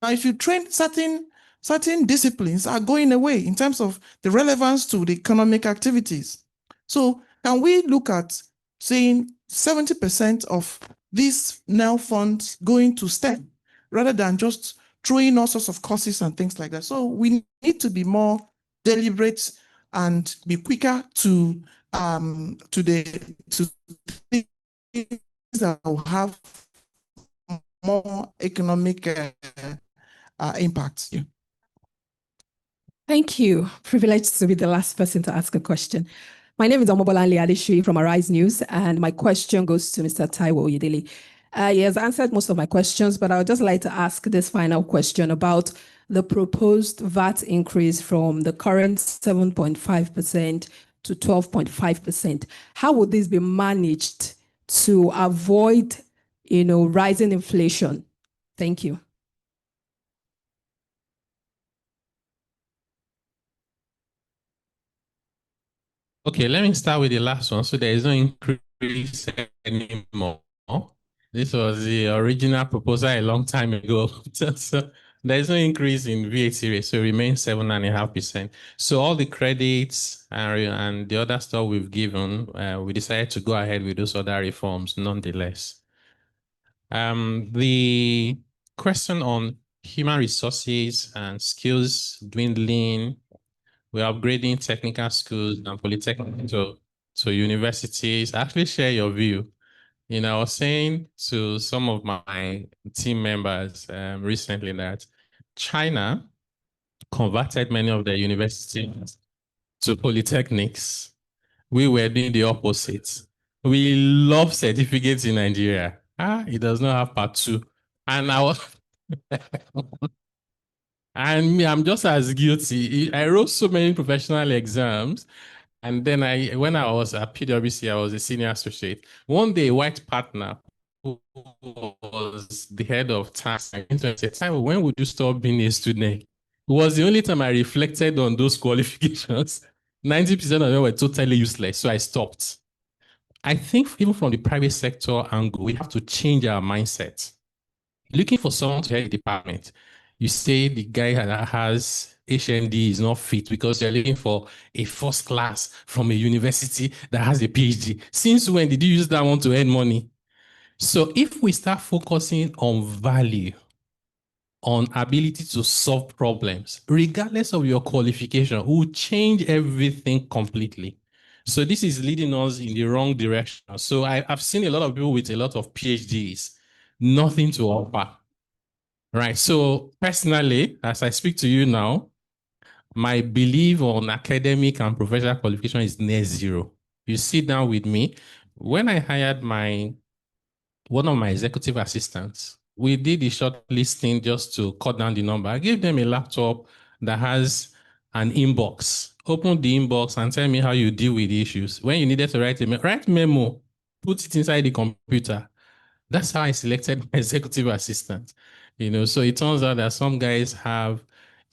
Now, if you train certain disciplines are going away in terms of the relevance to the economic activities. So can we look at saying 70% of these NEL funds going to STEM rather than just throwing all sorts of courses and things like that? So we need to be more deliberate and be quicker to things that will have more economic impact. Yeah. Thank you. Privileged to be the last person to ask a question. My name is Omobolanle Adeshui from Arise News, and my question goes to Mr. Taiwo Oyedele. He has answered most of my questions, but I would just like to ask this final question about the proposed VAT increase from the current 7.5% to 12.5%. How would this be managed to avoid, rising inflation? Thank you. Okay, let me start with the last one. So there is no increase anymore. This was the original proposal a long time ago. So there is no increase in VAT rate, so it remains 7.5%. So all the credits and the other stuff we've given, we decided to go ahead with those other reforms nonetheless. The question on human resources and skills dwindling, we're upgrading technical schools and polytechnic to universities. I actually share your view. You know, I was saying to some of my team members recently that China converted many of their universities to polytechnics. We were doing the opposite. We love certificates in Nigeria. It does not have part 2. And I was and me, I'm just as guilty. I wrote so many professional exams. And then when I was at PwC, I was a senior associate. One day, a white partner who was the head of tax, I said, when would you stop being a student? It was the only time I reflected on those qualifications. 90% of them were totally useless, so I stopped. I think even from the private sector angle, we have to change our mindset. Looking for someone to head the department, you say the guy that has HND is not fit because you're looking for a first class from a university that has a PhD. Since when did you use that one to earn money? So if we start focusing on value, on ability to solve problems, regardless of your qualification, will change everything completely. So this is leading us in the wrong direction. So I've seen a lot of people with a lot of PhDs, nothing to offer. Right. So personally, as I speak to you now, my belief on academic and professional qualification is near zero. You sit down with me. When I hired one of my executive assistants, we did a short listing just to cut down the number. I gave them a laptop that has an inbox. Open the inbox and tell me how you deal with the issues. When you needed to write memo, put it inside the computer. That's how I selected my executive assistant. You know, so it turns out that some guys have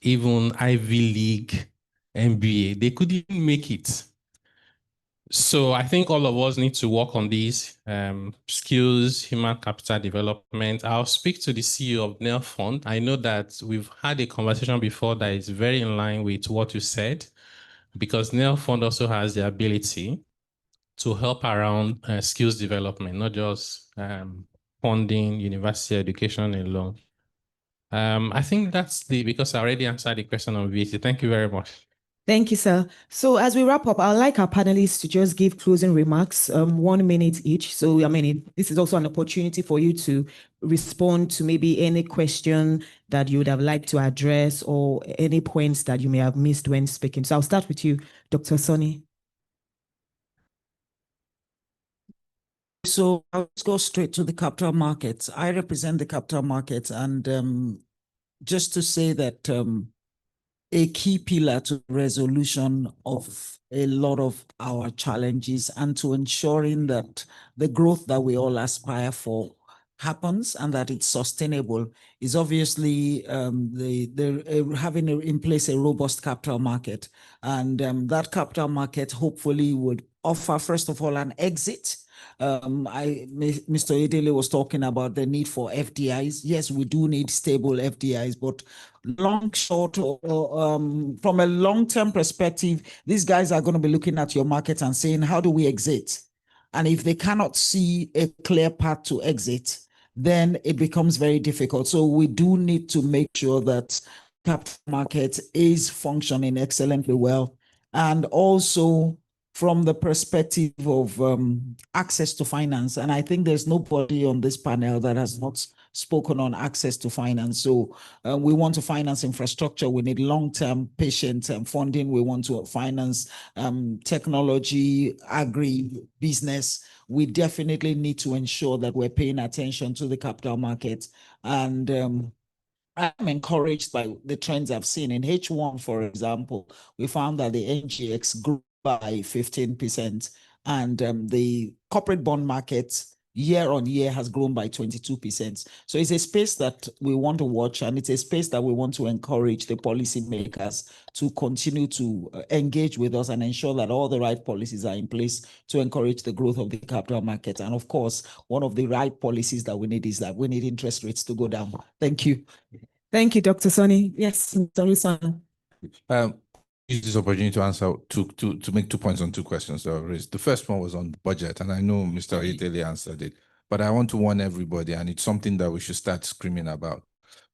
even Ivy League MBA. They couldn't make it. So I think all of us need to work on these skills, human capital development. I'll speak to the CEO of NEL Fund. I know that we've had a conversation before that is very in line with what you said, because NEL Fund also has the ability to help around skills development, not just funding university education alone. I think that's because I already answered the question on VAT. Thank you very much. Thank you, sir. So as we wrap up, I'd like our panelists to just give closing remarks, 1 minute each. So, I mean, this is also an opportunity for you to respond to maybe any question that you would have liked to address or any points that you may have missed when speaking. So I'll start with you, Dr. Sonny. So I'll go straight to the capital markets. I represent the capital markets, and just to say that a key pillar to resolution of a lot of our challenges and to ensuring that the growth that we all aspire for happens and that it's sustainable is obviously having in place a robust capital market. And that capital market hopefully would offer, first of all, an exit. Mr. Edele was talking about the need for FDIs. Yes, we do need stable FDIs, but short, from a long-term perspective, these guys are going to be looking at your market and saying, how do we exit? And if they cannot see a clear path to exit, then it becomes very difficult. So we do need to make sure that capital market is functioning excellently well. And also from the perspective of access to finance. And I think there's nobody on this panel that has not spoken on access to finance. So we want to finance infrastructure. We need long-term patient funding. We want to finance technology, agri-business. We definitely need to ensure that we're paying attention to the capital market. And I'm encouraged by the trends I've seen. In H1, for example, we found that the NGX grew by 15%, and the corporate bond market year on year has grown by 22%. So it's a space that we want to watch, and it's a space that we want to encourage the policymakers to continue to engage with us and ensure that all the right policies are in place to encourage the growth of the capital market. And of course, one of the right policies that we need is that we need interest rates to go down. Thank you. Thank you, Dr. Sonny. Yes, Mr. Rusana. Use this opportunity to answer to make 2 points on 2 questions that were raised. The first one was on budget, and I know Mr. Oyedele answered it, but I want to warn everybody, and it's something that we should start screaming about.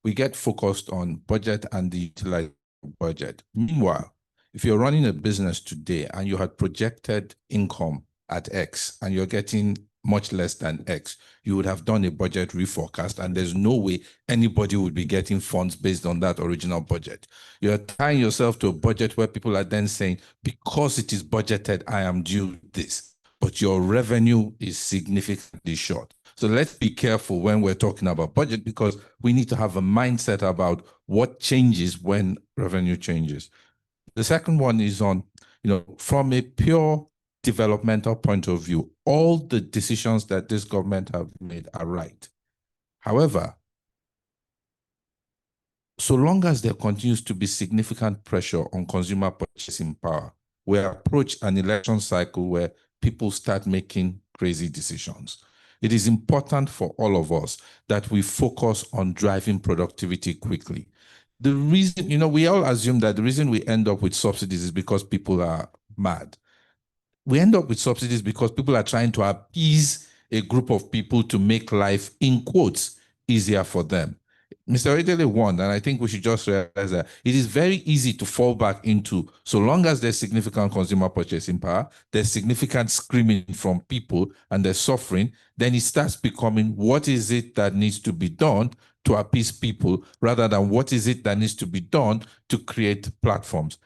We get focused on budget and the utilized budget. Meanwhile, if you're running a business today and you had projected income at X and you're getting much less than X, you would have done a budget reforecast, and there's no way anybody would be getting funds based on that original budget. You're tying yourself to a budget where people are then saying, because it is budgeted, I am due this, but your revenue is significantly short. So let's be careful when we're talking about budget, because we need to have a mindset about what changes when revenue changes. The second one is on, from a pure developmental point of view, all the decisions that this government have made are right. However, so long as there continues to be significant pressure on consumer purchasing power, we approach an election cycle where people start making crazy decisions. It is important for all of us that we focus on driving productivity quickly. The reason, we all assume that the reason we end up with subsidies is because people are mad. We end up with subsidies because people are trying to appease a group of people to make life, in quotes, easier for them. Mr. Oyedele won, and I think we should just realize that it is very easy to fall back into, so long as there's significant consumer purchasing power, there's significant screaming from people and there's suffering, then it starts becoming, what is it that needs to be done to appease people, rather than what is it that needs to be done to create platforms.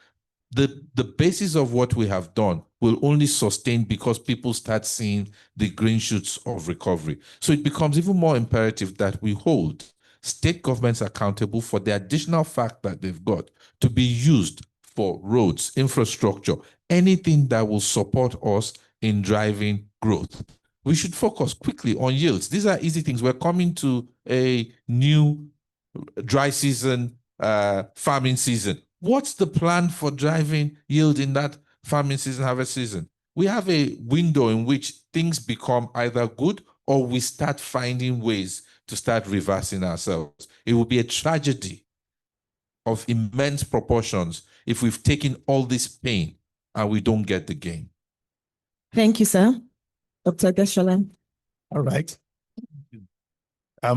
The basis of what we have done will only sustain because people start seeing the green shoots of recovery. So it becomes even more imperative that we hold state governments accountable for the additional fact that they've got to be used for roads, infrastructure, anything that will support us in driving growth. We should focus quickly on yields. These are easy things. We're coming to a new dry season, farming season. What's the plan for driving yield in that farming season, harvest season? We have a window in which things become either good or we start finding ways to start reversing ourselves. It will be a tragedy of immense proportions if we've taken all this pain and we don't get the gain. Thank you, sir. Dr. Geshola. All right.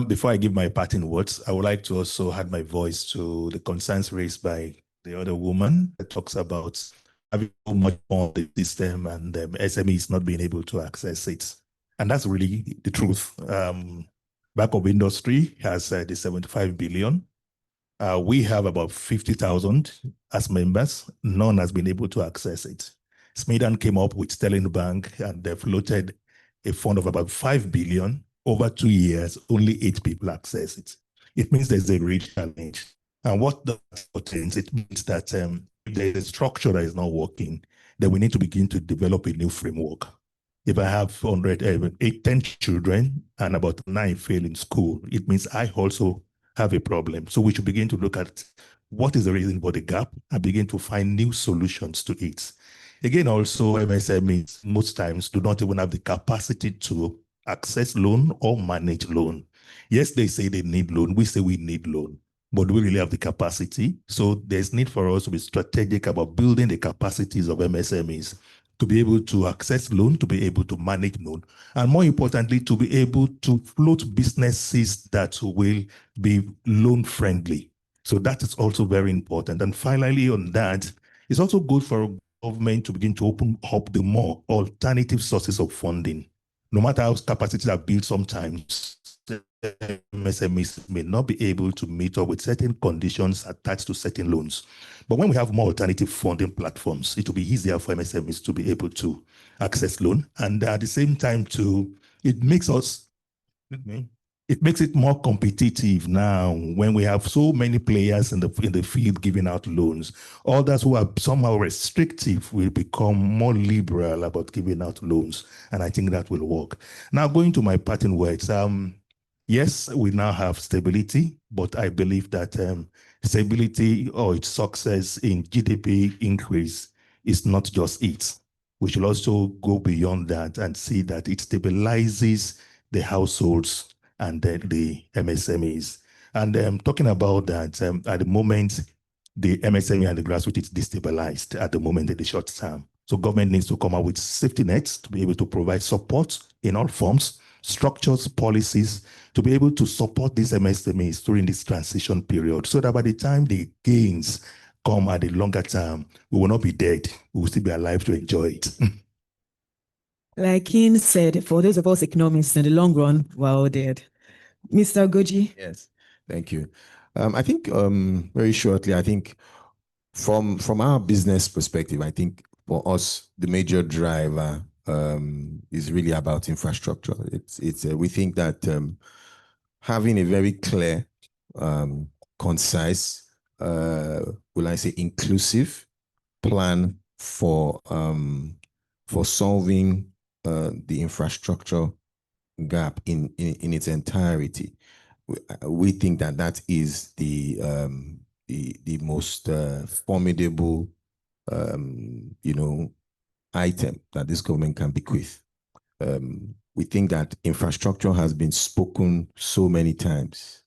Before I give my parting words, I would like to also add my voice to the concerns raised by the other woman that talks about having so much on the system and SMEs not being able to access it. And that's really the truth. Back of Industry has the 75 billion. We have about 50,000 as members. None has been able to access it. Smedan came up with Sterling Bank and they floated a fund of about 5 billion. Over 2 years, only 8 people access it. It means there's a real challenge. And what that means, it means that if there's a structure that is not working, then we need to begin to develop a new framework. If I have 10 children and about 9 fail in school, it means I also have a problem. So we should begin to look at what is the reason for the gap and begin to find new solutions to it. Again, also MSMEs most times do not even have the capacity to access loan or manage loan. Yes, they say they need loan. We say we need loan, but do we really have the capacity? So there's need for us to be strategic about building the capacities of MSMEs to be able to access loan, to be able to manage loan, and more importantly, to be able to float businesses that will be loan friendly. So that is also very important. And finally on that, it's also good for government to begin to open up the more alternative sources of funding. No matter how capacities are built, sometimes MSMEs may not be able to meet up with certain conditions attached to certain loans. But when we have more alternative funding platforms, it will be easier for MSMEs to be able to access loan. And at the same time, too, it makes us it makes it more competitive now when we have so many players in the field giving out loans. Others who are somehow restrictive will become more liberal about giving out loans, and I think that will work. Now, going to my parting words, yes, we now have stability, but I believe that stability or its success in GDP increase is not just it. We should also go beyond that and see that it stabilizes the households and then the MSMEs. And talking about that, at the moment, the MSME and the grassroots is destabilized at the moment in the short term. So government needs to come up with safety nets to be able to provide support in all forms, structures, policies, to be able to support these MSMEs during this transition period, so that by the time the gains come at the longer term, we will not be dead. We will still be alive to enjoy it. Like Keane said, for those of us economists, in the long run, we're all dead. Mr. Goji? Yes, thank you. I think very shortly, I think from our business perspective, I think for us, the major driver is really about infrastructure. We think that having a very clear, concise, will I say inclusive plan for solving the infrastructure gap in its entirety. We think that that is the most formidable item that this government can bequeath. We think that infrastructure has been spoken so many times,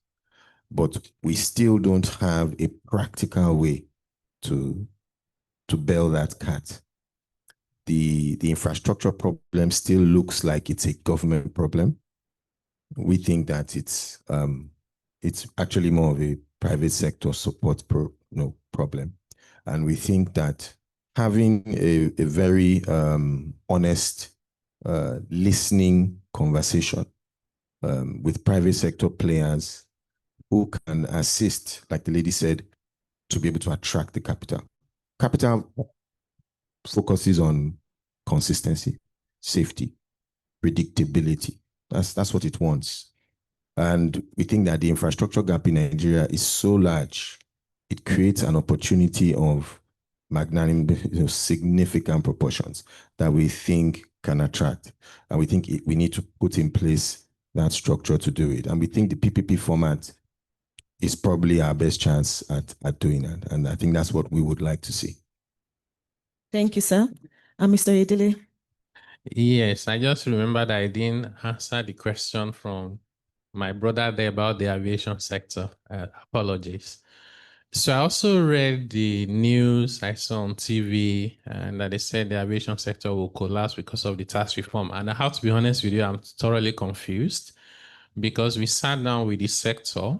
but we still don't have a practical way to bail that cat. The infrastructure problem still looks like it's a government problem. We think that it's actually more of a private sector support problem. And we think that having a very honest, listening conversation with private sector players who can assist, like the lady said, to be able to attract the capital. Capital focuses on consistency, safety, predictability. That's what it wants. And we think that the infrastructure gap in Nigeria is so large, it creates an opportunity of magnanimous, significant proportions that we think can attract. And we think we need to put in place that structure to do it. And we think the PPP format is probably our best chance at doing that. And I think that's what we would like to see. Thank you, sir. Mr. Edele? Yes, I just remembered I didn't answer the question from my brother there about the aviation sector. Apologies. So I also read the news I saw on TV and that they said the aviation sector will collapse because of the tax reform. And I have to be honest with you, I'm thoroughly confused because we sat down with the sector.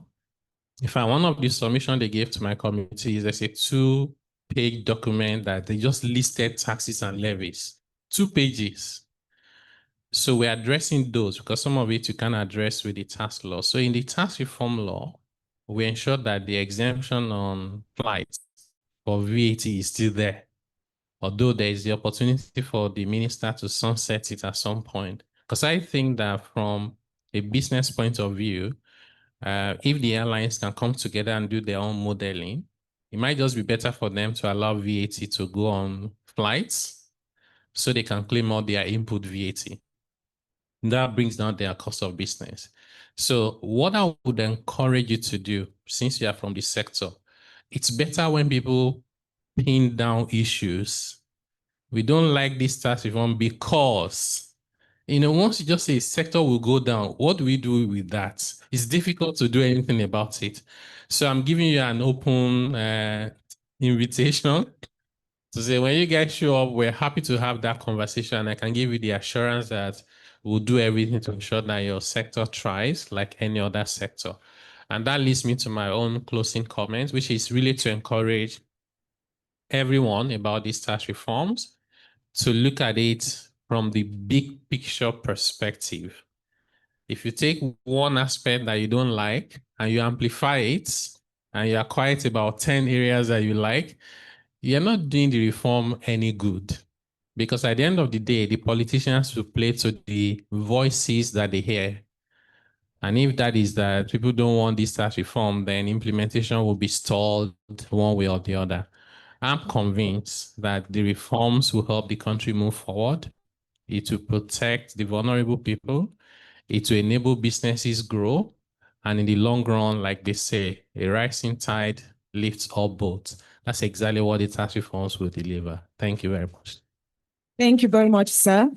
In fact, one of the submissions they gave to my committee is there's a 2-page document that they just listed taxes and levies. 2 pages. So we're addressing those because some of it you can address with the tax law. So in the tax reform law, we ensure that the exemption on flights for VAT is still there. Although there is the opportunity for the minister to sunset it at some point. Because I think that from a business point of view, if the airlines can come together and do their own modeling, it might just be better for them to allow VAT to go on flights so they can claim all their input VAT. That brings down their cost of business. So what I would encourage you to do, since you are from the sector, it's better when people pin down issues. We don't like this tax reform because, once you just say sector will go down, what do we do with that? It's difficult to do anything about it. So I'm giving you an open invitation to say, when you guys show up, we're happy to have that conversation. I can give you the assurance that we'll do everything to ensure that your sector thrives like any other sector. And that leads me to my own closing comments, which is really to encourage everyone about these tax reforms to look at it from the big picture perspective. If you take one aspect that you don't like and you amplify it, and you are quiet about 10 areas that you like, you're not doing the reform any good. Because at the end of the day, the politicians will play to the voices that they hear. And if that is that people don't want this tax reform, then implementation will be stalled one way or the other. I'm convinced that the reforms will help the country move forward. It will protect the vulnerable people. It will enable businesses grow. And in the long run, like they say, a rising tide lifts all boats. That's exactly what the tax reforms will deliver. Thank you very much. Thank you very much, sir.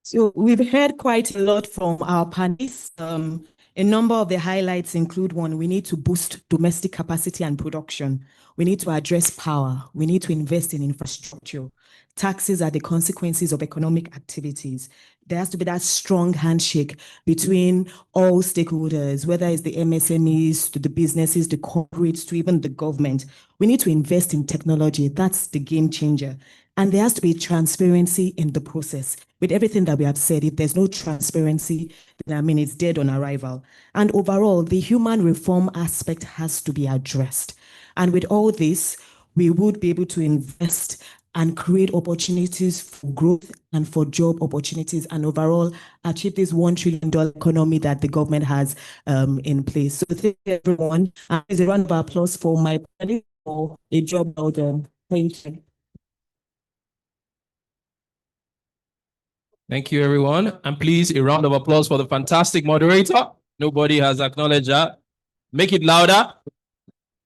So we've heard quite a lot from our panelists. A number of the highlights include one, we need to boost domestic capacity and production. We need to address power. We need to invest in infrastructure. Taxes are the consequences of economic activities. There has to be that strong handshake between all stakeholders, whether it's the MSMEs, to the businesses, the corporates, to even the government. We need to invest in technology. That's the game changer. And there has to be transparency in the process. With everything that we have said, if there's no transparency, then I mean, it's dead on arrival. And overall, the human reform aspect has to be addressed. And with all this, we would be able to invest and create opportunities for growth and for job opportunities, and overall achieve this $1 trillion economy that the government has in place. So thank you, everyone. There's a round of applause for my panel for a job well done. Thank you. Thank you, everyone. And please, a round of applause for the fantastic moderator. Nobody has acknowledged that. Make it louder.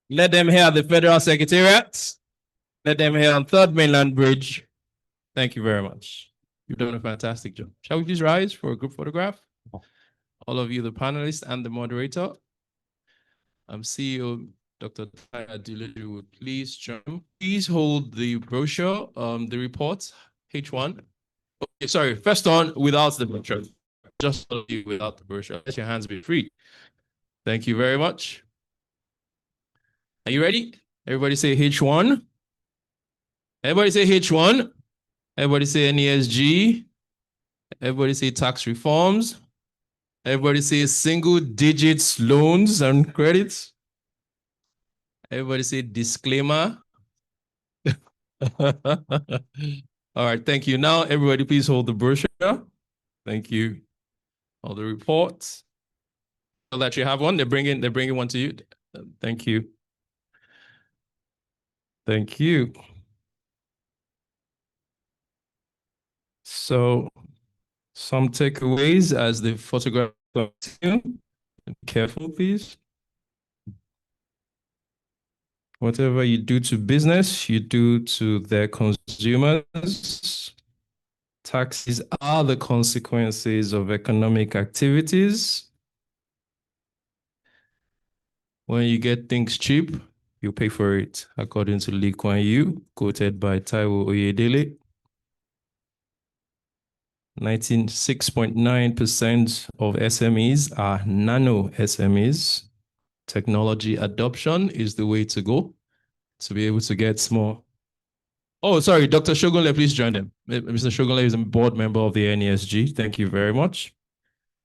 Let them hear the Federal Secretariat. Let them hear on Third Mainland Bridge. Thank you very much. You've done a fantastic job. Shall we please rise for a group photograph? All of you, the panelists and the moderator. CEO Dr. Adilaju would please join. Please hold the brochure, the report, H1. Okay, sorry, first on without the brochure. Just you without the brochure. Let your hands be free. Thank you very much. Are you ready? Everybody say H1. Everybody say H1. Everybody say NESG. Everybody say tax reforms. Everybody say single digits loans and credits. Everybody say disclaimer. All right, thank you. Now, everybody, please hold the brochure. Thank you. All the reports. I'll let you have one. They're bringing one to you. Thank you. Thank you. So, some takeaways as the photograph continue. Be careful, please. Whatever you do to business, you do to their consumers. Taxes are the consequences of economic activities. When you get things cheap, you pay for it, according to Lee Kuan Yew, quoted by Taiwo Oyedele. 96.9% of SMEs are nano SMEs. Technology adoption is the way to go to be able to get small. Oh, sorry, Dr. Shogunle, please join them. Mr. Shogunle is a board member of the NESG. Thank you very much.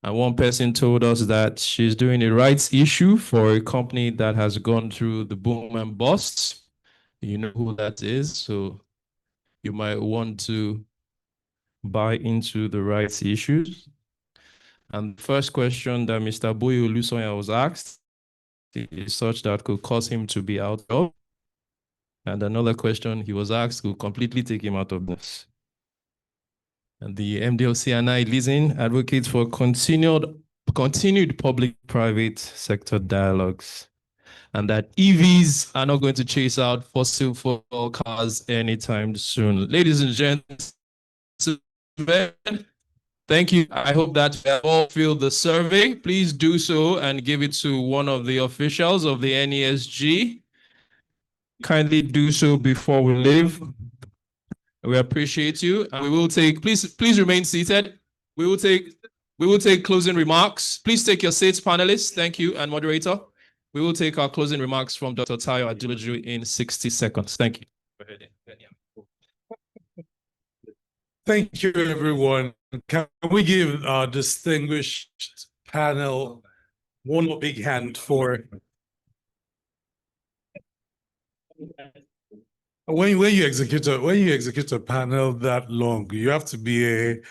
And one person told us that she's doing a rights issue for a company that has gone through the boom and bust. You know who that is, so you might want to buy into the rights issues. And the first question that Mr. Boyo Lusoya was asked is such that could cause him to be out of. And another question he was asked could completely take him out of this. And the MDLCNI leasing advocates for continued public-private sector dialogues, and that EVs are not going to chase out fossil fuel cars anytime soon. Ladies and gentlemen, thank you. I hope that you all filled the survey. Please do so and give it to one of the officials of the NESG. Kindly do so before we leave. We appreciate you, and we will take. Please remain seated. We will take closing remarks. Please take your seats, panelists. Thank you, and moderator. We will take our closing remarks from Dr. Tayo Adilaju in 60 seconds. Thank you. Go ahead. Thank you, everyone. Can we give our distinguished panel one more big hand for when you execute a panel that long, you have to be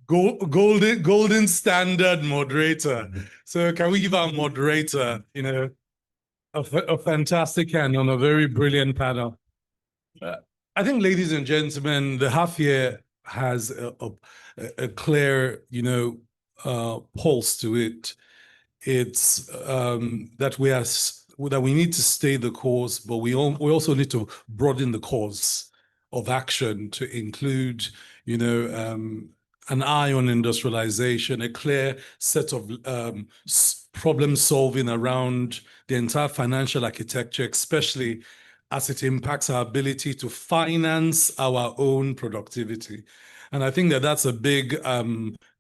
golden standard moderator. So can we give our moderator, a fantastic hand on a very brilliant panel? I think, ladies and gentlemen, the half year has a clear, pulse to it. It's that we need to stay the course, but we also need to broaden the course of action to include, an eye on industrialization, a clear set of problem solving around the entire financial architecture, especially as it impacts our ability to finance our own productivity. And I think that that's a big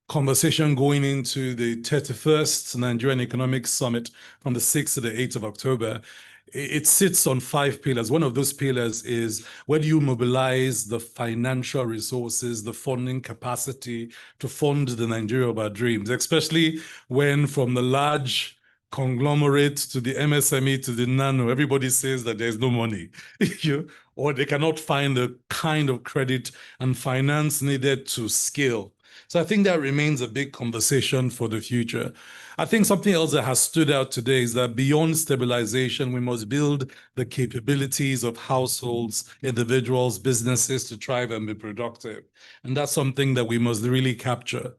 conversation going into the 31st Nigerian Economic Summit from the 6th to the 8th of October. It sits on 5 pillars. One of those pillars is, where do you mobilize the financial resources, the funding capacity to fund the Nigeria of our dreams, especially when from the large conglomerate to the MSME to the nano, everybody says that there's no money, or they cannot find the kind of credit and finance needed to scale. So I think that remains a big conversation for the future. I think something else that has stood out today is that beyond stabilization, we must build the capabilities of households, individuals, businesses to thrive and be productive. And that's something that we must really capture.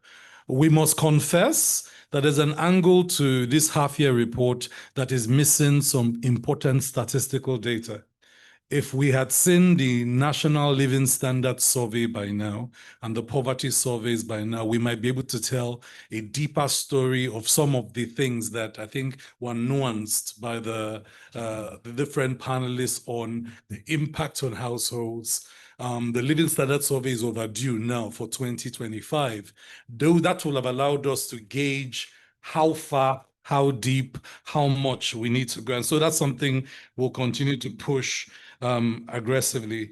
We must confess that there's an angle to this half-year report that is missing some important statistical data. If we had seen the National Living Standards Survey by now and the poverty surveys by now, we might be able to tell a deeper story of some of the things that I think were nuanced by the different panelists on the impact on households. The Living Standards Survey is overdue now for 2025, though that will have allowed us to gauge how far, how deep, how much we need to go. And so that's something we'll continue to push aggressively.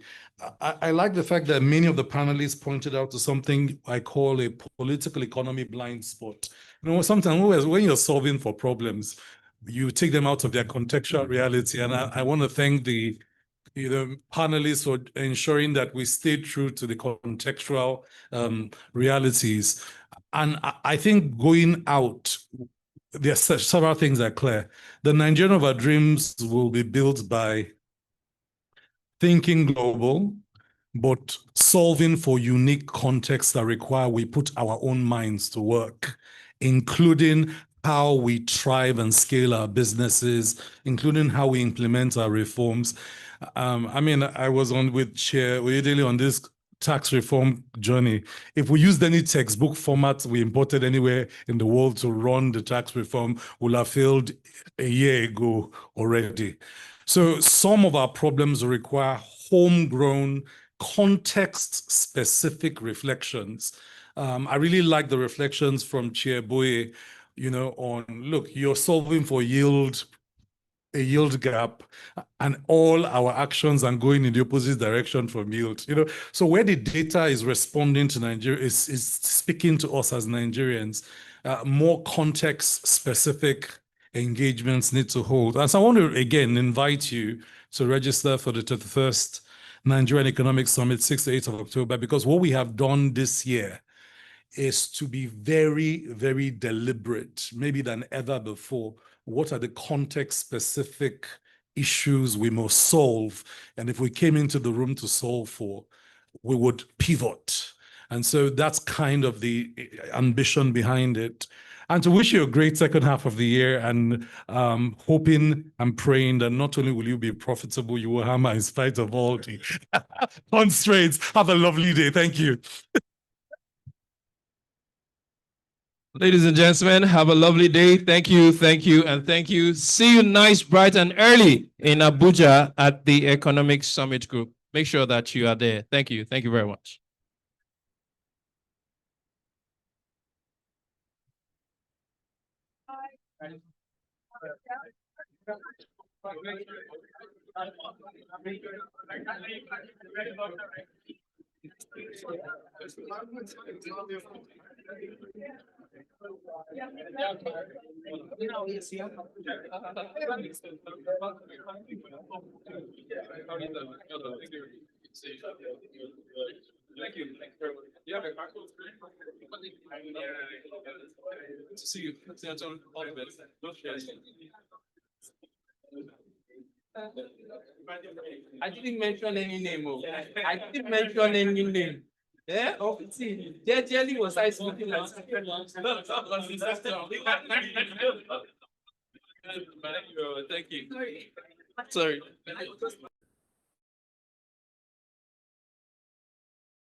I like the fact that many of the panelists pointed out to something I call a political economy blind spot. Sometimes when you're solving for problems, you take them out of their contextual reality. And I want to thank the panelists for ensuring that we stay true to the contextual realities. And I think going out, there are several things that are clear. The Nigerian of our dreams will be built by thinking global, but solving for unique contexts that require we put our own minds to work, including how we thrive and scale our businesses, including how we implement our reforms. I was with Chair Oyedele on this tax reform journey. If we used any textbook format we imported anywhere in the world to run the tax reform, we'll have failed a year ago already. So some of our problems require homegrown, context-specific reflections. I really like the reflections from Chair Boye, on, look, you're solving for a yield gap, and all our actions are going in the opposite direction from yield. So where the data is responding to Nigeria, is speaking to us as Nigerians, more context-specific engagements need to hold. And so I want to, again, invite you to register for the 31st Nigerian Economic Summit, 6th to 8th of October, because what we have done this year is to be very, very deliberate, maybe than ever before. What are the context-specific issues we must solve? And if we came into the room to solve for, we would pivot. And so that's kind of the ambition behind it. And to wish you a great second half of the year, and hoping and praying that not only will you be profitable, you will hammer in spite of all the constraints. Have a lovely day. Thank you. Ladies and gentlemen, have a lovely day. Thank you, and thank you. See you nice, bright, and early in Abuja at the Economic Summit Group. Make sure that you are there. Thank you. Thank you very much. Thank you. Thank you very much. You have a background. Good to see you. All the best. I didn't mention any name. I didn't mention any name. Yeah, see, Jelly was I speaking like Thank you. Sorry.